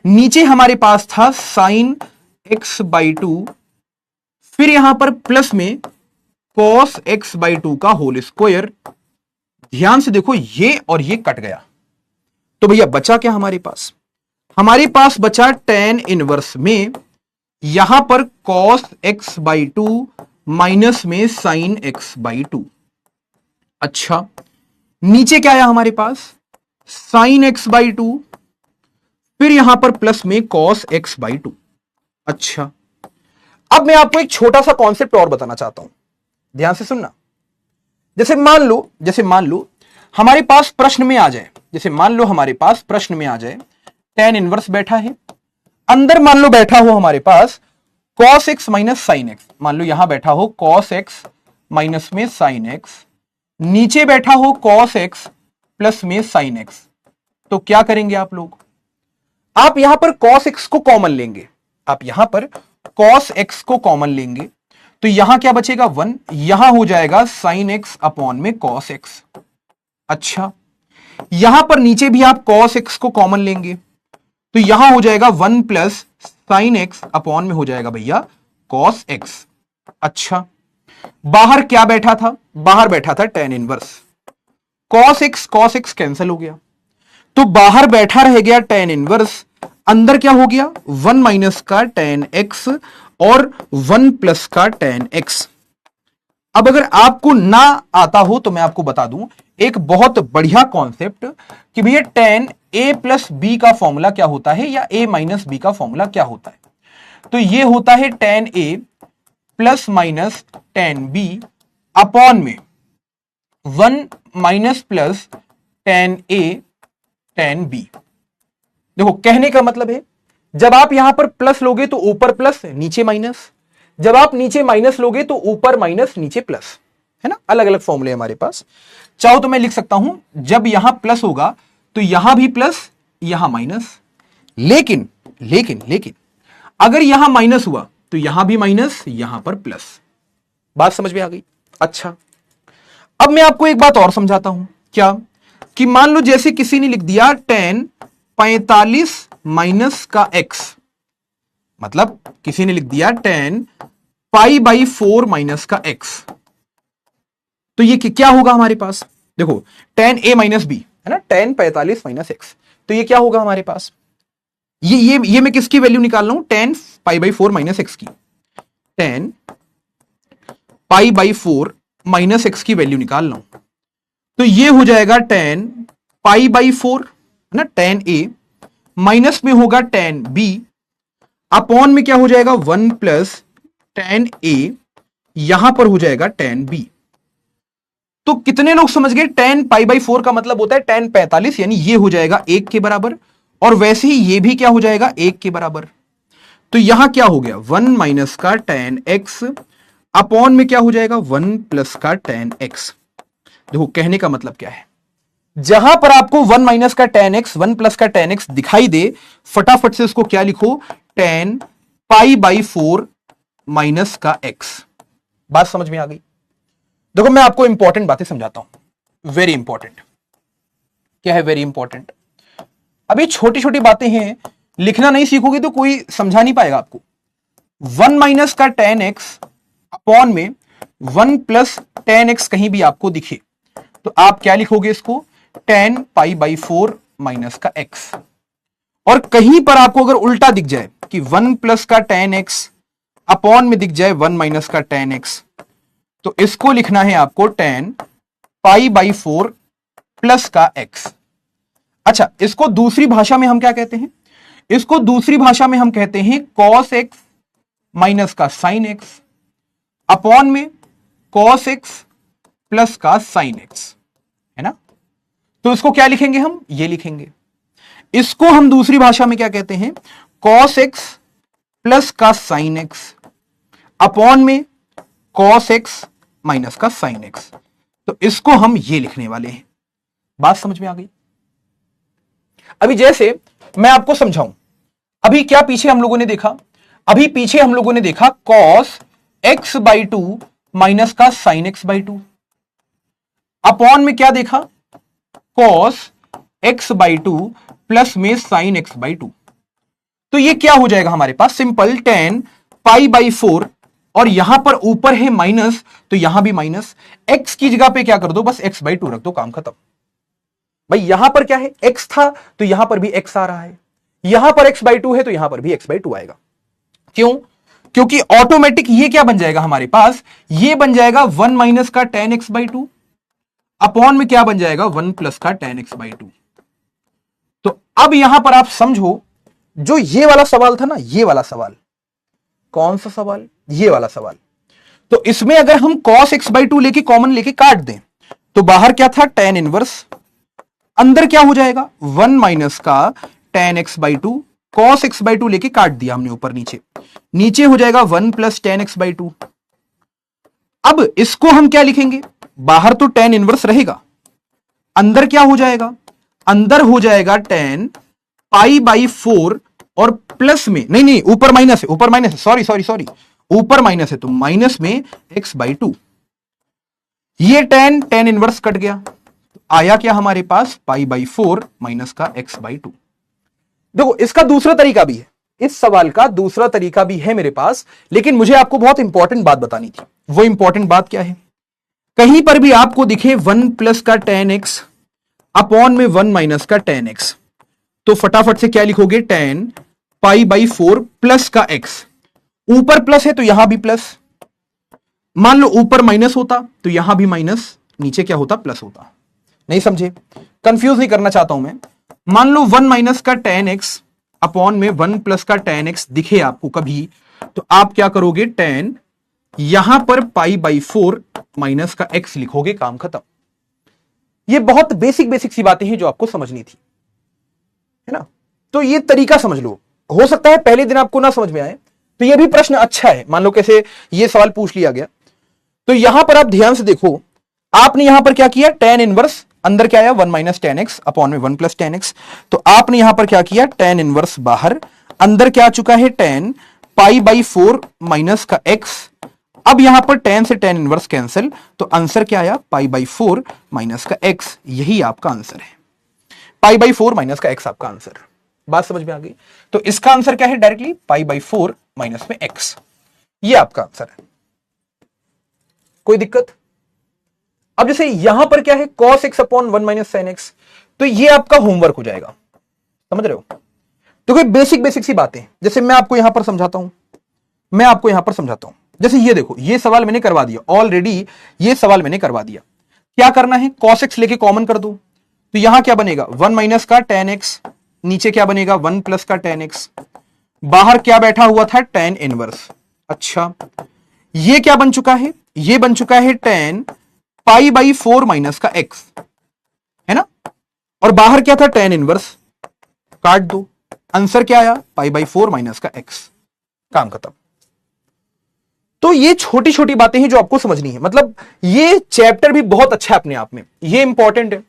नीचे हमारे पास था साइन x बाई टू, फिर यहां पर प्लस में cos x बाई टू का होल स्क्वायर। ध्यान से देखो, ये और ये कट गया, तो भैया बचा क्या हमारे पास? हमारे पास बचा tan इनवर्स में यहां पर cos x by two minus में साइन x बाई टू। अच्छा, नीचे क्या आया हमारे पास? साइन x बाई टू, फिर यहां पर प्लस में cos x बाई टू। अच्छा, अब मैं आपको एक छोटा सा कॉन्सेप्ट और बताना चाहता हूं, ध्यान से सुनना। जैसे मान लो हमारे पास प्रश्न में आ जाए, tan इनवर्स बैठा है। अंदर मान लो बैठा हो हमारे पास cos x minus sine x, मान लो यहां बैठा हो cos x माइनस में साइन एक्स, नीचे बैठा हो cos x प्लस में साइन एक्स, तो क्या करेंगे आप लोग? आप यहां पर cos x को कॉमन लेंगे, आप यहां पर cos x को कॉमन लेंगे, तो यहां क्या बचेगा 1, यहां हो जाएगा साइन एक्स अपॉन में cos x। अच्छा, यहां पर नीचे भी आप cos x को कॉमन लेंगे, तो यहां हो जाएगा 1 प्लस साइन एक्स अपॉन में हो जाएगा भैया cos x। अच्छा, बाहर क्या बैठा था? बाहर बैठा था tan inverse, cos x cancel हो गया, तो बाहर बैठा रह गया tan इनवर्स, अंदर क्या हो गया 1 माइनस का tan x और 1 प्लस का tan x। अब अगर आपको ना आता हो तो मैं आपको बता दूं एक बहुत बढ़िया कॉन्सेप्ट कि भैया tan a प्लस बी का फॉर्मूला क्या होता है या a माइनस बी का फॉर्मूला क्या होता है। तो ये होता है tan a plus minus tan b upon में 1 minus plus tan a tan b। देखो कहने का मतलब है जब आप यहां पर प्लस लोगे तो ऊपर प्लस नीचे माइनस, जब आप नीचे माइनस लोगे तो ऊपर माइनस नीचे प्लस, है ना। अलग अलग फॉर्मूले हमारे पास। चाहो तो मैं लिख सकता हूं जब यहां प्लस होगा तो यहां भी प्लस यहां माइनस, लेकिन लेकिन लेकिन अगर यहां माइनस हुआ तो यहां भी माइनस यहां पर प्लस। बात समझ में आ गई? अच्छा, अब मैं आपको एक बात और समझाता हूं। क्या कि मान लो जैसे किसी ने लिख दिया tan 45 माइनस का x, मतलब किसी ने लिख दिया tan पाई बाई 4 माइनस का x, तो ये क्या होगा हमारे पास? देखो tan a माइनस बी है ना, tan 45 माइनस x, तो ये क्या होगा हमारे पास? ये मैं किसकी वैल्यू निकाल रहा हूं? tan pi by 4 minus x की, tan pi by 4 minus x की वैल्यू निकाल रहा हूं, तो ये हो जाएगा tan पाई बाई 4 है ना, tan a माइनस में होगा tan b अपॉन में क्या हो जाएगा 1 प्लस tan a, यहां पर हो जाएगा tan b। तो कितने लोग समझ गए? tan पाई बाई 4 का मतलब होता है tan 45, यानी ये हो जाएगा 1 के बराबर, और वैसे ही ये भी क्या हो जाएगा 1 के बराबर। तो यहां क्या हो गया 1 माइनस का tan x अपॉन में क्या हो जाएगा 1 प्लस का tan x। देखो कहने का मतलब क्या है, जहां पर आपको 1 माइनस का tan x 1 प्लस का tan x दिखाई दे, फटाफट से उसको क्या लिखो? tan पाई बाई 4 माइनस का x। बात समझ में आ गई? देखो मैं आपको इंपॉर्टेंट बातें समझाता हूं, वेरी इंपॉर्टेंट। क्या है वेरी इंपॉर्टेंट? अभी छोटी छोटी बातें हैं, लिखना नहीं सीखोगे तो कोई समझा नहीं पाएगा आपको। 1 माइनस का tan x अपॉन में 1 प्लस tan x कहीं भी आपको दिखे तो आप क्या लिखोगे इसको? tan पाई बाई 4 माइनस का x। और कहीं पर आपको अगर उल्टा दिख जाए कि 1 प्लस का tan x अपॉन में दिख जाए 1 माइनस का tan x, तो इसको लिखना है आपको tan पाई बाई 4 प्लस का x। अच्छा, इसको दूसरी भाषा में हम क्या कहते हैं? इसको दूसरी भाषा में हम कहते हैं cos x माइनस का sin x अपॉन में cos x प्लस का sin x, है ना। तो इसको क्या लिखेंगे हम? ये लिखेंगे। इसको हम दूसरी भाषा में क्या कहते हैं? cos x प्लस का sin x अपॉन में cos x माइनस का sin x। तो इसको हम ये लिखने वाले हैं। बात समझ में आ गई? अभी जैसे मैं आपको समझाऊं, अभी क्या पीछे हम लोगों ने देखा? अभी पीछे हम लोगों ने देखा cos x बाई 2 माइनस का sin x बाई 2 अपॉन में क्या देखा? cos x बाई 2 प्लस में sin x बाई 2। तो ये क्या हो जाएगा हमारे पास? सिंपल tan पाई बाई 4, और यहां पर ऊपर है माइनस तो यहां भी माइनस, x की जगह पे क्या कर दो? बस x बाई 2 रख दो, काम खत्म। भाई यहां पर क्या है? x था तो यहां पर भी x आ रहा है, यहां पर x बाई 2 है तो यहां पर भी x बाई 2 आएगा। क्यों? क्योंकि ऑटोमेटिक ये क्या बन जाएगा हमारे पास? ये बन जाएगा 1 माइनस का tan x बाई 2 अपॉन में क्या बन जाएगा? 1 प्लस का tan x बाई 2। तो अब यहां पर आप समझो, जो ये वाला सवाल था ना, ये वाला सवाल, कौन सा सवाल? ये वाला सवाल। तो इसमें अगर हम cos x बाई 2 लेके कॉमन लेके काट दें तो बाहर क्या था? tan इनवर्स, अंदर क्या हो जाएगा? 1 माइनस का tan x by 2 cos x by to लेके काट दिया हमने ऊपर नीचे, नीचे हो जाएगा 1 plus ten x by to. अब इसको हम क्या लिखेंगे, बाहर तो tan इनवर्स रहेगा, अंदर क्या हो जाएगा, अंदर हो जाएगा tan पाई बाई 4 और प्लस में नहीं ऊपर माइनस है, ऊपर माइनस है, सॉरी ऊपर माइनस है तो माइनस में x बाई टू। ये tan इनवर्स कट गया, आया क्या हमारे पास पाई बाई 4 माइनस का x बाई टू। देखो इसका दूसरा तरीका भी है, इस सवाल का दूसरा तरीका भी है मेरे पास, लेकिन मुझे आपको बहुत इंपॉर्टेंट बात बतानी थी। वो इंपॉर्टेंट बात क्या है, कहीं पर भी आपको दिखे 1 प्लस का tan x अपॉन में 1 माइनस का tan x, तो फटाफट से क्या लिखोगे, tan पाई बाई 4 प्लस का x। ऊपर प्लस है तो यहां भी प्लस, मान लो ऊपर माइनस होता तो यहां भी माइनस, नीचे क्या होता, प्लस होता। नहीं समझे, कंफ्यूज नहीं करना चाहता हूं मैं। मान लो 1 माइनस का tan x अपॉन में 1 प्लस का tan x दिखे आपको कभी, तो आप क्या करोगे, tan यहां पर पाई बाई 4 माइनस का x लिखोगे, काम खत्म। ये बहुत बेसिक सी बातें हैं जो आपको समझनी थी, है ना। तो ये तरीका समझ लो, हो सकता है पहले दिन आपको ना समझ में आए, तो ये भी प्रश्न अच्छा है। मान लो कैसे ये सवाल पूछ लिया गया, तो यहां पर आप ध्यान से देखो, आपने यहां पर क्या किया, tan इनवर्स, अंदर क्या आया 1 माइनस tan x अपॉन में 1 प्लस tan x, तो आपने यहां पर क्या किया, tan इनवर्स बाहर, अंदर क्या आ चुका है, tan पाई बाई 4 माइनस का x। अब यहां पर tan से tan इनवर्स कैंसिल, तो आंसर क्या आया, पाई बाई 4 माइनस का x। यही आपका आंसर है, पाई बाई 4 माइनस का x आपका आंसर। बात समझ में आ गई, तो इसका आंसर क्या है, डायरेक्टली पाई बाई 4 माइनस में x, ये आपका आंसर है। कोई दिक्कत। अब जैसे यहां पर क्या है, cos x upon 1 minus sin x, तो ये आपका होमवर्क हो जाएगा, समझ रहे हो। तो कोई बेसिक सी बातें, जैसे मैं आपको यहां पर समझाता हूं, जैसे ये देखो, ये सवाल मैंने करवा दिया ऑलरेडी, ये सवाल मैंने करवा दिया। क्या करना है, cos x लेके कॉमन कर दो, तो यहां क्या बनेगा, 1 माइनस का tan x, नीचे क्या बनेगा, 1 प्लस का tan x, बाहर क्या बैठा हुआ था, tan इनवर्स। अच्छा, ये क्या बन चुका है, ये बन चुका है tan पाई बाई 4 माइनस का x, है ना, और बाहर क्या था, tan इनवर्स, काट दो, आंसर क्या आया, पाई बाई 4 माइनस का x, काम खत्म। तो ये छोटी छोटी बातें हैं जो आपको समझनी है। मतलब ये चैप्टर भी बहुत अच्छा है अपने आप में, ये इंपॉर्टेंट है,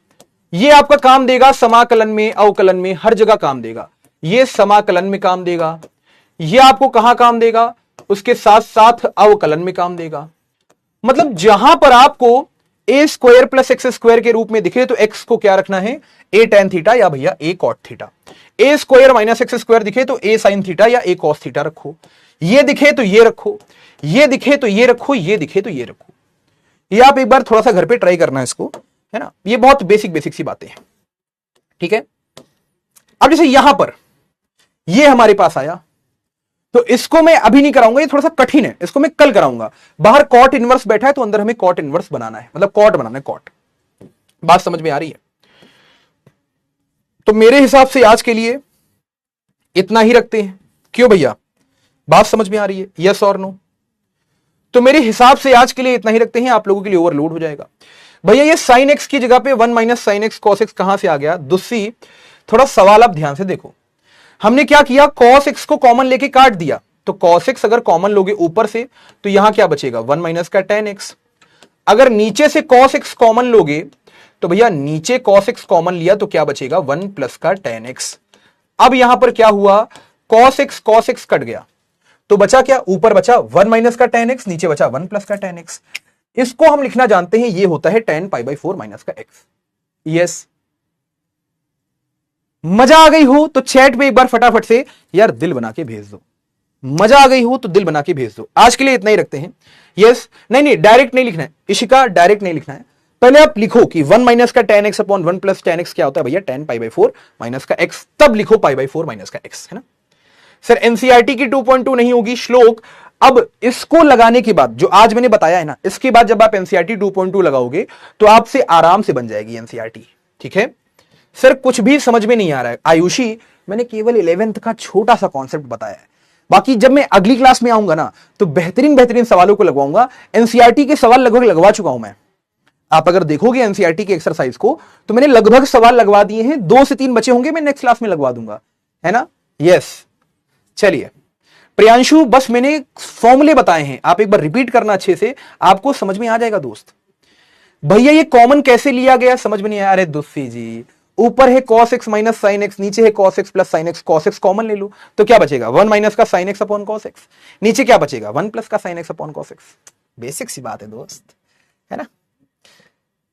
ये आपका काम देगा समाकलन में, अवकलन में, हर जगह काम देगा। ये समाकलन में काम देगा, ये आपको कहां काम देगा, उसके साथ साथ अवकलन में काम देगा। मतलब जहां पर आपको ए स्क्वायर प्लस एक्स स्क्वायर के रूप में दिखे, तो एक्स को क्या रखना है, ए टेन थीटा या भैया ए कॉट थीटा। ए स्क्वायर माइनस एक्स स्क्वायर दिखे तो ए साइन थीटा या ए कॉस थीटा रखो। ये दिखे तो ये रखो, ये दिखे तो ये रखो, ये दिखे तो ये रखो। ये आप एक बार थोड़ा सा घर पे ट्राई करना इसको, है ना। ये बहुत बेसिक सी बातें हैं, ठीक है। अब जैसे यहां पर ये हमारे पास आया, तो इसको मैं अभी नहीं कराऊंगा, ये थोड़ा सा कठिन है, इसको मैं कल कराऊंगा। बाहर कॉट इनवर्स बैठा है तो अंदर हमें कॉट इनवर्स बनाना है, मतलब कॉट बनाना है, कॉट। बात समझ में आ रही है। तो मेरे हिसाब से आज के लिए इतना ही रखते हैं। क्यों भैया, बात समझ में आ रही है, यस और नो। तो मेरे हिसाब से आज के लिए इतना ही रखते हैं, आप लोगों के लिए ओवरलोड हो जाएगा। भैया ये साइन एक्स की जगह पे 1 minus sine x cos x कहां से आ गया, दूसरी थोड़ा सवाल आप ध्यान से देखो। हमने क्या किया, cos x को कॉमन लेके काट दिया, तो cos x अगर कॉमन लोगे ऊपर से तो यहां क्या बचेगा, 1 माइनस का tan x। अगर नीचे से cos x कॉमन लोगे तो भैया नीचे cos x कॉमन लिया तो क्या बचेगा, 1 प्लस का tan x। अब यहां पर क्या हुआ, cos x कट गया तो बचा क्या, ऊपर बचा 1 माइनस का tan x, नीचे बचा 1 प्लस का tan x। इसको हम लिखना जानते हैं, ये होता है tan पाई बाई 4 माइनस का x। यस, मजा आ गई हो तो चैट पे एक बार फटाफट से यार दिल बना के भेज दो। मजा आ गई हो तो दिल बना के भेज दो। आज के लिए इतना ही रखते हैं। यस, नहीं डायरेक्ट नहीं लिखना है इशिका, डायरेक्ट नहीं लिखना है। पहले आप लिखो कि 1 माइनस का tan x upon 1 plus tan x क्या होता है भैया, tan पाई बाई 4 माइनस का x, तब लिखो पाई बाई 4 माइनस का x, है ना। सर एनसीईआरटी की 2.2 नहीं होगी श्लोक। अब इसको लगाने के बाद जो आज मैंने बताया है ना, इसके बाद जब आप एनसीईआरटी 2.2 लगाओगे तो आपसे आराम से बन जाएगी एनसीईआरटी, ठीक है। सर कुछ भी समझ में नहीं आ रहा है आयुषी, मैंने केवल 11th का छोटा सा कॉन्सेप्ट बताया है, बाकी जब मैं अगली क्लास में आऊंगा ना तो बेहतरीन सवालों को लगवाऊंगा। एनसीईआरटी के सवाल लगभग लगवा चुका हूं मैं। आप अगर देखोगे एनसीईआरटी के एक्सरसाइज को तो मैंने लगभग सवाल लगवा दिए हैं, 2 से 3 बचे होंगे, मैं नेक्स्ट क्लास में लगवा दूंगा, है ना। यस चलिए प्रियांशु, बस मैंने फॉर्मूले बताए हैं, आप एक बार रिपीट करना अच्छे से, आपको समझ में आ जाएगा दोस्त। भैया ये कॉमन कैसे लिया गया समझ में नहीं आया। अरे दुस्सी जी, ऊपर है cos x minus sine X, नीचे है cos x plus sine X, cos x common ले लो तो क्या बचेगा 1 माइनस का sine X upon cos x, नीचे क्या बचेगा 1 प्लस का sine X upon cos x। Basic सी बात है दोस्त, है ना।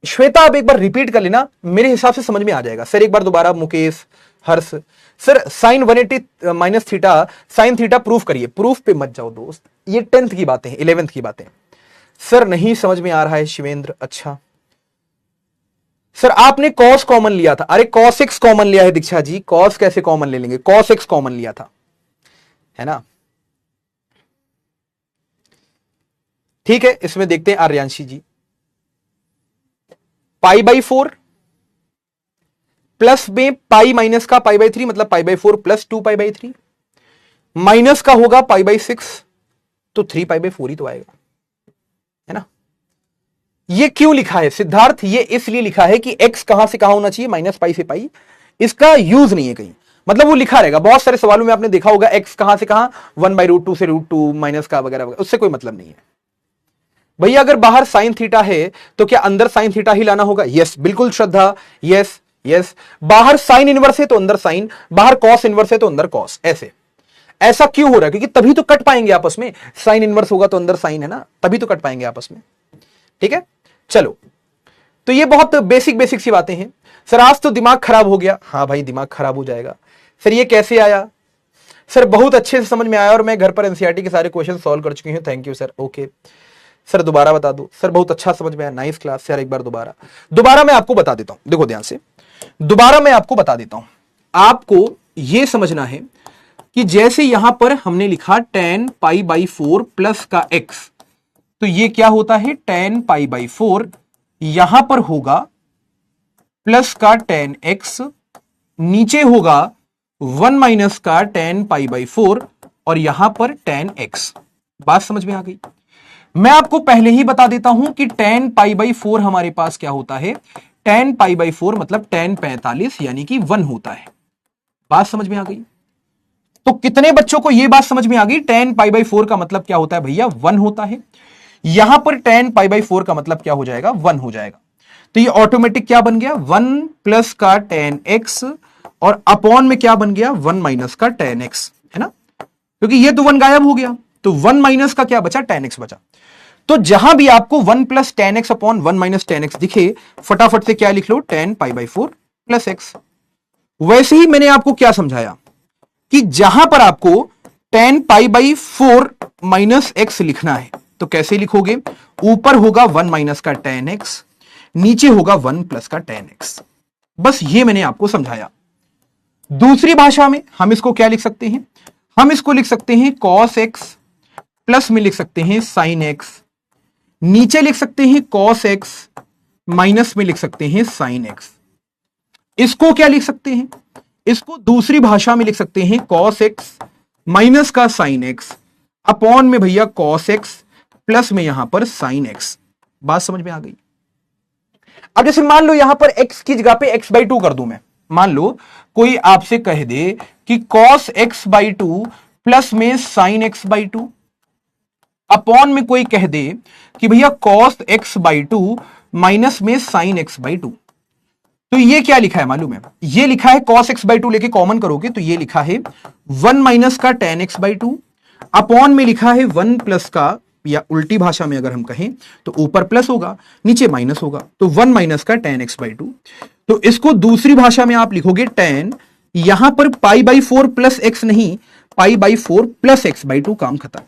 श्वेता आप एक बार रिपीट कर लेना, मेरे हिसाब से समझ में आ जाएगा। सर एक बार दोबारा Mukesh, Harsh, sir sine 180 minus theta sine theta proof करिए। प्रूफ पे मत जाओ दोस्त, ये 10th की बातें हैं, 11th की बातें। सर नहीं समझ में आ रहा है शिवेंद्र। अच्छा सर आपने cos कॉमन लिया था। अरे cos x कॉमन लिया है दीक्षा जी, cos कैसे कॉमन ले लेंगे, cos x कॉमन लिया था, है ना। ठीक है, इसमें देखते हैं आर्यांशी जी। पाई बाई 4 प्लस में पाई माइनस का पाई बाई 3 मतलब pi by 4 plus 2 pi by 3 minus का होगा पाई बाई 6 तो 3 पाई बाई 4 ही तो आएगा, है ना। ये क्यों लिखा है सिद्धार्थ, ये इसलिए लिखा है कि x कहां से कहां होना चाहिए, माइनस पाई से पाई। इसका यूज नहीं है कहीं, मतलब वो लिखा रहेगा। बहुत सारे सवालों में आपने देखा होगा x कहां से कहां 1/√2 से √2 माइनस का वगैरह वगैरह, उससे कोई मतलब नहीं है। भैया अगर बाहर साइन थीटा है तो क्या अंदर साइन थीटा ही लाना होगा। यस बिल्कुल श्रद्धा, यस यस। बाहर साइन इनवर्स है तो अंदर साइन, बाहर कॉस इनवर्स है तो अंदर कॉस। ऐसे ऐसा क्यों हो रहा है, क्योंकि तभी तो कट पाएंगे आपस में। साइन इनवर्स होगा तो अंदर साइन है ना, तभी तो कट पाएंगे आपस में। ठीक है चलो, तो ये बहुत बेसिक बेसिक सी बातें हैं। सर आज तो दिमाग खराब हो गया। हाँ भाई दिमाग खराब हो जाएगा। सर ये कैसे आया, सर बहुत अच्छे से समझ में आया और मैं घर पर एनसीईआरटी के सारे क्वेश्चन सॉल्व कर चुकी हूँ। Thank you sir. Okay sir दोबारा बता दो। सर बहुत अच्छा समझ में आया, नाइस क्लास। सर एक बार दोबारा मैं आपको बता देता हूं, देखो ध्यान से, दोबारा मैं आपको बता देता हूं। आपको यह समझना है कि जैसे यहां पर हमने लिखा tan पाई बाई 4 प्लस का x, तो ये क्या होता है tan पाई बाई 4, यहां पर होगा प्लस का tan x, नीचे होगा 1 माइनस का tan पाई बाई 4 और यहां पर tan x। बात समझ में आ गई। मैं आपको पहले ही बता देता हूं कि tan पाई बाई 4 हमारे पास क्या होता है, tan पाई बाई 4 मतलब tan 45 यानी कि 1 होता है। बात समझ में आ गई। तो कितने बच्चों को यह बात समझ में आ गई, tan पाई बाई 4 का मतलब क्या होता है भैया 1 होता है। यहां पर tan पाई बाई 4 का मतलब क्या हो जाएगा 1 हो जाएगा। तो ये ऑटोमेटिक क्या बन गया 1 प्लस का tan x और अपॉन में क्या बन गया 1 माइनस का tan x, है ना, क्योंकि ये तो 1 गायब हो गया तो 1 माइनस का क्या बचा tan x बचा। तो जहां भी आपको 1 plus tan x upon 1 minus tan x दिखे, फटाफट से क्या लिख लो tan pi by 4 plus x। वैसे ही मैंने आपको क्या समझाया कि जहां पर आपको tan pi by 4 minus x लिखना है तो कैसे लिखोगे, ऊपर होगा 1 माइनस का tan x, नीचे होगा 1 प्लस का tan x। बस ये मैंने आपको समझाया। दूसरी भाषा में हम इसको क्या लिख सकते हैं, हम इसको लिख सकते हैं cos x प्लस में लिख सकते हैं sin x, नीचे लिख सकते हैं cos x माइनस में लिख सकते हैं sin x। इसको क्या लिख सकते हैं, इसको दूसरी भाषा में लिख सकते हैं cos x माइनस का sin x अपॉन में भैया cos x प्लस में यहां पर sin x। बात समझ में आ गई। अब जैसे मान लो यहां पर x की जगह पे x/2 कर दूं मैं, मान लो कोई आपसे कह दे कि cos x/2 प्लस में sin x/2 अपॉन में कोई कह दे कि भैया cos x/2 माइनस में sin x/2, तो ये क्या लिखा है मालूम है, ये लिखा है cos x/2 लेके कॉमन करोगे तो ये लिखा है 1 माइनस का tan x/2 अपॉन में लिखा है 1 प्लस का, या उल्टी भाषा में अगर हम कहें तो ऊपर प्लस होगा नीचे माइनस होगा तो 1 माइनस का tan x/2। तो इसको दूसरी भाषा में आप लिखोगे tan, यहां पर पाई बाई 4 प्लस x नहीं, पाई बाई 4 प्लस x/2, काम खत्म।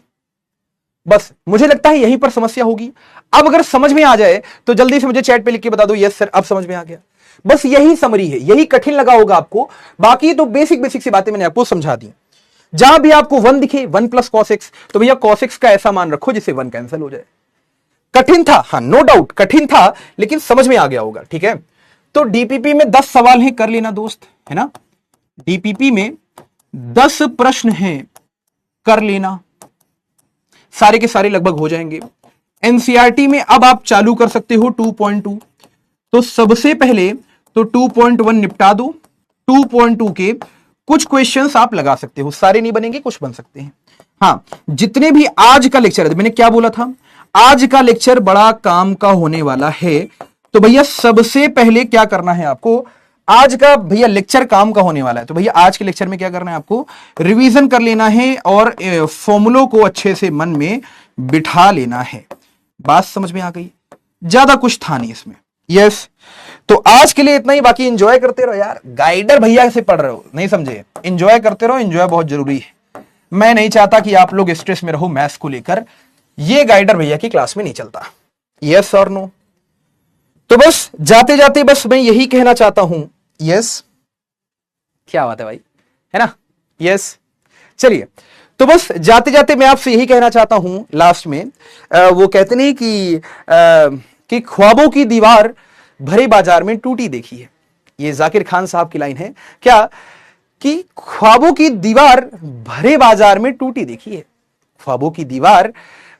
बस मुझे लगता है यहीं पर समस्या होगी। अब अगर समझ में आ जाए तो जल्दी से मुझे चैट पे लिख के बता दो यस सर अब समझ में आ गया। बस यही समरी है, यही कठिन लगा होगा आपको, बाकी तो बेसिक बेसिक सी बातें मैंने आपको समझा दी। जहां भी आपको 1 दिखे 1 प्लस cos x, तो भैया cos x का ऐसा मान रखो जिससे 1 कैंसिल हो जाए। कठिन था, हाँ नो डाउट कठिन था, लेकिन समझ में आ गया होगा। ठीक है, तो डीपीपी में 10 सवाल हैं, कर लेना दोस्त, है ना। डीपीपी में 10 प्रश्न हैं, कर लेना, सारे के सारे लगभग हो जाएंगे। एनसीईआरटी में अब आप चालू कर सकते हो 2.2, तो सबसे पहले तो 2.1 निपटा दो। 2.2 के कुछ क्वेश्चंस आप लगा सकते हो, सारे नहीं बनेंगे, कुछ बन सकते हैं। हाँ, जितने भी आज का लेक्चर है, मैंने क्या बोला था, आज का लेक्चर बड़ा काम का होने वाला है। तो भैया सबसे पहले क्या करना है आपको, आज का भैया लेक्चर काम का होने वाला है, तो भैया आज के लेक्चर में क्या करना है, आपको रिवीजन कर लेना है और फॉर्मूलों को अच्छे से मन में बिठा लेना है। बात समझ में आ गई, ज्यादा कुछ था नहीं इसमें। यस, तो आज के लिए इतना ही, बाकी एंजॉय करते रहो यार, गाइडर भैया से पढ़ रहे हो, नहीं समझे, एंजॉय करते रहो, एंजॉय बहुत जरूरी है। मैं नहीं चाहता कि आप लोग स्ट्रेस में रहो मैथ्स को लेकर, ये गाइडर भैया की क्लास में नहीं चलता। यस और नो? तो बस जाते जाते बस मैं यही कहना चाहता हूं। यस, क्या बात है भाई, है ना? यस, चलिए, तो बस जाते जाते मैं आपसे यही कहना चाहता हूं लास्ट में, वो कहते नहीं कि ख्वाबों की दीवार भरे बाजार में टूटी देखी है, ये जाकिर खान साहब की लाइन है क्या, कि ख्वाबों की दीवार भरे बाजार में टूटी देखी है, ख्वाबों की दीवार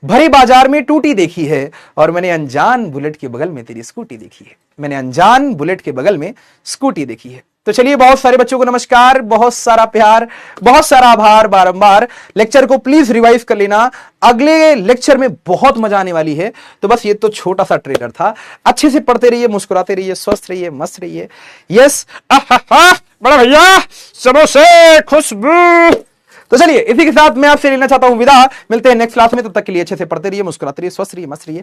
भरे बाजार में टूटी देखी है, और मैंने अनजान बुलेट के बगल में तेरी स्कूटी देखी है, मैंने अनजान बुलेट के बगल में स्कूटी देखी है। तो चलिए, बहुत सारे बच्चों को नमस्कार, बहुत सारा प्यार, बहुत सारा आभार। बारंबार लेक्चर को प्लीज रिवाइज कर लेना, अगले लेक्चर में बहुत मजा आने वाली है। तो बस ये तो छोटा सा ट्रेलर था, अच्छे से पढ़ते रहिए, मुस्कुराते रहिए, स्वस्थ रहिए, मस्त रहिए। यस, बड़ा भैया समोसे खुशबू। तो चलिए, इसी के साथ मैं आपसे लेना चाहता हूं विदा, मिलते हैं नेक्स्ट क्लास में, तब तक के लिए अच्छे से पढ़ते रहिए, मुस्कुराते रहिए, स्वस्थ रहिए, मस्त रहिए।